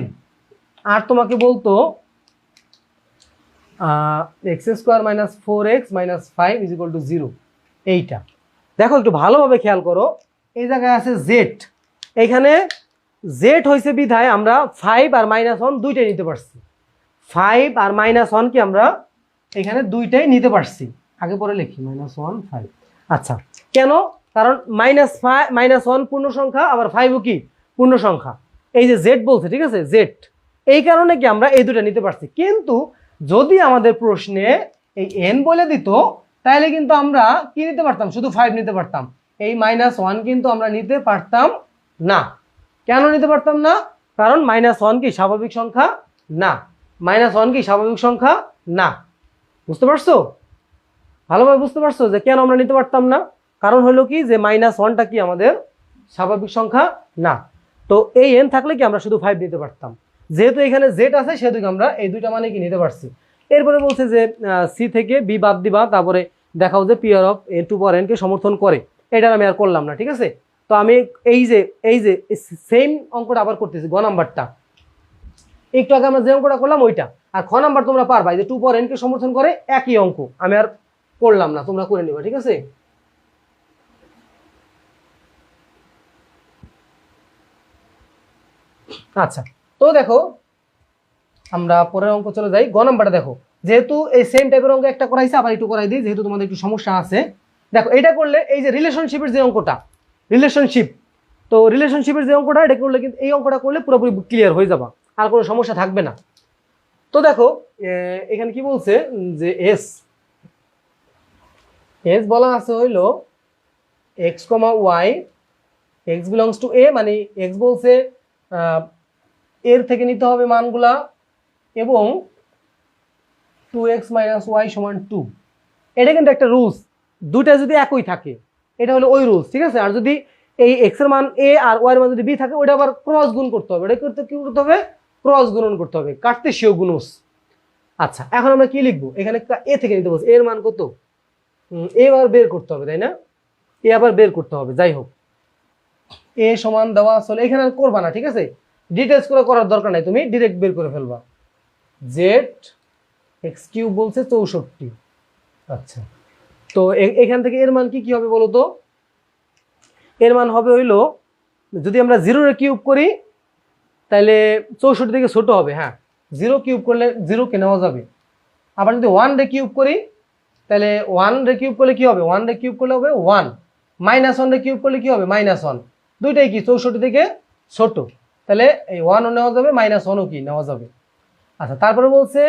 আর তোমাকে বলতো x square minus four x minus five is equal to zero. এইটা দেখো একটু ভালোভাবে খেয়াল করো, এই জায়গায় আছে জেড, এইখানে জেড হয়েছে বিধায় আমরা ফাইভ আর মাইনাস ওয়ান দুইটাই নিতে পারছি, ফাইভ আর মাইনাস ওয়ান কি আমরা এখানে দুইটাই নিতে পারছি। আগে পরে লিখি মাইনাস ওয়ান ফাইভ। আচ্ছা কেন, কারণ মাইনাস ওয়ান পূর্ণ সংখ্যা আবার ফাইভও কি পূর্ণ সংখ্যা, এই যে জেড বলছে, ঠিক আছে জেড, এই কারণে কি আমরা এই দুটা নিতে পারছি। কিন্তু যদি আমাদের প্রশ্নে এই এন বলে দিত তাহলে কিন্তু আমরা কি নিতে পারতাম, শুধু ফাইভ নিতে পারতাম, এই মাইনাস ওয়ান কিন্তু আমরা নিতে পারতাম না। কেন নিতে পারতাম না, কারণ মাইনাস ওয়ান কি স্বাভাবিক সংখ্যা না, মাইনাস ওয়ান কি স্বাভাবিক সংখ্যা না। বুঝতে পারছো, ভালোভাবে বুঝতে পারছো যে কেন আমরা নিতে পারতাম না, কারণ হলো কি যে মাইনাস ওয়ানটা কি আমাদের স্বাভাবিক সংখ্যা না। তো এই এন থাকলে কি আমরা শুধু ফাইভ নিতে পারতাম, যেহেতু এখানে জেড আছে সেহেতু আমরা এই দুইটা মানে কি নিতে পারছি। এরপরে বলছে যে সি থেকে বি বাদ দিবা, তারপরে দেখাও যে P R of a to power n কে সমর্থন করে, এটা আমি আর করলাম না, ঠিক আছে। তো আমি এই যে সেম অঙ্কটা আবার করতেছি, গ নাম্বারটা, একটু আগে আমরা যে অঙ্কটা করলাম ওইটা, আর খ নাম্বার তোমরা পারবা, যে টু পাওয়ার এন কে সমর্থন করে একই অঙ্ক, আমি আর করলাম না, তোমরা করে নিবা, ঠিক আছে। আচ্ছা তো দেখো আমরা পরের অঙ্ক চলে যাই, গ নাম্বারটা দেখো, যেহেতু এই সেম টাইপের অঙ্ক একটা করাইছে আবার একটু করাই দিই, যেহেতু তোমাদের একটু সমস্যা আছে। দেখো এটা করলে এই যে রিলেশনশিপের যে অঙ্কটা, রিলেশনশিপ, তো রিলেশনশিপের যে অঙ্কটা এটা করলে কিন্তু এই অঙ্কটা করলে পুরোপুরি ক্লিয়ার হয়ে যাবা, আর কোনো সমস্যা থাকবে না। তো দেখো এখানে কি বলছে যে এস বলা আছে হইলো x comma y, x belongs to A, মানে এক্স বলছে এর থেকে নিতে হবে মানগুলা, এবং 2x মাইনাস ওয়াই সমান 2, এটা কিন্তু একটা রুলস, দুইটা যদি একই থাকে এটা হলো ওই রুলস, ঠিক আছে। আর যদি এই এক্স এর মান এ আর ওয়াই এর মান যদি বি থাকে ওটা আবার ক্রস গুণ করতে হবে, এটা করতে কি করতে হবে, ক্রস গুণন করতে হবে, কার্তেশীয় গুণস। আচ্ছা এখন আমরা কি লিখবো, এখানে এ থেকে নিতে বলছি, এর মান কত, এ আবার বের করতে হবে, তাই না, এ আবার বের করতে হবে। যাই হোক এ সমান দেওয়া আসলে এখানে আর করবা না, ঠিক আছে, ডিটেলস করে করার দরকার নাই, তুমি ডিরেক্ট বের করে ফেলবা। জেড এক্স কিউব বলছে 64। আচ্ছা তো এখান থেকে এর মান কি হবে বলো তো, এর মান হবে হইলো যদি আমরা 0 এর কিউব করি তাহলে 64 থেকে ছোট হবে, হ্যাঁ 0 কিউব করলে 0 কে নেওয়া যাবে। আবার যদি 1 রে কিউব করি তাহলে 1 রে কিউব করলে কি হবে, 1 রে কিউব করলে হবে 1, মাইনাস 1 রে কিউব করলে কি হবে মাইনাস 1, দুইটাই কি 64 থেকে ছোট, তাহলে এই 1 ও নেওয়া যাবে মাইনাস 1 ও কি নেওয়া যাবে। আচ্ছা তারপরে বলছে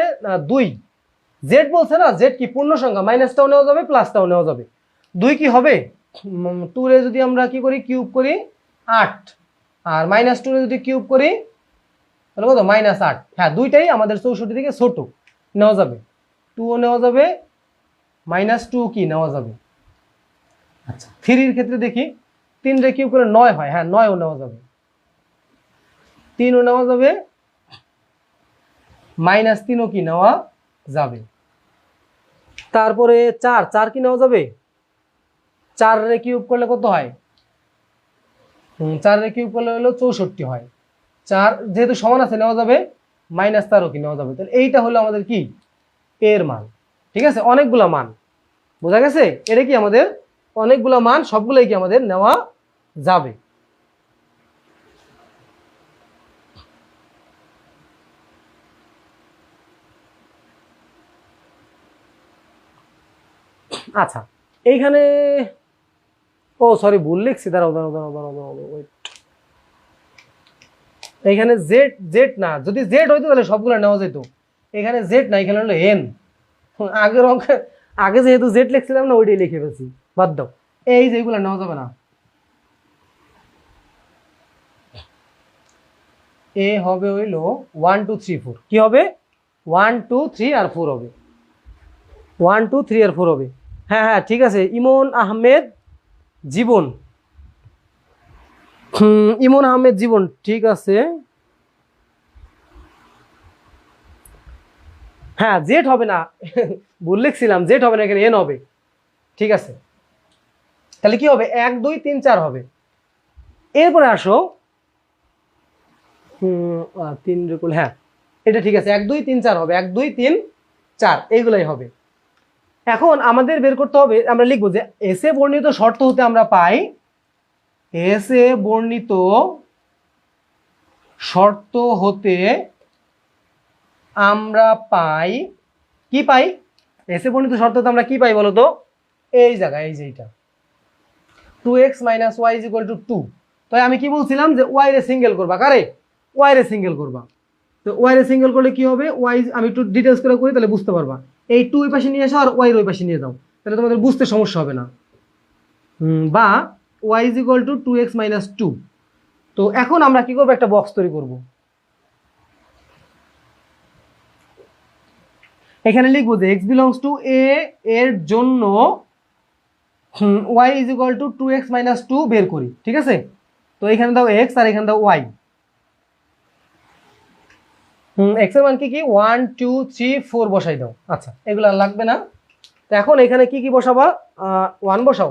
2, জেড বলছে না, জেড কি পূর্ণ সংখ্যা, মাইনাসটাও নেওয়া যাবে প্লাসটাও নেওয়া যাবে। 2 কি হবে 2 রে যদি আমরা কি করি কিউব করি 8, আর মাইনাস 2 রে যদি কিউব করি তাহলে কত মাইনাস 8, হ্যাঁ দুইটাই আমাদের 64 থেকে ছোট নেওয়া যাবে, 2 ও নেওয়া যাবে মাইনাস 2 কি নেওয়া যাবে। আচ্ছা 3 এর ক্ষেত্রে দেখি 3 রে কিউব করে 9 হয়, হ্যাঁ 9 ও নেওয়া যাবে, 3 ও নেওয়া যাবে, মাইনাস 3 ও কি নেওয়া যাবে। তারপরে 4 কি নেওয়া যাবে, 4 রে কিউব করলে কত হয়, 4 রে কিউব করলে হলো 64 হয়, 4 যেহেতু সমান আছে নেওয়া যাবে, মাইনাস 4 ও কি নেওয়া যাবে। তাহলে এইটা হলো আমাদের কি এর মান, ঠিক আছে, অনেকগুলা মান, বোঝা গেছে, এটা কি আমাদের অনেকগুলা মান, সবগুলোই কি আমাদের নেওয়া যাবে। আচ্ছা এইখানে ও সরি ভুল লিখছি, দাঁড়াও, ওয়েট, এখানে জেড জেড না, যদি জেড হইতো তাহলে সবগুলো নেওয়া যেত, এখানে জেড না, এখানে হলো এন। আগের অঙ্কে আগে যেহেতু জেড লিখছিলাম না, ওইটাই লিখে ফেলছি, বাদ দাও, এই যে এগুলো নেওয়া যাবে না। এ হবে হইলো 1 2 3 4, কি হবে 1 2 3 আর 4 হবে, 1 2 3 আর 4 হবে। হ্যাঁ হ্যাঁ ঠিক আছে, ইমন আহমেদ জীবন, ইমন আহমেদ জীবন, ঠিক আছে। হ্যাঁ জেড হবে না, ভুল লিখছিলাম, জেড হবে না, এখানে এন হবে, ঠিক আছে। তাহলে কি হবে 1 2 3 4 হবে। এরপরে আসো 3 রেকুল, হ্যাঁ এটা ঠিক আছে, 1 2 3 4 হবে, 1 2 3 4 এইগুলাই হবে। এখন আমাদের বের করতে হবে, আমরা লিখবো যে এস এ বর্ণিত শর্ত হতে আমরা পাই, এস এ বর্ণিত শর্ত হতে আমরা পাই, কি পাই, এস এ বর্ণিত শর্ত হতে আমরা কি পাই বলতো, এই জায়গায়, এই যে এইটা 2x - y = 2। তাই আমি কি বলছিলাম যে y রে সিঙ্গেল করবা, কারে, y রে সিঙ্গেল করবা। তো y রে সিঙ্গেল করলে কি হবে, y আমি একটু ডিটেইলস করে করি তাহলে বুঝতে পারবা। এই 2 ওই পাশে নিয়ে আসো আর y এর ওই পাশে নিয়ে যাও, তাহলে তোমাদের বুঝতে সমস্যা হবে না। বা y = 2x - 2। তো এখন আমরা কি করব, একটা বক্স তৈরি করব। এখানে লিখবো যে x belongs to a এর জন্য y = 2x - 2 বের করি, ঠিক আছে। তো এখানে দাও x আর এখানে দাও y। x এর মান কি কি 1 2 3 4 বসাই দাও। আচ্ছা এগুলো আর লাগবে না। তো এখন এখানে কি কি বসাবা, 1 বসাও,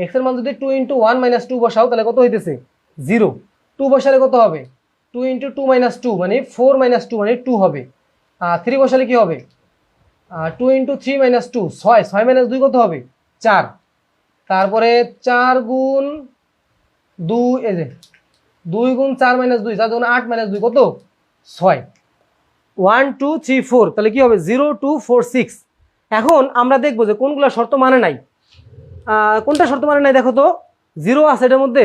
x এর মান যদি 2 × 1 - 2 বসাও তাহলে কত হইতেছে 0। 2 বসালে কত হবে 2 × 2 - 2 মানে 4 - 2 মানে 2 হবে। 3 বসালে কি হবে 2 × 3 - 2 6, 6 - 2 কত হবে 4। তারপরে 4 গুণ 2, এই যে 2 গুণ 4 - 2, 4 গুণ 8 - 2 কত 6। 1 2 3 4, তাহলে কি হবে 0 2 4 6। এখন আমরা দেখবো যে কোনগুলো শর্ত মানে নাই, কোনটা শর্ত মানে নাই দেখো তো, 0 আছে এটার মধ্যে,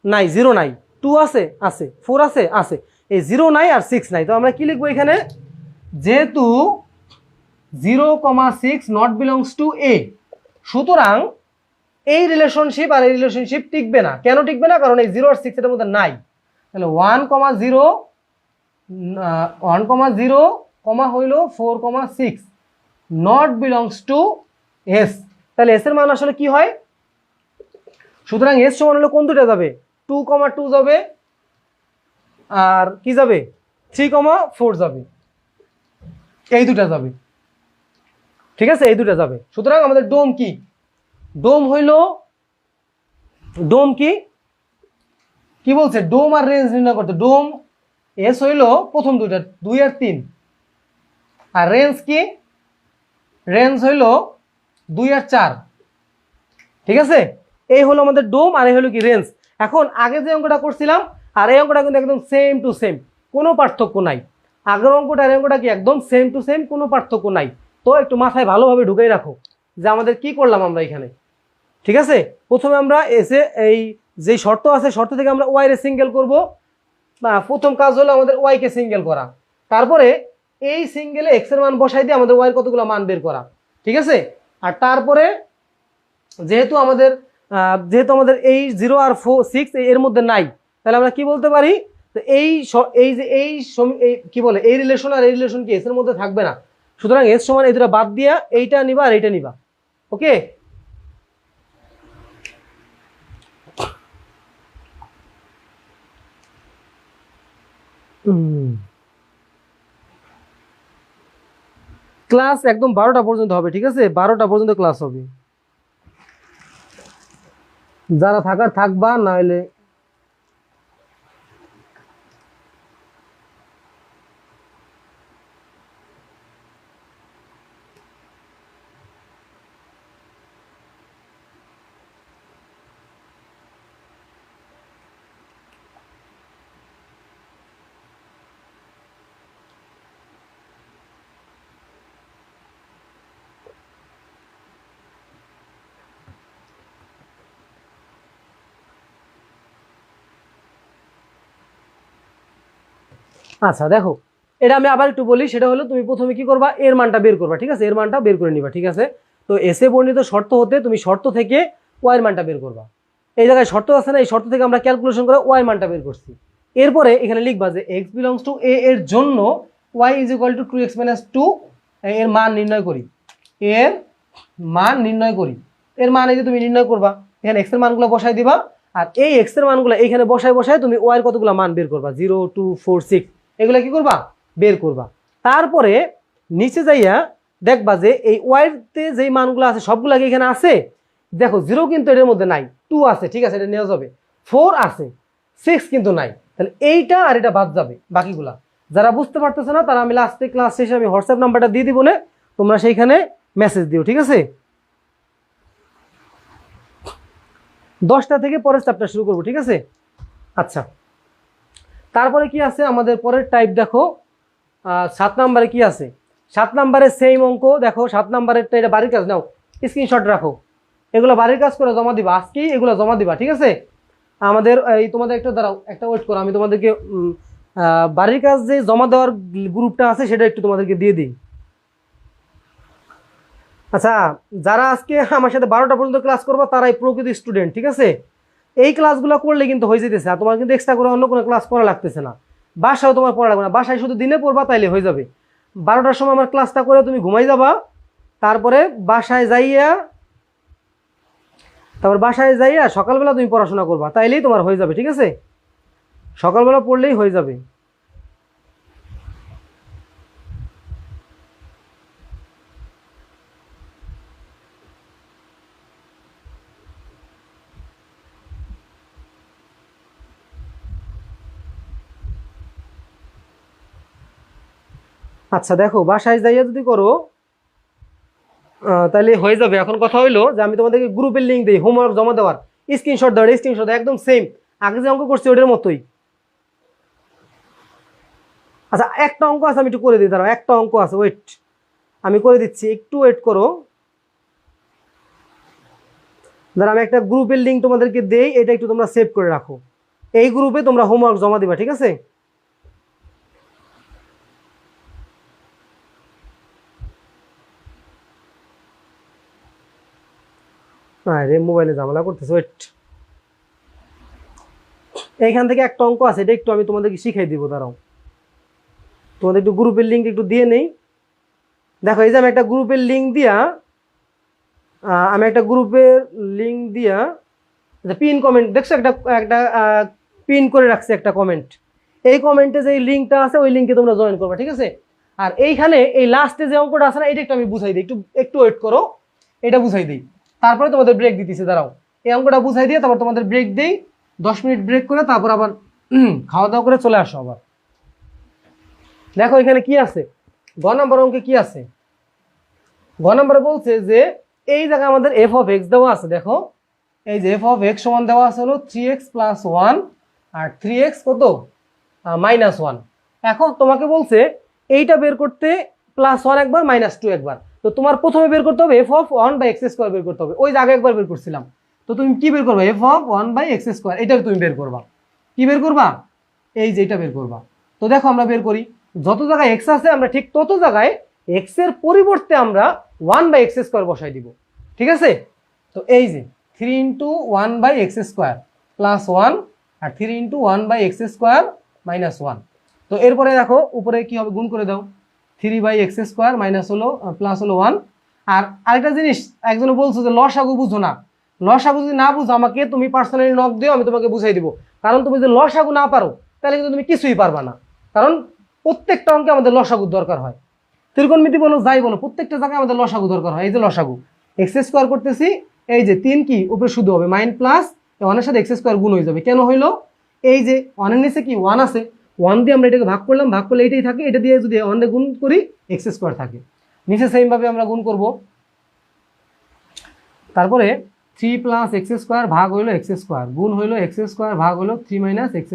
নাই 0 নাই, 2 আছে, আছে 4 আছে, আছে, এই 0 নাই আর 6 নাই। তো আমরা কি লিখবো এখানে, যেহেতু 0,6 নট বিলংস টু এ, সুতরাং এই রিলেশনশিপ আর এই রিলেশনশিপ টিকবে না। কেন টিকবে না, কারণ এই 0 আর 6 এর মধ্যে নাই। তাহলে 1,0 1,0 হইল 4,6 নট বিলংস টু এস। তাহলে এস এর মান আসলে কি হয়, সুতরাং এস সমান হলো কোন দুটা যাবে 2,2 যাবে আর কি যাবে 3,4 যাবে, এই দুটা যাবে, ঠিক আছে, এই দুটা যাবে। সুতরাং আমাদের ডোম কি, ডোম হইল, ডোম কি কি বলছে, ডোম আর রেঞ্জ নির্ণয় করতে। ডোম এস হইল প্রথম দুইটা 2 আর 3, আর রেঞ্জ কি, রেঞ্জ হইল 2 আর 4, ঠিক আছে। এই হলো আমাদের ডোম আর এই হলো কি রেঞ্জ। এখন আগে যে অঙ্কটা করছিলাম আর এই অঙ্কটা কিন্তু একদম সেম টু সেম, কোনো পার্থক্য নাই। আগের অঙ্কটা আর এই অঙ্কটা কি একদম সেম টু সেম, কোনো পার্থক্য নাই। তো একটু মাথায় ভালোভাবে ঢুকাই রাখো যে আমাদের কি করলাম আমরা এখানে, ঠিক আছে। প্রথমে আমরা এসে এই যে শর্ত আছে, শর্ত থেকে আমরা ওয়াই রে সিঙ্গেল করব। প্রথম কাজ হলো আমাদের ওয়াই কে সিঙ্গেল করা, তারপরে এই সিঙ্গেলে এক্স এর মান বসাই দিয়ে আমাদের ওয়াই এর কতগুলো মান বের করা, ঠিক আছে। আর তারপরে যেহেতু আমাদের এই 0 আর 4 6 এর মধ্যে নাই, তাহলে আমরা কি বলতে পারি, তো এই যে কি বলে এই রিলেশন আর এই রিলেশন কি এস এর মধ্যে থাকবে না। সুতরাং এস সমান এই দুটো বাদ দিয়া এইটা নিবা আর এইটা নিবা, ওকে। ক্লাস একদম 12টা পর্যন্ত হবে, ঠিক আছে, 12টা পর্যন্ত ক্লাস হবে। যারা থাকার থাকবা, না হলে আচ্ছা দেখো, এটা আমি আবার একটু বলি, সেটা হলো তুমি প্রথমে কি করবা, এর মানটা বের করবা, ঠিক আছে, এর মানটা বের করে নিবা, ঠিক আছে। তো এসে বর্ণিত শর্ত হতে তুমি শর্ত থেকে ওয়াই এর মানটা বের করবা। এই জায়গায় শর্ত আছে না, এই শর্ত থেকে আমরা ক্যালকুলেশন করে ওয়াই এর মানটা বের করছি। এরপরে এখানে লিখবা যে এক্স বিলংস টু এ এর জন্য Y is equal two 2x - 2 এর মান নির্ণয় করি, এর মান নির্ণয় করি। এর মান এই যে তুমি নির্ণয় করবা, এখানে এক্স এর মানগুলো বসাই দিবা, আর এই এক্স এর মানগুলো এইখানে বসায় বসায় তুমি ওয়াই এর কতগুলো মান বের করবা, 0 2 4 6 এগুলা কি করবা, বের করবা। তারপরে নিচে যাইয়া দেখবা যে এই ওয়াইতে যেই মানগুলো আছে সবগুলো কি এখানে আছে, দেখো 0 কিন্তু এর মধ্যে নাই, 2 আছে, ঠিক আছে, এটা নেওয়া যাবে, 4 আছে, 6 কিন্তু নাই, তাহলে এইটা আর এটা বাদ যাবে বাকিগুলা। যারা বুঝতে পারতেছে না তারা আমি লাস্টে ক্লাস শেষে আমি হোয়াটসঅ্যাপ নাম্বারটা দিয়ে দিব, তোমরা সেইখানে মেসেজ দিও, ঠিক আছে। 10টা থেকে পরের চ্যাপ্টার শুরু করবো, ঠিক আছে। আচ্ছা, তারপরে কি আছে আমাদের পরের টাইপ, দেখো 7 নম্বরে কি আছে, 7 নম্বরে সেম অঙ্ক, দেখো 7 নম্বরেরটা, এটা বাড়ির কাজ নাও, স্ক্রিনশট রাখো, এগুলো বাড়ির কাজ করে জমা দিবা, আজকেই এগুলো জমা দিবা, ঠিক আছে। আমাদের এই তোমাদের একটা দাঁড়াও, একটা ওয়েট করো, আমি তোমাদেরকে বাড়ির কাজ যে জমা দেওয়ার গ্রুপটা আছে সেটা একটু তোমাদেরকে দিয়ে দিই। আচ্ছা, যারা আজকে আমার সাথে 12টা পর্যন্ত ক্লাস করবো তারাই প্রকৃত স্টুডেন্ট, ঠিক আছে। এই ক্লাসগুলো করলে কিন্তু হয়ে যেতেছে, আর তোমার কিন্তু এক্সট্রা করে অন্য কোনো ক্লাস করা লাগতেছে না, বাসাও তোমার পড়া লাগবে না, বাসায় শুধু দিনে পড়বা তাইলে হয়ে যাবে। 12টার সময় আমার ক্লাসটা করে তুমি ঘুমাই যাবা, তারপরে বাসায় যাইয়া সকালবেলা তুমি পড়াশোনা করবা, তাইলেই তোমার হয়ে যাবে, ঠিক আছে, সকালবেলা পড়লেই হয়ে যাবে। আচ্ছা দেখো, বাসায় যাইয়া যদি করো তাহলে হয়ে যাবে। এখন কথা হইলো যে আমি তোমাদেরকে গ্রুপের লিঙ্ক দিই, হোমওয়ার্ক জমা দেওয়ার, স্ক্রিনশট দেওয়ার, স্ক্রিনশট একদম সেম আগে যে অঙ্ক করছি ওটার মতোই। আচ্ছা, একটা অঙ্ক আছে, আমি একটু করে দিই, দাঁড়াও, একটা অঙ্ক আছে, ওয়েট, আমি করে দিচ্ছি, একটু ওয়েট করো। দাঁড়া, আমি একটা গ্রুপের লিঙ্ক তোমাদেরকে দেই, এটা একটু তোমরা সেভ করে রাখো, এই গ্রুপে তোমরা হোমওয়ার্ক জমা দিবা, ঠিক আছে। আরে মোবাইলে ঝামেলা করতেছে, ওয়েট, এইখান থেকে একটা অঙ্ক আছে, এটা একটু আমি তোমাদেরকে শিখাই দিব, দাঁড়াও, তোমাদের একটু গ্রুপের লিঙ্ক একটু দিয়ে নেই। দেখো, এই যে আমি একটা গ্রুপের লিঙ্ক দিয়া পিন কমেন্ট দেখছো, একটা একটা পিন করে রাখছি একটা কমেন্ট, এই কমেন্টে যে লিঙ্কটা আছে ওই লিঙ্কে তোমরা জয়েন করবে, ঠিক আছে। আর এইখানে এই লাস্টে যে অঙ্কটা আছে না, এটা একটু আমি বুঝাই দিই, একটু ওয়েট করো, এটা বুঝাই দিই, তারপরে তোমাদের ব্রেক দিতেছি, দাঁড়াও, এই অঙ্কটা বুঝাই দিয়ে তারপর তোমাদের ব্রেক দিই, 10 মিনিট ব্রেক করে তারপর আবার খাওয়া দাওয়া করে চলে আসো আবার। দেখো এখানে কি আছে, গ নম্বর অঙ্কে কি আছে, গ নম্বরে বলছে যে এই জায়গায় আমাদের এফ অফ এক্স দেওয়া আছে, দেখো এই যে এফ অফ এক্স সমান দেওয়া আছে হলো 3x + 1 আর 3x কত -1। এখন তোমাকে বলছে এইটা বের করতে +1 একবার -2 একবার, তো তোমার প্রথমে বের করতে হবে এফ অফ 1/x² বের করতে হবে, ওই জায়গায় একবার বের করছিলাম, তো তুমি কি বের করবে, এফ অফ 1/x², এটা তুমি বের করবা, কি বের করবা, এই যে এটা বের করবা। তো দেখো আমরা বের করি, যত জায়গায় এক্স আছে আমরা ঠিক তত জায়গায় এক্স এর পরিবর্তে আমরা 1/x² বসাই দিব, ঠিক আছে। তো এই যে 3 × 1/x² + 1 আর 3 × 1/x² - 1। তো এরপরে দেখো উপরে কি হবে, গুণ করে দাও, 3/x² মাইনাস হলো প্লাস হলো 1। আর আরেকটা জিনিস, একজনে বলছো যে লসাগু বুঝো না, লসাগু যদি না বুঝো আমাকে তুমি পার্সোনালি নক দিও, আমি তোমাকে বুঝাই দিব, কারণ তুমি যদি লসাগু না পারো তাহলে কিন্তু তুমি কিছুই পারবা না, কারণ প্রত্যেকটা অঙ্কে আমাদের লসাগুর দরকার হয়, ত্রিকোণমিতি বলো যাই বলো প্রত্যেকটা জায়গায় আমাদের লসাগু দরকার হয়। এই যে লসাগু x² করতেছি, এই যে 3 কি উপরে শুধু হবে মাইন প্লাস 1 এর সাথে x² গুণ হয়ে যাবে, কেন হইলো, এই যে 1 এর নিচে কি 1 আছে, 1 দিয়ে আমরা এটাকে ভাগ করলাম, ভাগ করলে এইটাই থাকে, এটা দিয়ে যদি 1 গুণ করি x² থাকে, নিচে সেম ভাবে আমরা গুণ করব, তারপরে 3 + x² ভাগ হইলো x² গুণ হইলো x² ভাগ হইলো 3 - x²,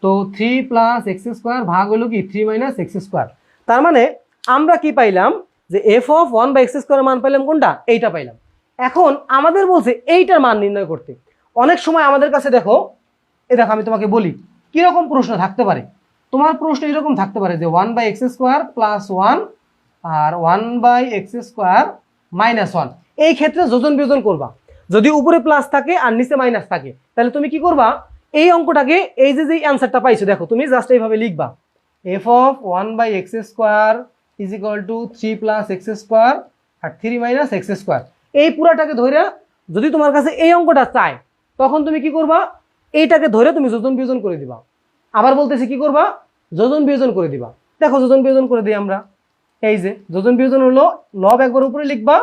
তো 3 + x² ভাগ হইলো কি 3 - x²। তার মানে আমরা কি পাইলাম, যে এফ অফ 1/x² মান পাইলাম কোনটা, এইটা পাইলাম। এখন আমাদের বলছে এইটার মান নির্ণয় করতে, অনেক সময় আমাদের কাছে দেখো, এই দেখো আমি তোমাকে বলি কিরকম প্রশ্ন থাকতে পারে, তোমার প্রশ্ন এরকম থাকতে পারে যে 1/x² প্লাস 1 আর 1/x² মাইনাস 1, এই ক্ষেত্রে যোজন বিয়োজন করবা। যদি উপরে প্লাস থাকে আর নিচে মাইনাস থাকে তাহলে তুমি কি করবা, এই অঙ্কটাকে এই যে অ্যান্সারটা পাইছো দেখো তুমি জাস্ট এইভাবে লিখবা, f of 1/x² is equal to 3 plus x² আর 3 মাইনাস x²। এই পুরাটাকে ধরে যদি তোমার কাছে এই অঙ্কটা চায় তখন তুমি কি করবা, এইটাকে ধরে তুমি যোজন বিয়োজন করে দিবা। আবার বলতেছি কি করবা, যোজন বিয়োজন করে দিবা। দেখো যোজন বিয়োজন করে দিই আমরা। এই যে যোজন বিয়োজন হলো লব একবার উপরে লিখবা,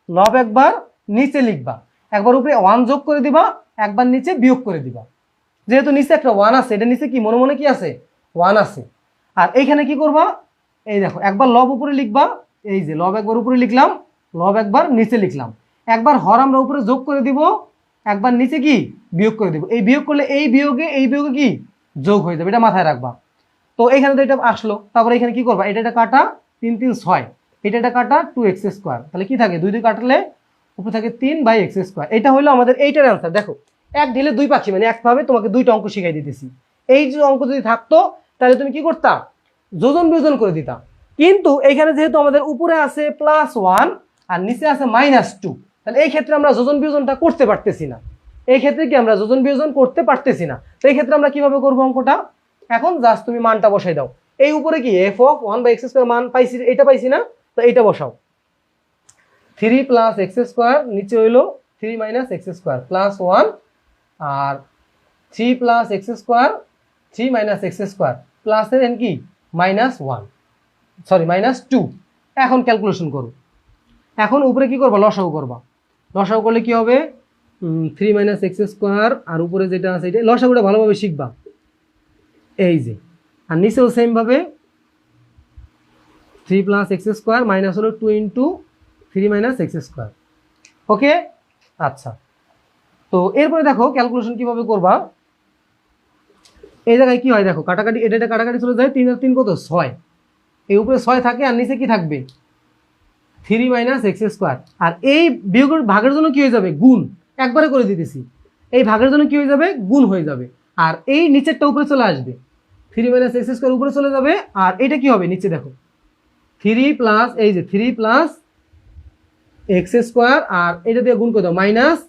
লব একবার নিচে লিখবা, একবার উপরে 1 যোগ করে দিবা, একবার নিচে বিয়োগ করে দিবা। যেহেতু নিচে একটা 1 আছে, এটা নিচে কি মনে মনে কি আছে 1 আছে। আর এইখানে কি করবা, এই দেখো একবার লব উপরে লিখবা, এই যে লব একবার উপরে লিখলাম, লব একবার নিচে লিখলাম, একবার হর আমরা উপরে যোগ করে দিব, একবার নিচে কি বিয়োগ করে দিব। এই বিয়োগ করলে এই বিয়োগে কি যোগ হয়ে যাবে, এটা মাথায় রাখবা। তো এখানে তো এটা আসলো, তারপরে এখানে কি করবা, এটা কাটা 3 3 6, এটা কাটা 2x², তাহলে কি থাকে 2 2 কাটলে উপরে থাকে 3/x²। এটা হলো আমাদের এইটার অ্যান্সার। দেখো এক ঢিলে দুই পাখি, মানে একভাবে তোমাকে দুইটা অঙ্ক শিখাই দিতেছি। এই যে অঙ্ক যদি থাকতো তাহলে তুমি কি করতা, যোজন বিয়োজন করে দিতা। কিন্তু এইখানে যেহেতু আমাদের উপরে আছে +1 আর নিচে আছে -2, তাহলে এই ক্ষেত্রে আমরা যোজন বিয়োজনটা করতে পারতেছি না। এই ক্ষেত্রে কি আমরা যোজন বিয়োজন করতে পারতেছি না। তো এই ক্ষেত্রে আমরা কিভাবে করবো অঙ্কটা, এখন জাস্ট তুমি মানটা বসাই দাও। এই উপরে কি f of 1/x² মান পাইছি, এটা পাইছি না, তো এইটা বসাও। 3 প্লাস x², নিচে হইলো 3 মাইনাস x² প্লাস 1 আর 3 plus x², 3 minus x² plus এর কি -1, সরি -2। এখন ক্যালকুলেশন করো। এখন উপরে কি করবা, লসাগু করবা। লসাগু করলে কি হবে, 3 মাইনাস x² আর উপরে যেটা আছে এটা লসাগুটা ভালোভাবে শিখবা। এই যে আর নিচেও সেম ভাবে 3 প্লাস x² মাইনাস হলো 2 ইন্টু 3 মাইনাস x²। ওকে, আচ্ছা। তো এরপরে দেখো ক্যালকুলেশন কিভাবে করবা। এই জায়গায় কি হয় দেখো, কাটাকাটি, এটা কাটাকাটি চলে যায়, 3 আর 3 কত 6, এই উপরে 6 থাকে আর নিচে কি থাকবে 3 মাইনাস x²। আর এই বিয়োগের ভাগের জন্য কি হয়ে যাবে, গুণ, একবারে করে দিতেছি। এই ভাগের জন্য কি হয়ে যাবে, গুণ হয়ে যাবে। আর এই নিচেরটা উপরে চলে আসবে, 3 মাইনাস x² উপরে চলে যাবে। আর এটা কি হবে, নিচে দেখো 3 প্লাস, এই যে 3 প্লাস x², আর এটা দিয়ে গুণ করে দাও, মাইনাস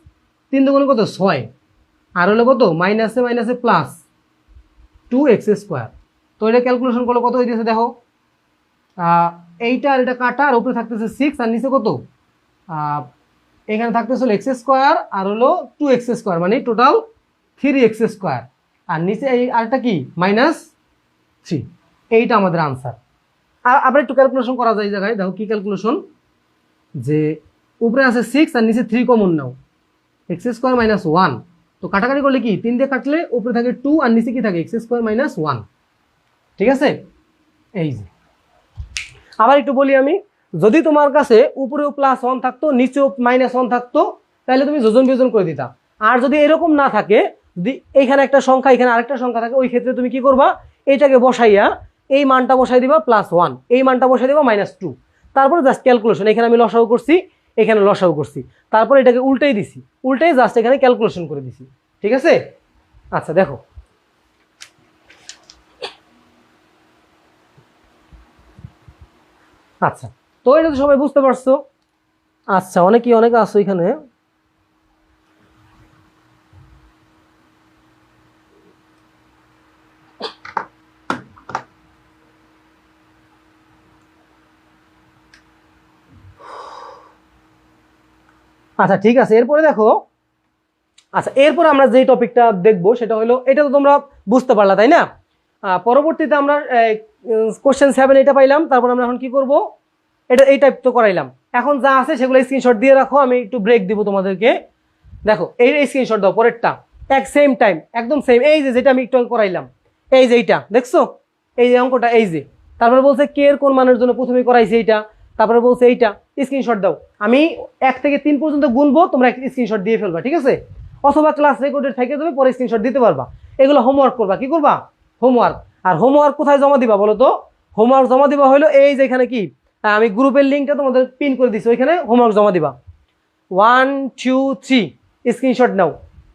3 দুগুণ কত 6, আর হলো কত মাইনাসে মাইনাসে প্লাস 2x²। তো এটা ক্যালকুলেশন করলে কত হইতেছে দেখো, এইটা আর এটা কাটা, আর উপরে থাকতেছে 6 আর নিচে কত, এখানে থাকতেছে x² আর হলো 2x², মানে টোটাল 3x², আর নিচে এই আরেকটা কি -3। এইটা আমাদের আনসার। আর আবার একটু ক্যালকুলেশন করা যায় এই জায়গায়, দেখো কি ক্যালকুলেশন, যে উপরে আছে 6 আর নিচে 3 কমন নাও, x² -1, তো কাটাকাটি করলে কি 3 দিয়ে কাটলে উপরে থাকে 2 আর নিচে কি থাকে x² -1। ঠিক আছে, এই যে আবার একটু বলি আমি, যদি তোমার কাছে উপরেও +1 থাকতো নিচেও -1 থাকতো তাহলে তুমি যোজন বিয়োজন করে দিতা। আর যদি এরকম না থাকে, যদি এইখানে একটা সংখ্যা এখানে আরেকটা সংখ্যা থাকে, ওই ক্ষেত্রে তুমি কি করবা, এইটাকে বসাইয়া এই মানটা বসাই দিবা +1, এই মানটা বসাই দিবা -2, তারপরে জাস্ট ক্যালকুলেশন, এখানে আমি লসাগু করছি, এখানে লসাগু করছি, তারপর এটাকে উল্টাই দিছি, উল্টাই জাস্ট এখানে ক্যালকুলেশন করে দিছি। ঠিক আছে, আচ্ছা দেখো আচ্ছা, তো এটা তো সবাই বুঝতে পারছো। আচ্ছা, অনেকে আছো এখানে, আচ্ছা ঠিক আছে। এরপরে দেখো, আচ্ছা এরপর আমরা যে টপিকটা দেখবো সেটা হলো, এটা তো তোমরা বুঝতে পারলা তাই না। পরবর্তীতে আমরা কোশ্চেন 7 এটা পাইলাম, তারপর আমরা এখন কি করব, এটা এই টাইপ তো করাইলাম। এখন যা আছে সেগুলো স্ক্রিনশট দিয়ে রাখো, আমি একটু ব্রেক দিব তোমাদেরকে। দেখো এই স্ক্রিনশট দাও, পরেরটা এক সেম টাইম একদম সেম, এই যে যেটা আমি একটু করাইলাম, এই যে এইটা দেখছো, এই যে অঙ্কটা, এই যে তারপরে বলছে কে এর কোন মানের জন্য প্রথমে করাইছে এইটা, তারপরে বলছে এইটা, স্ক্রিনশট দাও। আমি 1 থেকে 3 পর্যন্ত গুনবো, তোমরা একটা স্ক্রিনশট দিয়ে ফেলবা, ঠিক আছে, অথবা ক্লাস রেকর্ডের থেকে দেবে, পরে স্ক্রিনশট দিতে পারবা। এগুলো হোমওয়ার্ক করবা, কি করবা, হোমওয়ার্ক। আর হোমওয়ার্ক কোথায় জমা দিবা বলো তো, হোমওয়ার্ক জমা দিবা হলো এই যে এখানে কি, আমি গ্রুপের লিঙ্কটা তোমাদের পিন করে দিচ্ছি, ওইখানে হোমওয়ার্ক জমা দিবা। 1 2 3 স্ক্রিনশট নাও,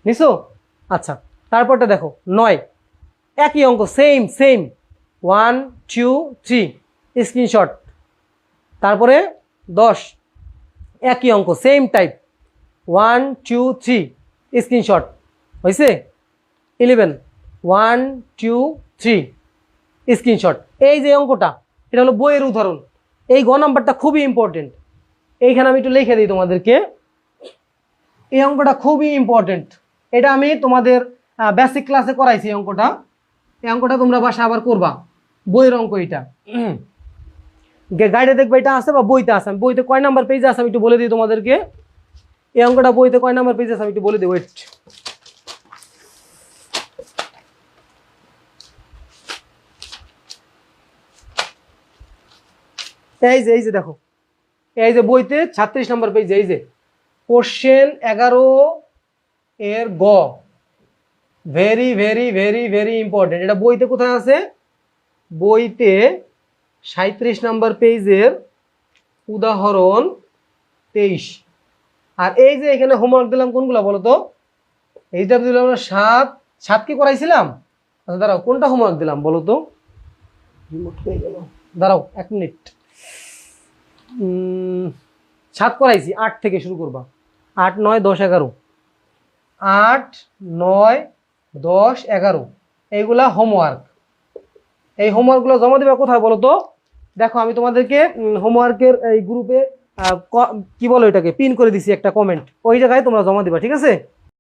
নিছো? আচ্ছা, তারপরটা দেখো 9, একই অঙ্ক, সেম সেম 1 2 3 স্ক্রিনশট। তারপরে 10 একই অঙ্ক সেম টাইপ 1 2 3 স্ক্রিনশট হয়েছে। 11 1 2 3 স্ক্রিনশট। এই যে অঙ্কটা এটা হলো বইয়ের উদাহরণ। এই গ নাম্বারটা খুবই ইম্পর্টেন্ট। এইখানে আমি একটু লিখে দিই তোমাদেরকে। এই অঙ্কটা খুবই ইম্পর্টেন্ট। এটা আমি তোমাদের বেসিক ক্লাসে করাইছি এই অঙ্কটা। এই অঙ্কটা তোমরা বাসা আবার করবা, বইয়ের অঙ্ক এটা। গাইডে দেখবে এটা আছে বা বইতে আছে। আমি বইতে কয় নাম্বার পেজে আছে আমি একটু বলে দিই তোমাদেরকে। এই অঙ্কটা বইতে কয় নাম্বার পেজে আছে আমি একটু বলে দিই, ওয়েট। এই যে দেখো, এই যে বইতে 36 নম্বর পেজে এই যে কোশ্চেন 11 এর গ। Very very very very important. এটা বইতে কোথায় আছে? বইতে 37 নম্বর পেজের উদাহরণ 23। আর এই যে এখানে হোমওয়ার্ক দিলাম কোনগুলো বলো তো? এইটা দিলাম 7 কি করাইছিলাম? আচ্ছা দাঁড়াও, কোনটা হোমওয়ার্ক দিলাম বলো তো? দাঁড়াও 1 মিনিট। 7 করাইছি, 8 থেকে শুরু করবা। 8 9 10 11, 8 9 10 11 এইগুলা হোমওয়ার্ক। এই হোমওয়ার্কগুলো জমা দিবা কোথায় বলো তো? দেখো আমি তোমাদেরকে হোমওয়ার্কের এই গ্রুপে কি বলো এটাকে পিন করে দিছি একটা কমেন্ট, ওই জায়গায় তোমরা জমা দিবা, ঠিক আছে?